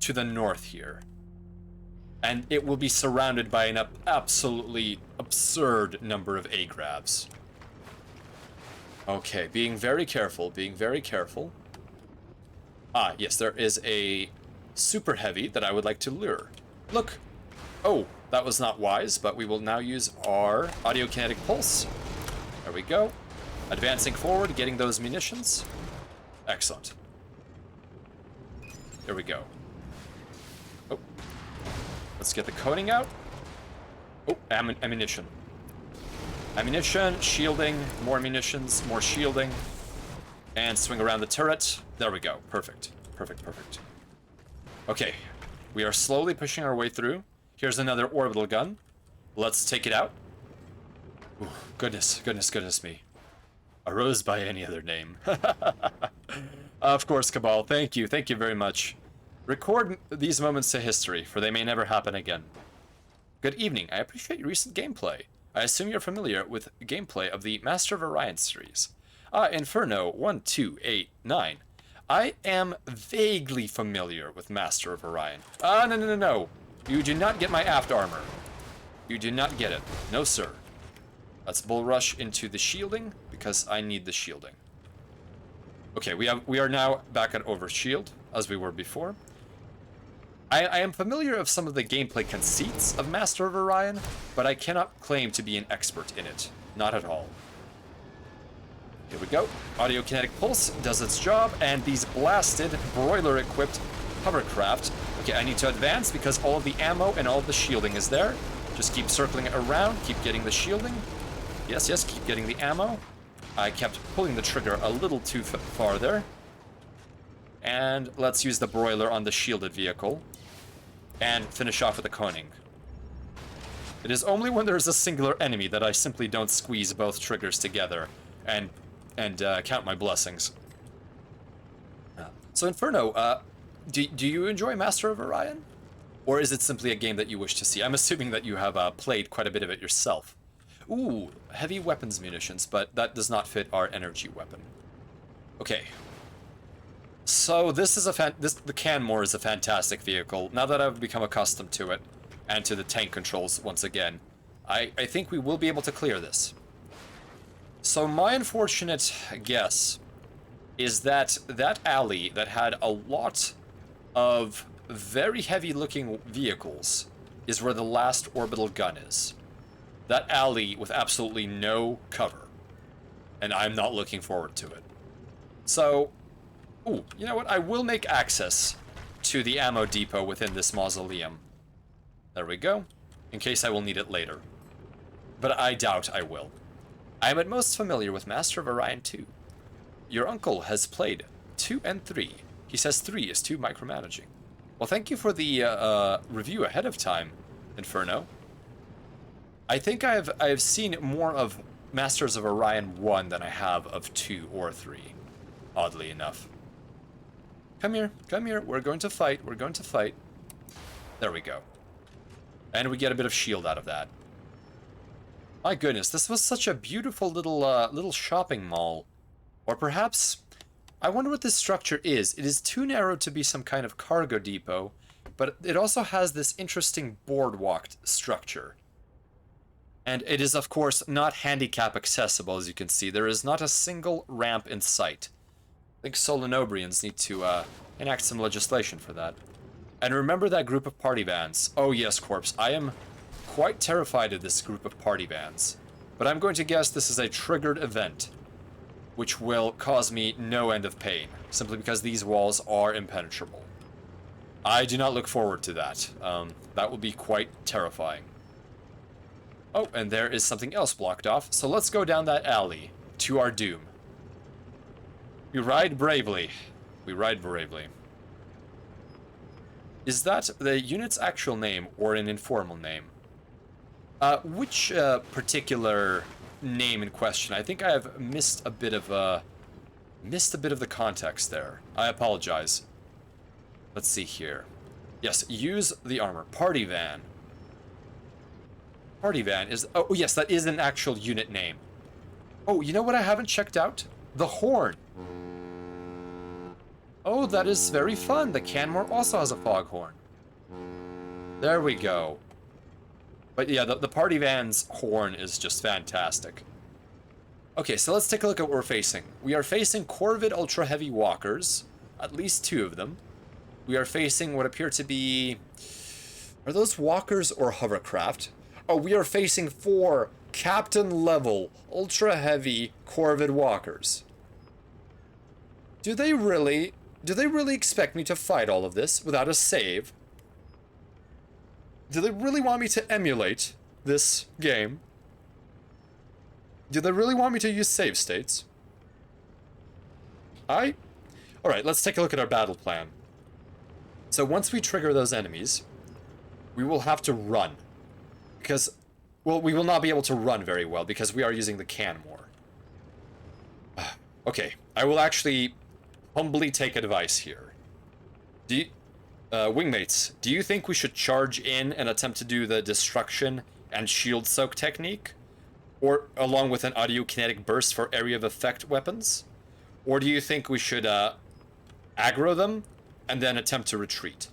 to the north here. And it will be surrounded by an absolutely absurd number of A-grabs. Okay, being very careful. Ah, yes, there is a super heavy that I would like to lure. Look! Oh, that was not wise, but we will now use our audio kinetic pulse. There we go. Advancing forward, getting those munitions. Excellent. There we go. Oh. Let's get the Koning out. Oh, ammunition. Ammunition, shielding, more munitions, more shielding. And swing around the turret. There we go. Perfect. Okay. We are slowly pushing our way through. Here's another orbital gun. Let's take it out. Ooh, goodness me. A rose by any other name. Of course, Cabal. Thank you. Thank you very much. Record these moments to history, for they may never happen again. Good evening. I appreciate your recent gameplay. I assume you're familiar with gameplay of the Master of Orion series. Inferno 1289. I am vaguely familiar with Master of Orion. No. You do not get my aft armor. You do not get it. No, sir. Let's bull rush into the shielding, because I need the shielding. Okay, we are now back at overshield, as we were before. I am familiar of some of the gameplay conceits of Master of Orion, but I cannot claim to be an expert in it. Not at all. Here we go. Audio Kinetic Pulse does its job, and these blasted, broiler-equipped hovercraft. Okay, I need to advance because all of the ammo and all of the shielding is there. Just keep circling it around, keep getting the shielding. Yes, keep getting the ammo. I kept pulling the trigger a little too far there. And let's use the broiler on the shielded vehicle. And finish off with the Koning. It is only when there is a singular enemy that I simply don't squeeze both triggers together and count my blessings. So Inferno, do you enjoy Master of Orion? Or is it simply a game that you wish to see? I'm assuming that you have played quite a bit of it yourself. Ooh, heavy weapons munitions, but that does not fit our energy weapon. Okay. So this is the Canmore is a fantastic vehicle. Now that I've become accustomed to it, and to the tank controls once again, I think we will be able to clear this. So my unfortunate guess is that that alley that had a lot of very heavy-looking vehicles is where the last orbital gun is. That alley with absolutely no cover. And I'm not looking forward to it. So, ooh, you know what? I will make access to the ammo depot within this mausoleum. There we go. In case I will need it later. But I doubt I will. I am at most familiar with Master of Orion 2. Your uncle has played 2 and 3. He says 3 is too micromanaging. Well, thank you for the review ahead of time, Inferno. I think I have seen more of Masters of Orion 1 than I have of 2 or 3, oddly enough. Come here, we're going to fight, There we go. And we get a bit of shield out of that. My goodness, this was such a beautiful little shopping mall. Or perhaps, I wonder what this structure is. It is too narrow to be some kind of cargo depot, but it also has this interesting boardwalk structure. And it is, of course, not handicap accessible, as you can see. There is not a single ramp in sight. I think Solenobrians need to enact some legislation for that. And remember that group of party vans. Oh yes, Corpse, I am quite terrified of this group of party vans. But I'm going to guess this is a triggered event, which will cause me no end of pain, simply because these walls are impenetrable. I do not look forward to that. That will be quite terrifying. Oh, and there is something else blocked off, so let's go down that alley to our doom. We ride bravely. We ride bravely. Is that the unit's actual name or an informal name? Which particular name in question? I think I have missed a bit of the context there. I apologize. Let's see here. Yes, use the armor. Party van. Party van is... Oh, yes, that is an actual unit name. Oh, you know what I haven't checked out? The horn. Oh, that is very fun. The Canmore also has a foghorn. There we go. But yeah, the party van's horn is just fantastic. Okay, so let's take a look at what we're facing. We are facing Corvid Ultra Heavy Walkers. At least 2 of them. We are facing what appear to be... Are those walkers or hovercraft? Oh, we are facing 4 captain-level, ultra-heavy Corvid walkers. Do they really expect me to fight all of this without a save? Do they really want me to emulate this game? Do they really want me to use save states? Alright, let's take a look at our battle plan. So once we trigger those enemies, we will have to run. Because, well, we will not be able to run very well because we are using the Canmore. Okay, I will actually humbly take advice here. Do you, wingmates, do you think we should charge in and attempt to do the destruction and shield soak technique? Or along with an audio kinetic burst for area of effect weapons? Or do you think we should aggro them and then attempt to retreat?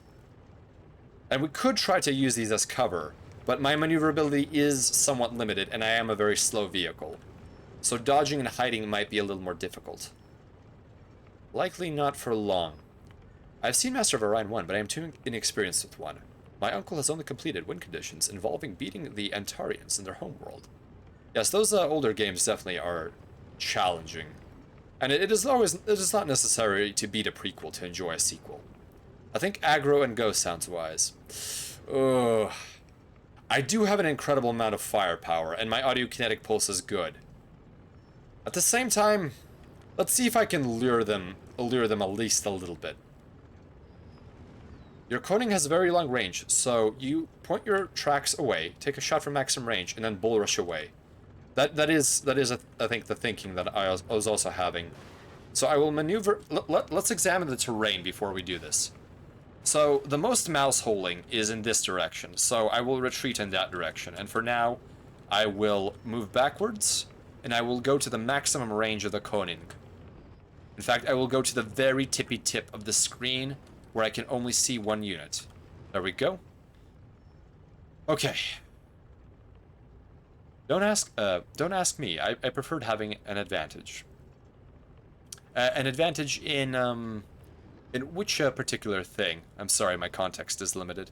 And we could try to use these as cover, but my maneuverability is somewhat limited and I am a very slow vehicle. So dodging and hiding might be a little more difficult. Likely not for long. I've seen Master of Orion 1, but I am too inexperienced with 1. My uncle has only completed win conditions involving beating the Antarians in their homeworld. Yes, those older games definitely are challenging. And it is not necessary to beat a prequel to enjoy a sequel. I think aggro and go sounds wise. Ugh. I do have an incredible amount of firepower, and my audio kinetic pulse is good. At the same time, let's see if I can lure them at least a little bit. Your coning has a very long range, so you point your tracks away, take a shot from maximum range, and then bull rush away. That is I think the thinking that I was also having. So I will maneuver. Let's examine the terrain before we do this. So the most mouse holing is in this direction, so I will retreat in that direction. And for now, I will move backwards, and I will go to the maximum range of the coning. In fact, I will go to the very tippy tip of the screen where I can only see one unit. There we go. Okay. Don't ask me. I preferred having an advantage. An advantage in which particular thing? I'm sorry, my context is limited.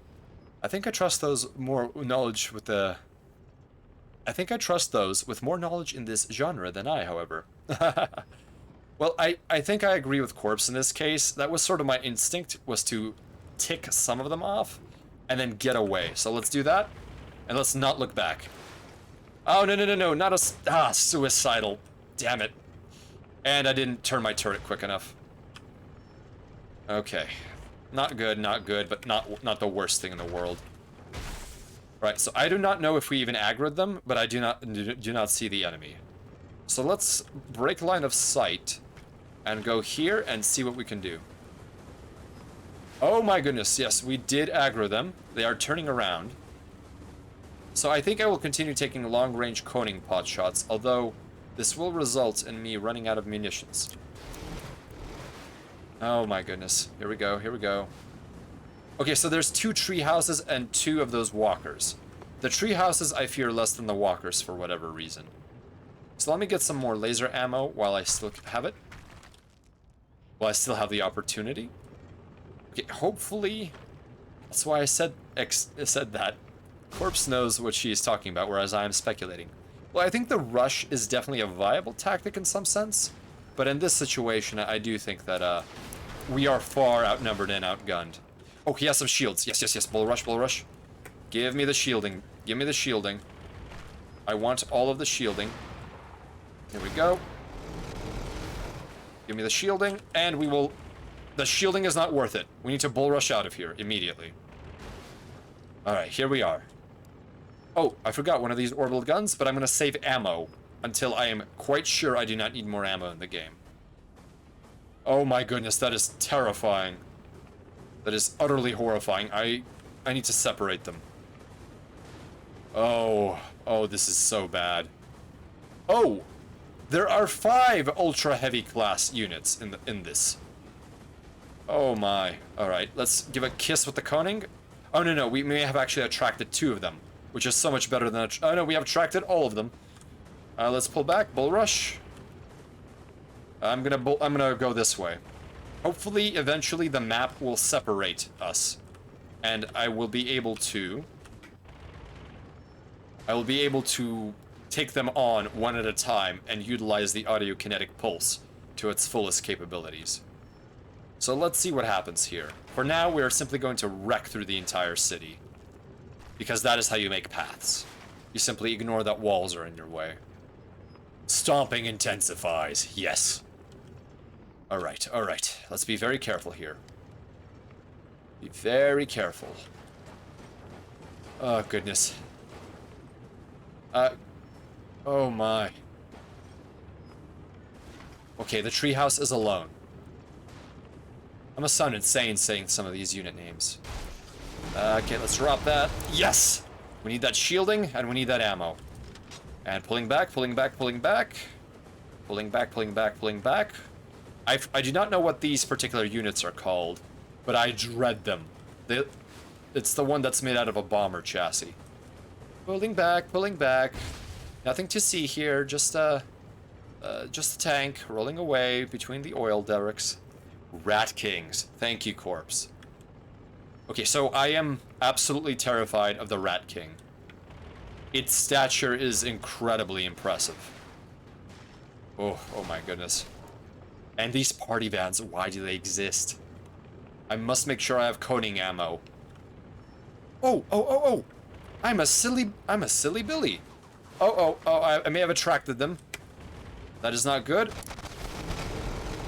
I think I trust those more knowledge with the... I think I trust those with more knowledge in this genre than I, however. Well, I think I agree with Corpse in this case. That was sort of my instinct, was to tick some of them off and then get away. So let's do that, and let's not look back. Oh, no, not a... suicidal. Damn it. And I didn't turn my turret quick enough. Okay. Not good, but not the worst thing in the world. Right, so I do not know if we even aggroed them, but I do not see the enemy. So let's break line of sight and go here and see what we can do. Oh my goodness, yes, we did aggro them. They are turning around. So I think I will continue taking long-range coning pot shots, although this will result in me running out of munitions. Oh my goodness. Here we go. Okay, so there's 2 tree houses and 2 of those walkers. The tree houses I fear less than the walkers for whatever reason. So let me get some more laser ammo while I still have it. While I still have the opportunity. Okay, hopefully... That's why I said that. Corpse knows what she is talking about, whereas I am speculating. Well, I think the rush is definitely a viable tactic in some sense, but in this situation, I do think that we are far outnumbered and outgunned. Oh, he has some shields. Yes. Bull rush. Give me the shielding. I want all of the shielding. Here we go. Give me the shielding, and we will... The shielding is not worth it. We need to bull rush out of here immediately. Alright, here we are. Oh, I forgot one of these orbital guns, but I'm going to save ammo until I am quite sure I do not need more ammo in the game. Oh my goodness, that is terrifying. That is utterly horrifying. I need to separate them. Oh, this is so bad. Oh, there are 5 ultra heavy class units in this. Oh my. Alright, let's give a kiss with the coning. Oh no, we may have actually attracted 2 of them, which is so much better than... Oh no, we have attracted all of them. Let's pull back, bull rush. I'm gonna go this way. Hopefully, eventually, the map will separate us, and I will be able to take them on one at a time and utilize the audio kinetic pulse to its fullest capabilities. So let's see what happens here. For now, we are simply going to wreck through the entire city, because that is how you make paths. You simply ignore that walls are in your way. Stomping intensifies, yes. Alright. Let's be very careful here. Be very careful. Oh, goodness. Oh my. Okay, the treehouse is alone. I must sound insane saying some of these unit names. Okay, let's drop that. Yes! We need that shielding, and we need that ammo. And pulling back, pulling back, pulling back. Pulling back, pulling back, pulling back. I do not know what these particular units are called, but I dread them. It's the one that's made out of a bomber chassis. Pulling back, pulling back. Nothing to see here, just a tank rolling away between the oil derricks. Rat Kings. Thank you, Corpse. Okay, so I am absolutely terrified of the Rat King. Its stature is incredibly impressive. Oh my goodness. And these party vans, why do they exist? I must make sure I have coning ammo. Oh. I'm a silly Billy. I may have attracted them. That is not good.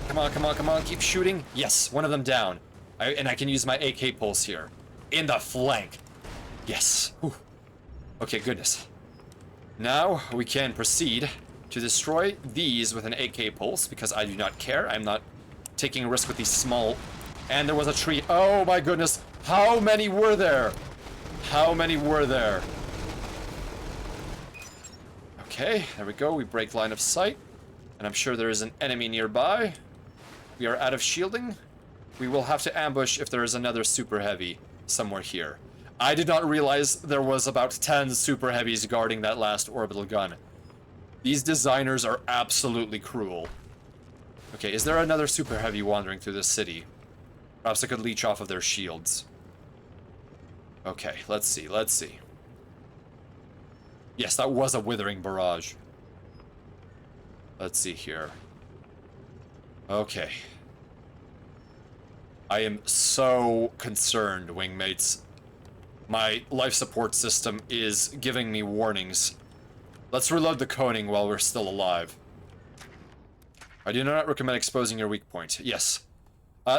Come on, keep shooting. Yes, one of them down. And I can use my AK pulse here. In the flank. Yes. Whew. Okay, goodness. Now we can proceed to destroy these with an AK pulse, because I do not care. I'm not taking a risk with these small... And there was a tree. Oh my goodness. How many were there? How many were there? Okay, there we go. We break line of sight. And I'm sure there is an enemy nearby. We are out of shielding. We will have to ambush if there is another super heavy somewhere here. I did not realize there was about 10 super heavies guarding that last orbital gun. These designers are absolutely cruel. Okay, is there another super heavy wandering through this city? Perhaps I could leech off of their shields. Okay, let's see. Yes, that was a withering barrage. Let's see here. Okay. I am so concerned, wingmates. My life support system is giving me warnings. Let's reload the coning while we're still alive. I do not recommend exposing your weak point. Yes.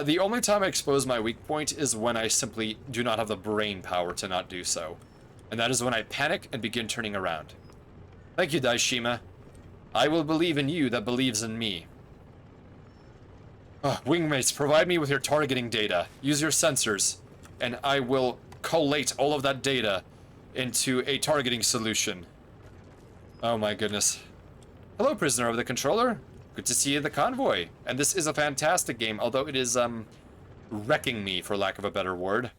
The only time I expose my weak point is when I simply do not have the brain power to not do so. And that is when I panic and begin turning around. Thank you, Daishima. I will believe in you that believes in me. Wingmates, provide me with your targeting data. Use your sensors, and I will collate all of that data into a targeting solution. Oh my goodness. Hello, prisoner of the controller. Good to see you in the convoy. And this is a fantastic game, although it is, wrecking me, for lack of a better word.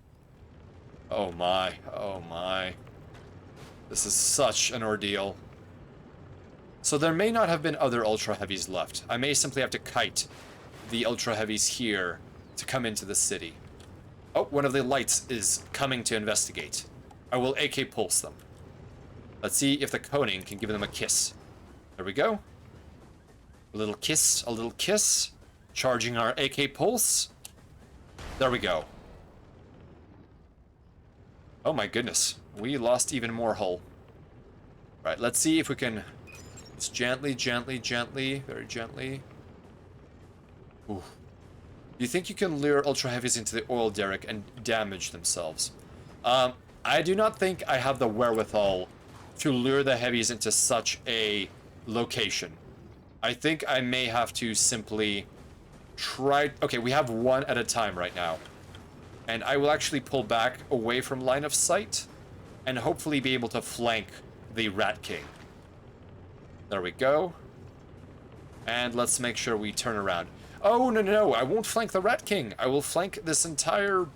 Oh my. This is such an ordeal. So there may not have been other Ultra Heavies left. I may simply have to kite the Ultra Heavies here to come into the city. Oh, one of the lights is coming to investigate. I will AK pulse them. Let's see if the coning can give them a kiss. There we go. A little kiss. Charging our AK pulse. There we go. Oh my goodness. We lost even more hull. Right, let's see if we can... Just gently, very gently. Ooh. Do you think you can lure Ultra Heavies into the oil derrick and damage themselves? I do not think I have the wherewithal to lure the heavies into such a location. I think I may have to simply try... Okay, we have one at a time right now. And I will actually pull back away from line of sight and hopefully be able to flank the Rat King. There we go. And let's make sure we turn around. Oh, no, I won't flank the Rat King. I will flank this entire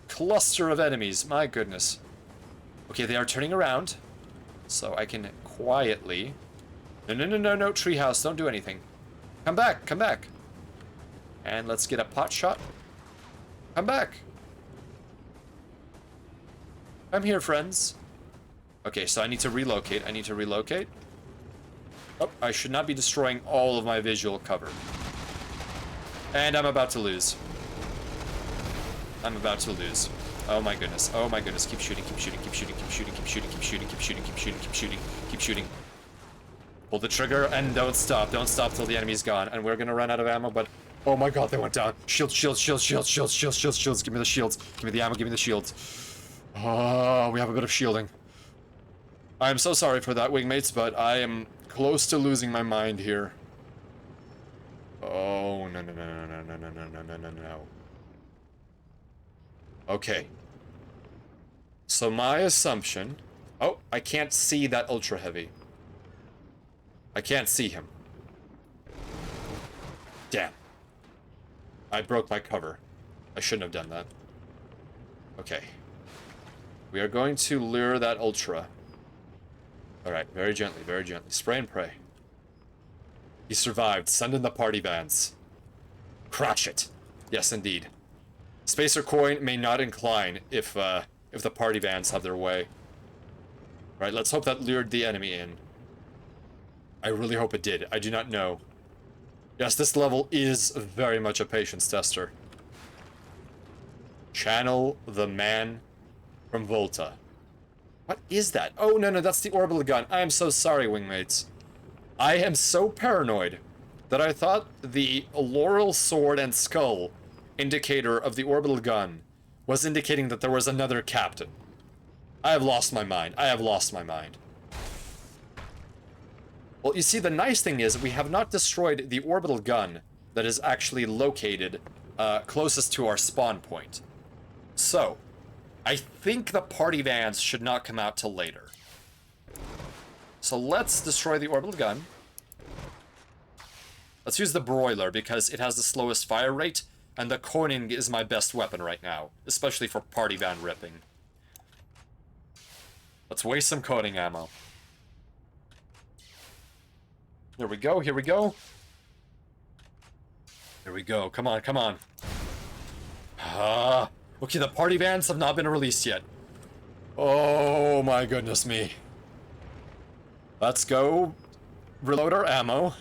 cluster of enemies. My goodness. Okay, they are turning around. So I can quietly... No, treehouse, don't do anything. Come back. And let's get a pot shot. Come back. I'm here, friends. Okay, so I need to relocate. Oh, I should not be destroying all of my visual cover. And I'm about to lose. Oh my goodness. Keep shooting. Pull the trigger and don't stop. Don't stop till the enemy's gone. And we're gonna run out of ammo, but... Oh my god, they went down. Shields. Give me the shields. Give me the ammo, give me the shields. Oh, we have a bit of shielding. I'm so sorry for that, wingmates, but I am close to losing my mind here. Oh, no, no, no, no, no, no, no, no, no, no, no. Okay. So my assumption... Oh, I can't see that Ultra Heavy. I can't see him. Damn. I broke my cover. I shouldn't have done that. Okay. We are going to lure that Ultra. Alright, very gently, very gently. Spray and pray. He survived. Send in the party vans. Crash it. Yes, indeed. Spacer coin may not incline if the party vans have their way. Right, let's hope that lured the enemy in. I really hope it did. I do not know. Yes, this level is very much a patience tester. Channel the man from Volta. What is that? Oh, no, no, that's the orbital gun. I am so sorry, wingmates. I am so paranoid that I thought the laurel sword and skull indicator of the orbital gun was indicating that there was another captain. I have lost my mind. I have lost my mind. Well, you see, the nice thing is we have not destroyed the orbital gun that is actually located closest to our spawn point. So, I think the party vans should not come out till later. So let's destroy the orbital gun. Let's use the broiler because it has the slowest fire rate, and the Koning is my best weapon right now, especially for party van ripping. Let's waste some Koning ammo. There we go, here we go. Here we go, come on, come on. Okay, the party vans have not been released yet. Oh my goodness me. Let's go reload our ammo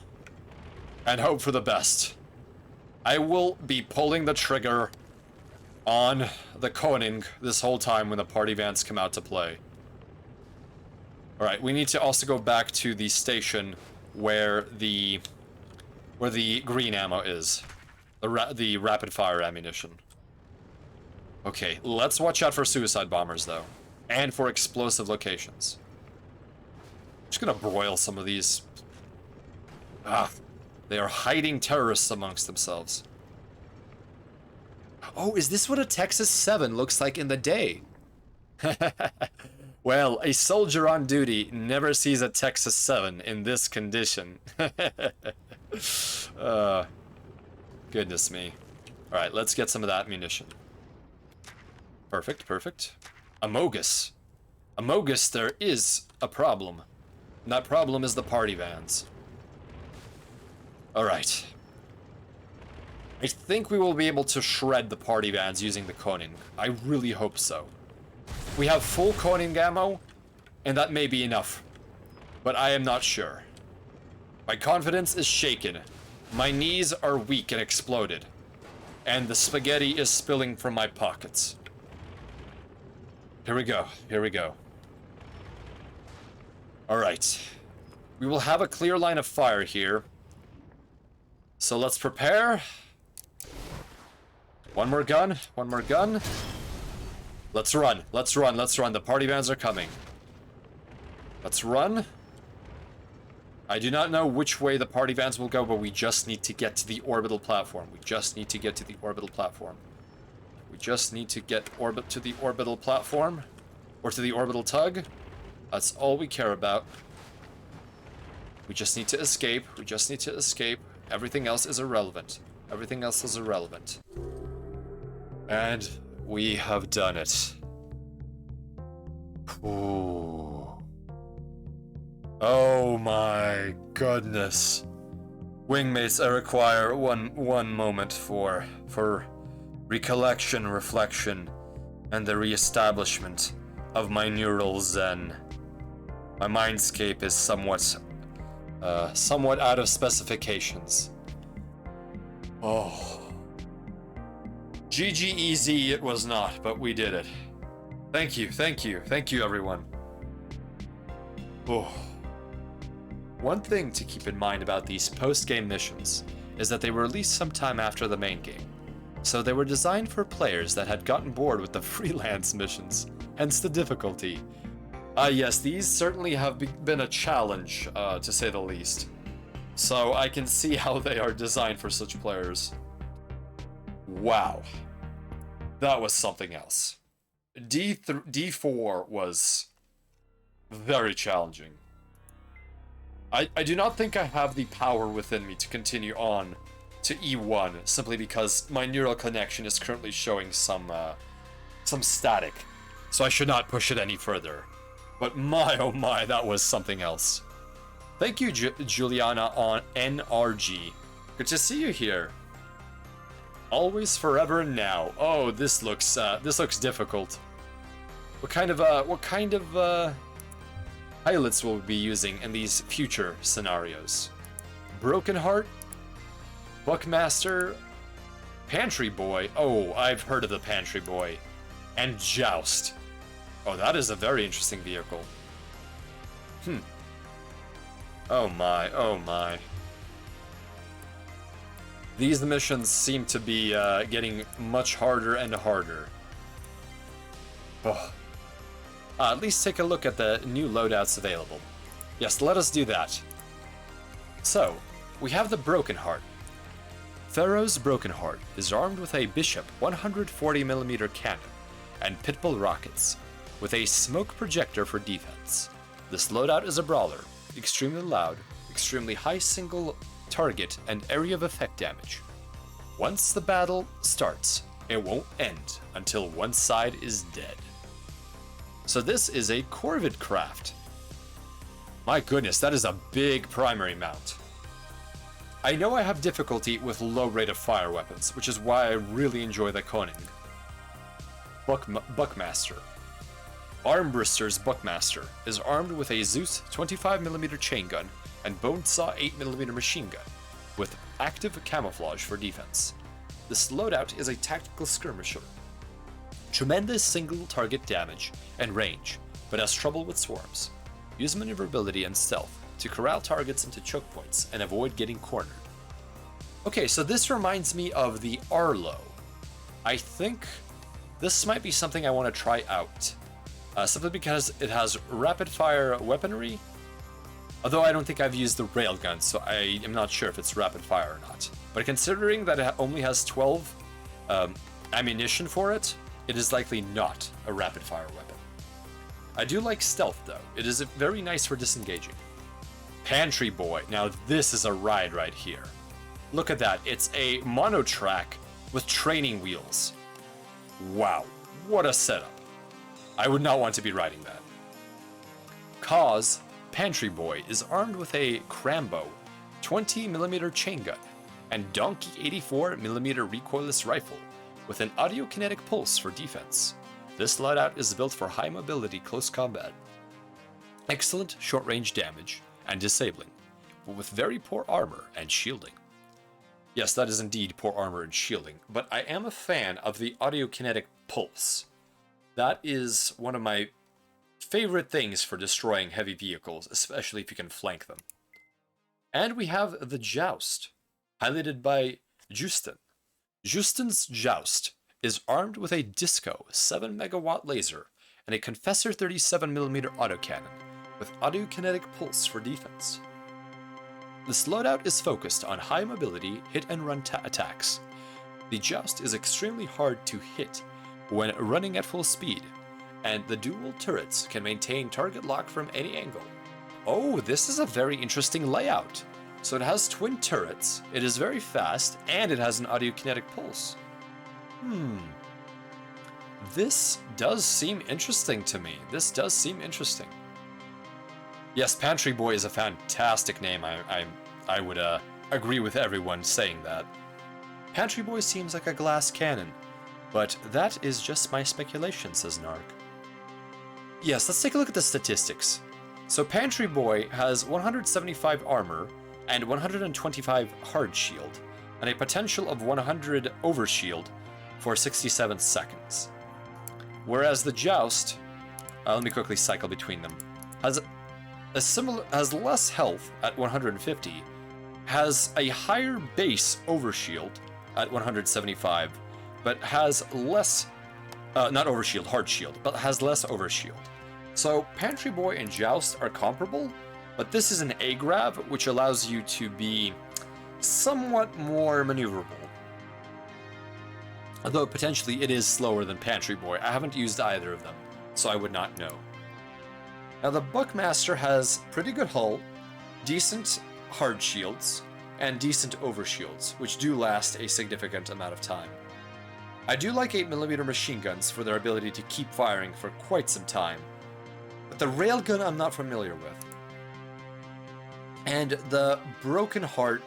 and hope for the best. I will be pulling the trigger on the Koning this whole time when the party vans come out to play. Alright, we need to also go back to the station where the green ammo is. The rapid fire ammunition. Okay, let's watch out for suicide bombers though. And for explosive locations. Just gonna broil some of these. They are hiding terrorists amongst themselves. Oh, is this what a Texas 7 looks like in the day? Well, a soldier on duty never sees a Texas 7 in this condition. Goodness me. Alright, let's get some of that munition. Perfect, perfect. Amogus. Amogus, there is a problem. And that problem is the party vans. Alright. I think we will be able to shred the party vans using the Koning. I really hope so. We have full Koning ammo, and that may be enough. But I am not sure. My confidence is shaken. My knees are weak and exploded. And the spaghetti is spilling from my pockets. Here we go, here we go. Alright. We will have a clear line of fire here. So let's prepare. One more gun, one more gun. Let's run, let's run, let's run. The party vans are coming. Let's run. I do not know which way the party vans will go, but we just need to get to the orbital platform. We just need to get to the orbital platform. We just need to get to the orbital platform. Or to the orbital tug. That's all we care about. We just need to escape. We just need to escape. Everything else is irrelevant. Everything else is irrelevant. And we have done it. Ooh. Oh my goodness. Wingmates, I require one moment for recollection, reflection, and the reestablishment of my neural zen. My mindscape is somewhat out of specifications. Oh. GG it was not, but we did it. Thank you, thank you, thank you everyone. Oh. One thing to keep in mind about these post-game missions is that they were released sometime after the main game. So they were designed for players that had gotten bored with the freelance missions, hence the difficulty. Yes, these certainly have been a challenge, to say the least. So I can see how they are designed for such players. Wow. That was something else. D4 was very challenging. I do not think I have the power within me to continue on to E1 simply because my neural connection is currently showing some static. So I should not push it any further. But my oh my, that was something else. Thank you, Juliana on NRG. Good to see you here. Always, forever, now. Oh, this looks difficult. What kind of pilots will we be using in these future scenarios? Broken Heart, Buckmaster, Pantry Boy. Oh, I've heard of the Pantry Boy, and Joust. Oh, that is a very interesting vehicle. Oh my, oh my. These missions seem to be getting much harder and harder. Oh. At least take a look at the new loadouts available. Yes, let us do that. So, we have the Broken Heart. Pharaoh's Broken Heart is armed with a Bishop 140mm cannon and Pitbull rockets, with a smoke projector for defense. This loadout is a brawler, extremely loud, extremely high single target and area of effect damage. Once the battle starts, it won't end until one side is dead. So this is a Corvid craft. My goodness, that is a big primary mount. I know I have difficulty with low rate of fire weapons, which is why I really enjoy the Koning. Buckmaster. Armbrister's Buckmaster is armed with a Zeus 25mm chain gun and Bonesaw 8mm machine gun, with active camouflage for defense. This loadout is a tactical skirmisher. Tremendous single target damage and range, but has trouble with swarms. Use maneuverability and stealth to corral targets into choke points and avoid getting cornered. Okay, so this reminds me of the Arlo. I think this might be something I want to try out. Simply because it has rapid fire weaponry. Although I don't think I've used the railgun, so I am not sure if it's rapid fire or not. But considering that it only has 12 ammunition for it, it is likely not a rapid fire weapon. I do like stealth though. It is very nice for disengaging. Pantry Boy. Now this is a ride right here. Look at that. It's a monotrack with training wheels. Wow. What a setup. I would not want to be riding that. Cause Pantry Boy is armed with a Crambo 20mm chain gun and Donkey 84mm recoilless rifle with an audiokinetic pulse for defense. This loadout is built for high mobility close combat, excellent short-range damage, and disabling, but with very poor armor and shielding. Yes, that is indeed poor armor and shielding, but I am a fan of the audiokinetic pulse. That is one of my favorite things for destroying heavy vehicles, especially if you can flank them. And we have the Joust, highlighted by Justin. Justin's Joust is armed with a Disco 7MW laser and a Confessor 37mm autocannon with audiokinetic pulse for defense. This loadout is focused on high mobility hit-and-run attacks. The Joust is extremely hard to hit when running at full speed, and the dual turrets can maintain target lock from any angle. Oh, this is a very interesting layout. So it has twin turrets, it is very fast, and it has an audiokinetic pulse. This does seem interesting to me. This does seem interesting. Yes, Pantry Boy is a fantastic name. I would agree with everyone saying that. Pantry Boy seems like a glass cannon, but that is just my speculation, says Narc. Yes, let's take a look at the statistics. So Pantry Boy has 175 armor and 125 hard shield, and a potential of 100 overshield for 67 seconds. Whereas the Joust, let me quickly cycle between them, has less health at 150, has a higher base overshield at 175, but has less, not overshield, hard shield, but has less overshield. So Pantry Boy and Joust are comparable, But this is an A-Grav, which allows you to be somewhat more maneuverable. Although potentially it is slower than Pantry Boy. I haven't used either of them, so I would not know. Now the Buckmaster has pretty good hull, decent hard shields, and decent overshields, which do last a significant amount of time. I do like 8mm machine guns for their ability to keep firing for quite some time, but the railgun I'm not familiar with. And the Broken Heart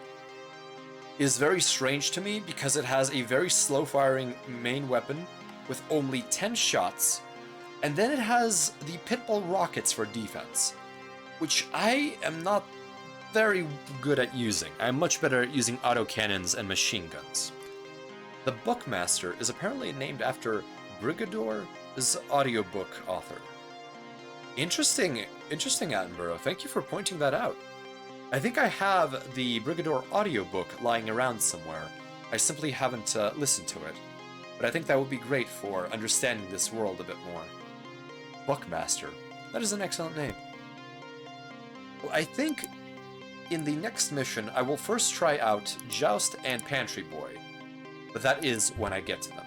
is very strange to me because it has a very slow-firing main weapon with only 10 shots, and then it has the Pitbull rockets for defense, which I am not very good at using. I'm much better at using autocannons and machine guns. The Buckmaster is apparently named after Brigador's audiobook author. Interesting, Attenborough. Thank you for pointing that out. I think I have the Brigador audiobook lying around somewhere. I simply haven't listened to it. But I think that would be great for understanding this world a bit more. Buckmaster. That is an excellent name. Well, I think in the next mission, I will first try out Joust and Pantry Boy. But that is when I get to them.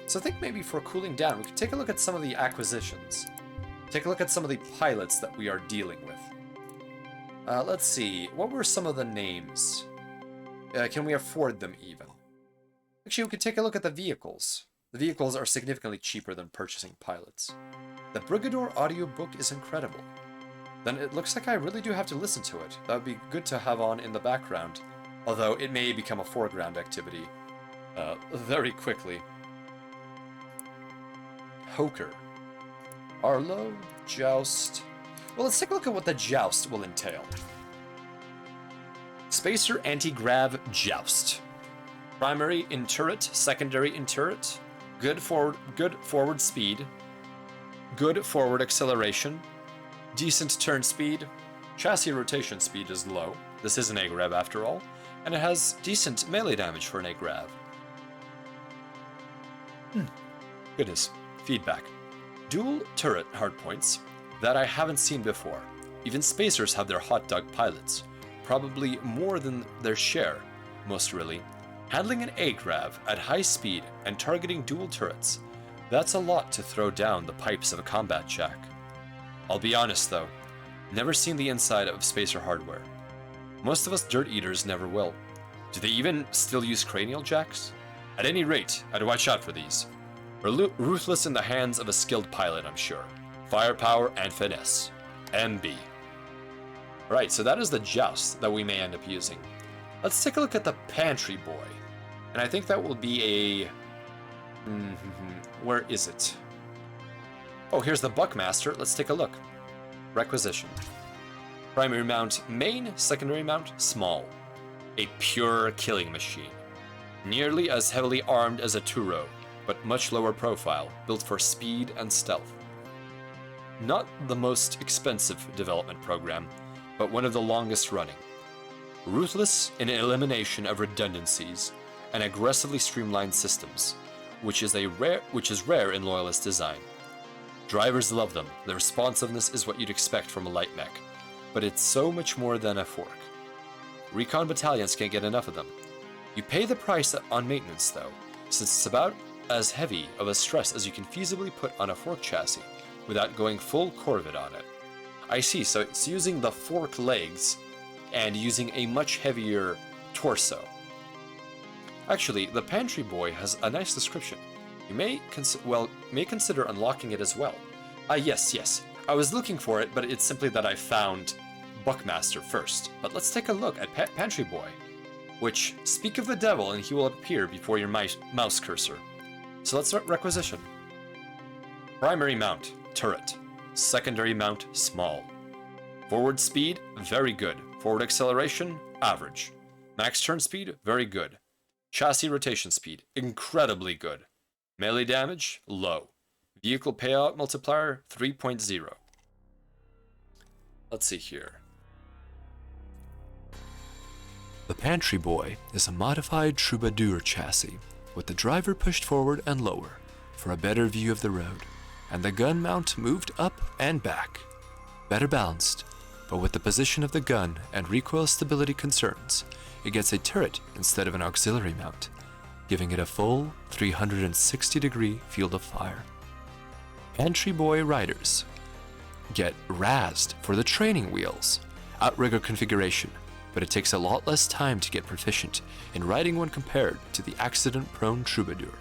So I think maybe for cooling down, we could take a look at some of the acquisitions. Take a look at some of the pilots that we are dealing with. Let's see, what were some of the names? Can we afford them even? Actually, we could take a look at the vehicles. The vehicles are significantly cheaper than purchasing pilots. The Brigador audiobook is incredible. Then it looks like I really do have to listen to it. That would be good to have on in the background, although it may become a foreground activity very quickly. Hoker. Arlo, Joust. Well, let's take a look at what the Joust will entail. Spacer Anti-Grav Joust. Primary in turret, secondary in turret, good forward speed, good forward acceleration, decent turn speed, chassis rotation speed is low. This is an A-Grav after all, and it has decent melee damage for an A-Grav. Goodness, feedback. Dual turret hardpoints that I haven't seen before. Even Spacers have their hot dog pilots, probably more than their share, most really. Handling an A-Grav at high speed and targeting dual turrets, that's a lot to throw down the pipes of a combat jack. I'll be honest though, never seen the inside of Spacer hardware. Most of us dirt eaters never will. Do they even still use cranial jacks? At any rate, I'd watch out for these. Ruthless in the hands of a skilled pilot, I'm sure. Firepower and finesse. MB. Right, so that is the Joust that we may end up using. Let's take a look at the Pantry Boy. And I think that will be a... where is it? Oh, here's the Buckmaster. Let's take a look. Requisition. Primary mount main, secondary mount small. A pure killing machine. Nearly as heavily armed as a Turo, but much lower profile, built for speed and stealth. Not the most expensive development program, but one of the longest running. Ruthless in elimination of redundancies and aggressively streamlined systems, which is rare in Loyalist design. Drivers love them. The responsiveness is what you'd expect from a light mech, but it's so much more than a fork. Recon battalions can't get enough of them. You pay the price on maintenance though, since it's about as heavy of a stress as you can feasibly put on a fork chassis without going full Corvid on it. I see, so it's using the fork legs and using a much heavier torso. Actually, the Pantry Boy has a nice description. You may consider unlocking it as well. Yes. I was looking for it, but it's simply that I found Buckmaster first. But let's take a look at Pantry Boy, which, speak of the devil and he will appear before your mouse cursor. So let's start requisition. Primary mount, turret. Secondary mount, small. Forward speed, very good. Forward acceleration, average. Max turn speed, very good. Chassis rotation speed, incredibly good. Melee damage, low. Vehicle payout multiplier, 3.0. Let's see here.
The Pantry Boy is a modified Troubadour chassis, with the driver pushed forward and lower, for a better view of the road, and the gun mount moved up and back. Better balanced, but with the position of the gun and recoil stability concerns, it gets a turret instead of an auxiliary mount, giving it a full 360-degree field of fire. Pantry Boy riders get razzed for the training wheels, outrigger configuration, but it takes a lot less time to get proficient in riding when compared to the accident-prone Troubadour.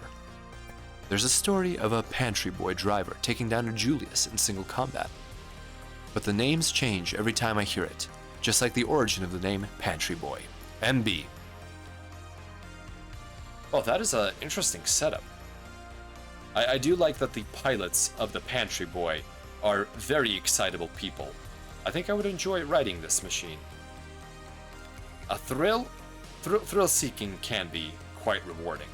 There's a story of a Pantry Boy driver taking down a Julius in single combat, but the names change every time I hear it, just like the origin of the name Pantry Boy. MB.
Oh, that is an interesting setup. I do like that the pilots of the Pantry Boy are very excitable people. I think I would enjoy riding this machine. A thrill-seeking can be quite rewarding.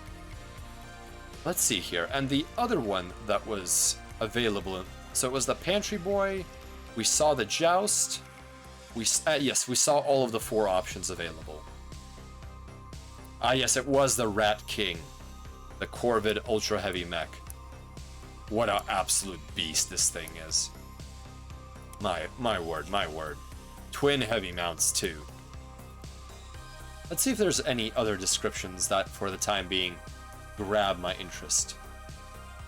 Let's see here, and the other one that was available, so it was the Pantry Boy, we saw the Joust, yes, we saw all of the 4 options available. Ah yes, it was the Rat King, the Corvid Ultra Heavy Mech. What an absolute beast this thing is. My word. Twin heavy mounts too. Let's see if there's any other descriptions that, for the time being, grab my interest.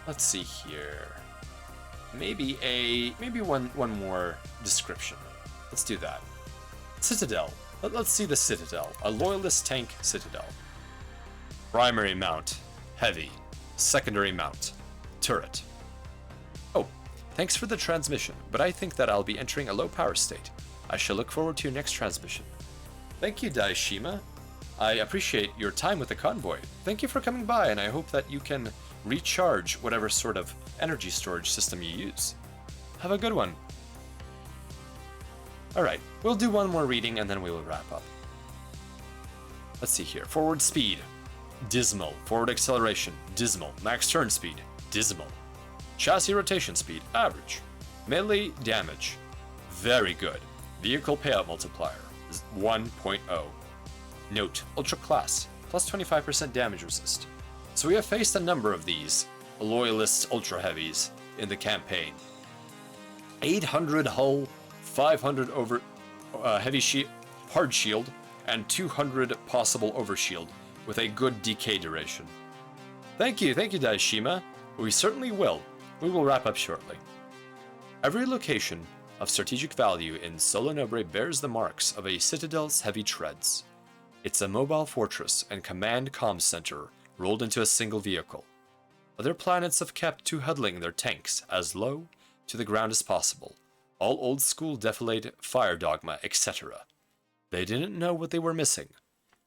Let's see here. Maybe one more description. Let's do that. Citadel. Let's see the Citadel. A loyalist tank Citadel. Primary mount, heavy. Secondary mount, turret. Oh, thanks for the transmission, but I think that I'll be entering a low power state. I shall look forward to your next transmission. Thank you, Daishima. I appreciate your time with the convoy. Thank you for coming by, and I hope that you can recharge whatever sort of energy storage system you use. Have a good one. Alright, we'll do one more reading and then we will wrap up. Let's see here. Forward speed, dismal. Forward acceleration, dismal. Max turn speed, dismal. Chassis rotation speed, average. Melee damage, very good. Vehicle payout multiplier, 1.0. Note, ultra class, plus 25% damage resist. So we have faced a number of these loyalist ultra heavies in the campaign. 800 hull, 500 over heavy shield, hard shield, and 200 possible overshield with a good decay duration. Thank you, Daishima. We certainly will. We will wrap up shortly. Every location of strategic value in Solenobre bears the marks of a citadel's heavy treads. It's a mobile fortress and command comm center rolled into a single vehicle. Other planets have kept to huddling their tanks as low to the ground as possible, all old school defilade, fire dogma, etc. They didn't know what they were missing.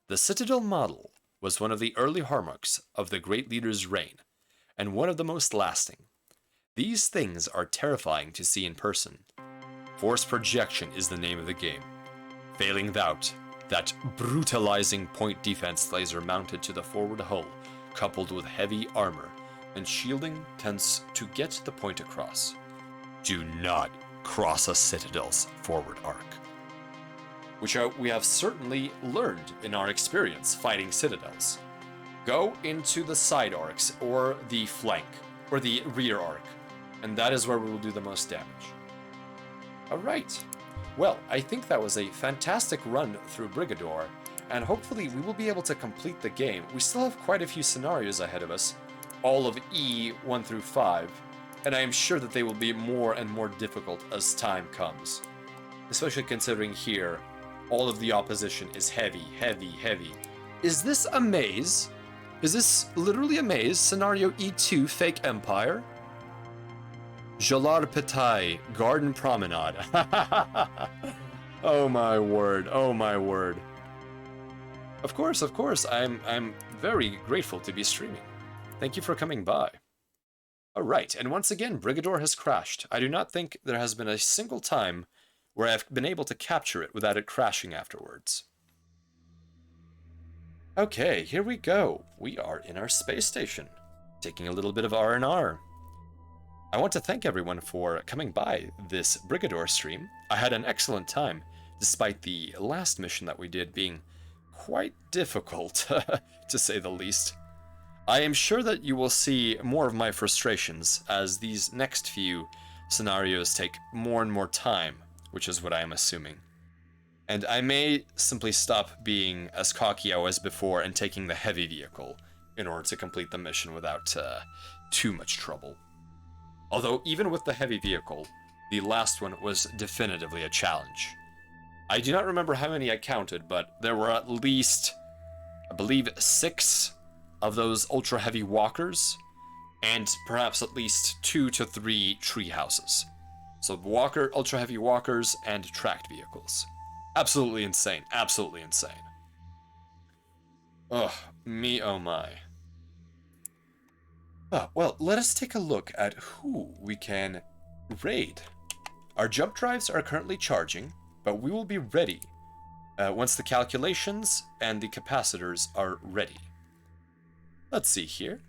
The Citadel model was one of the early hallmarks of the great leader's reign, and one of the most lasting. These things are terrifying to see in person. Force projection is the name of the game. Failing that brutalizing point defense laser mounted to the forward hull, coupled with heavy armor and shielding, tends to get the point across. Do not cross a Citadel's forward arc. Which we have certainly learned in our experience fighting Citadels. Go into the side arcs, or the flank, or the rear arc, and that is where we will do the most damage. Alright, well, I think that was a fantastic run through Brigador, and hopefully we will be able to complete the game. We still have quite a few scenarios ahead of us, all of E 1 through 5, and I am sure that they will be more and more difficult as time comes. Especially considering here, all of the opposition is heavy. Is this a maze? Is this literally a maze? Scenario E2 Fake Empire? Jalar Petai, Garden Promenade. Oh my word. Of course, I'm very grateful to be streaming. Thank you for coming by. Alright, and once again, Brigador has crashed. I do not think there has been a single time where I've been able to capture it without it crashing afterwards. Okay, here we go. We are in our space station, taking a little bit of R&R. I want to thank everyone for coming by this Brigador stream. I had an excellent time, despite the last mission that we did being quite difficult, to say the least. I am sure that you will see more of my frustrations as these next few scenarios take more and more time, which is what I am assuming. And I may simply stop being as cocky as before and taking the heavy vehicle in order to complete the mission without too much trouble. Although, even with the heavy vehicle, the last one was definitively a challenge. I do not remember how many I counted, but there were at least, I believe, 6 of those ultra-heavy walkers, and perhaps at least 2 to 3 tree houses. So ultra-heavy walkers, and tracked vehicles. Absolutely insane. Absolutely insane. Ugh, me oh my. Well, let us take a look at who we can raid. Our jump drives are currently charging, but we will be ready once the calculations and the capacitors are ready. Let's see here.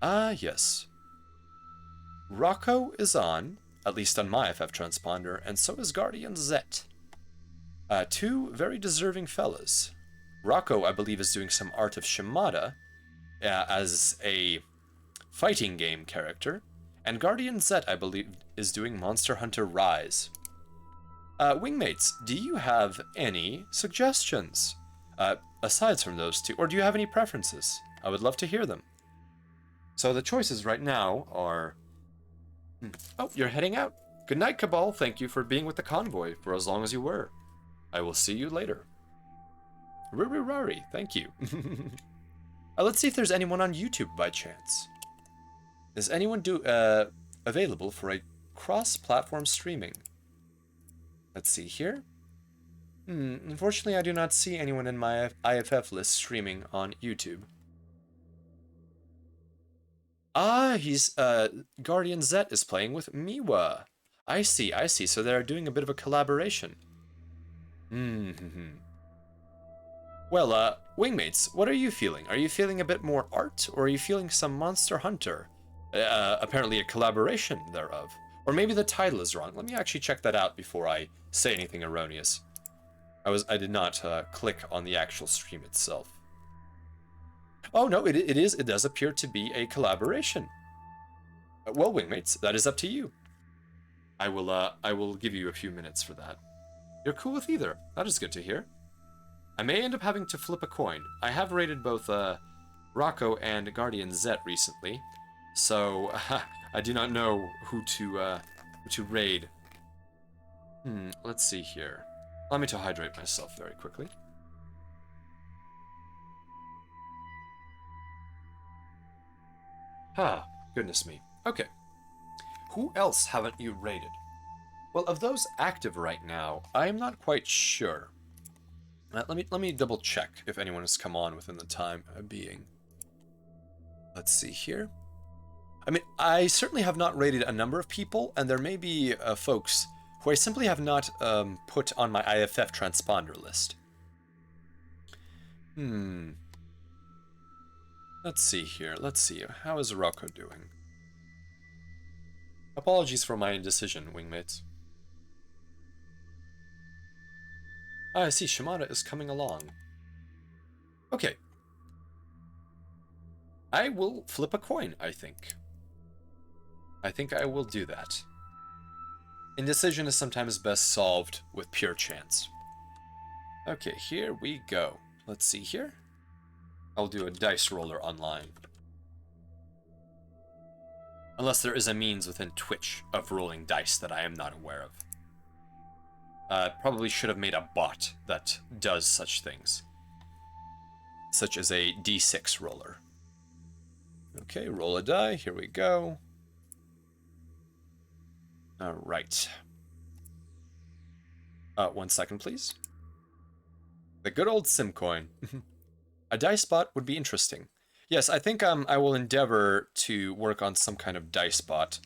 Yes. Rocco is on, at least on my FF transponder, and so is Guardian Zet. 2 very deserving fellas. Rocco, I believe, is doing some Art of Shimada as a fighting game character, and Guardian Zet, I believe, is doing Monster Hunter Rise. Wingmates, do you have any suggestions aside from those 2, or do you have any preferences? I would love to hear them. So the choices right now are... Oh, you're heading out. Good night, Cabal. Thank you for being with the convoy for as long as you were. I will see you later. Rari, thank you. Let's see if there's anyone on YouTube by chance. Is anyone available for a cross-platform streaming? Let's see here. Unfortunately, I do not see anyone in my IFF list streaming on YouTube. He's, Guardian Zet is playing with Miwa. I see. So they're doing a bit of a collaboration. Well, Wingmates, what are you feeling? Are you feeling a bit more art, or are you feeling some Monster Hunter? Apparently a collaboration thereof. Or maybe the title is wrong. Let me actually check that out before I say anything erroneous. I did not click on the actual stream itself. Oh no, it does appear to be a collaboration. Well, Wingmates, that is up to you. I will give you a few minutes for that. You're cool with either. That is good to hear. I may end up having to flip a coin. I have raided both Rocco and Guardian Zet recently, so I do not know who to raid. Let's see here. Allow me to hydrate myself very quickly. Goodness me. Okay. Who else haven't you raided? Well, of those active right now, I am not quite sure. Let me double check if anyone has come on within the time being. Let's see here. I mean, I certainly have not raided a number of people, and there may be folks who I simply have not put on my IFF transponder list. Let's see here. Let's see. How is Rocco doing? Apologies for my indecision, Wingmates. I see. Shimada is coming along. Okay. I will flip a coin, I think. I think I will do that. Indecision is sometimes best solved with pure chance. Okay, here we go. Let's see here. I'll do a dice roller online. Unless there is a means within Twitch of rolling dice that I am not aware of. Probably should have made a bot that does such things. Such as a D6 roller. Okay, roll a die. Here we go. Alright. 1 second, please. The good old sim coin. A dice bot would be interesting. Yes, I think I will endeavor to work on some kind of dice bot,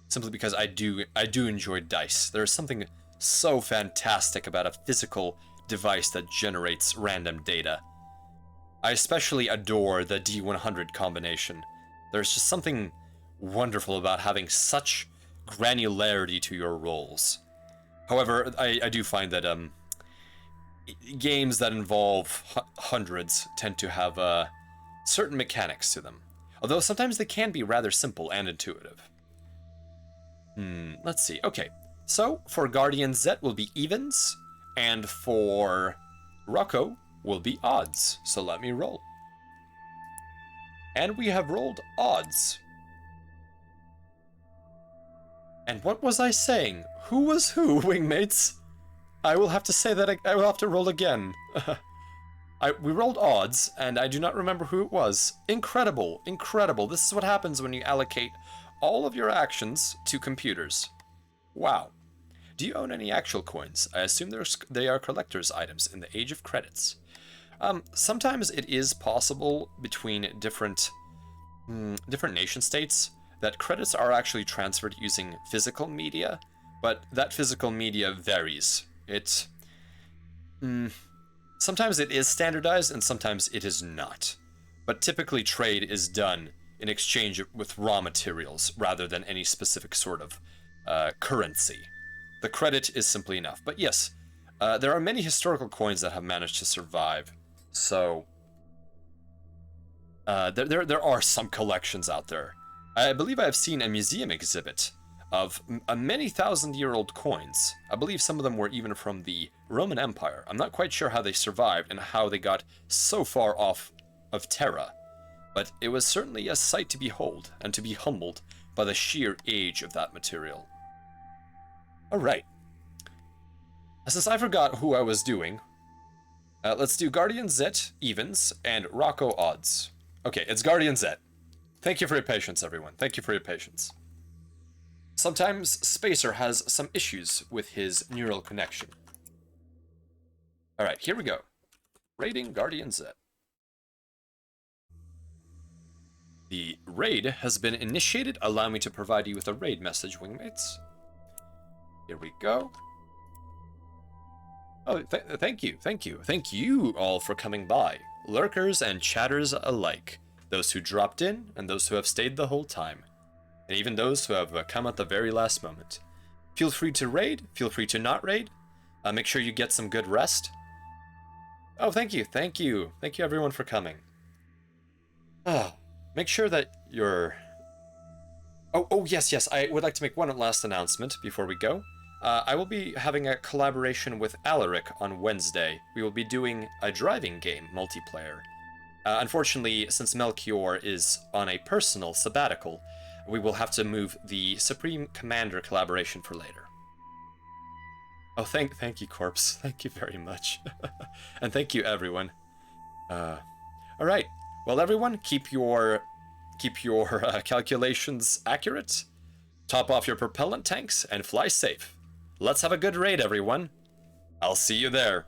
simply because I do enjoy dice. There's something so fantastic about a physical device that generates random data. I especially adore the D100 combination. There's just something wonderful about having such granularity to your rolls. However, I do find that games that involve hundreds tend to have certain mechanics to them. Although sometimes they can be rather simple and intuitive. Let's see. Okay, So for Guardian Zet will be evens, and for Rocco will be odds. So let me roll. And we have rolled odds. And what was I saying? Who was who, wingmates? I will have to say that I will have to roll again. We rolled odds, and I do not remember who it was. Incredible, incredible. This is what happens when you allocate all of your actions to computers. Wow. Do you own any actual coins? I assume they are collector's items in the age of credits. Sometimes it is possible between different nation states that credits are actually transferred using physical media, but that physical media varies. Sometimes it is standardized and sometimes it is not. But typically trade is done in exchange with raw materials rather than any specific sort of currency. The credit is simply enough. But yes, there are many historical coins that have managed to survive. So there are some collections out there. I believe I have seen a museum exhibit of many thousand-year-old coins. I believe some of them were even from the Roman Empire. I'm not quite sure how they survived and how they got so far off of Terra, but it was certainly a sight to behold and to be humbled by the sheer age of that material. Alright. Since I forgot who I was doing, let's do Guardian Zet evens and Rocco odds. Okay, it's Guardian Zet. Thank you for your patience, everyone. Thank you for your patience. Sometimes Spacer has some issues with his neural connection. Alright, here we go. Raiding Guardian Zet. The raid has been initiated. Allow me to provide you with a raid message, wingmates. Here we go. Oh, thank you. Thank you all for coming by. Lurkers and chatters alike. Those who dropped in and those who have stayed the whole time. And even those who have come at the very last moment. Feel free to raid, feel free to not raid. Make sure you get some good rest. Oh, thank you everyone for coming. Make sure that you're... Oh, yes, I would like to make one last announcement before we go. I will be having a collaboration with Alaric on Wednesday. We will be doing a driving game multiplayer. Unfortunately, since MacLeod is on a personal sabbatical, we will have to move the Supreme Commander collaboration for later. Oh, thank you, Corpse. Thank you very much. And thank you, everyone. Alright. Well, everyone, keep your calculations accurate. Top off your propellant tanks and fly safe. Let's have a good raid, everyone. I'll see you there.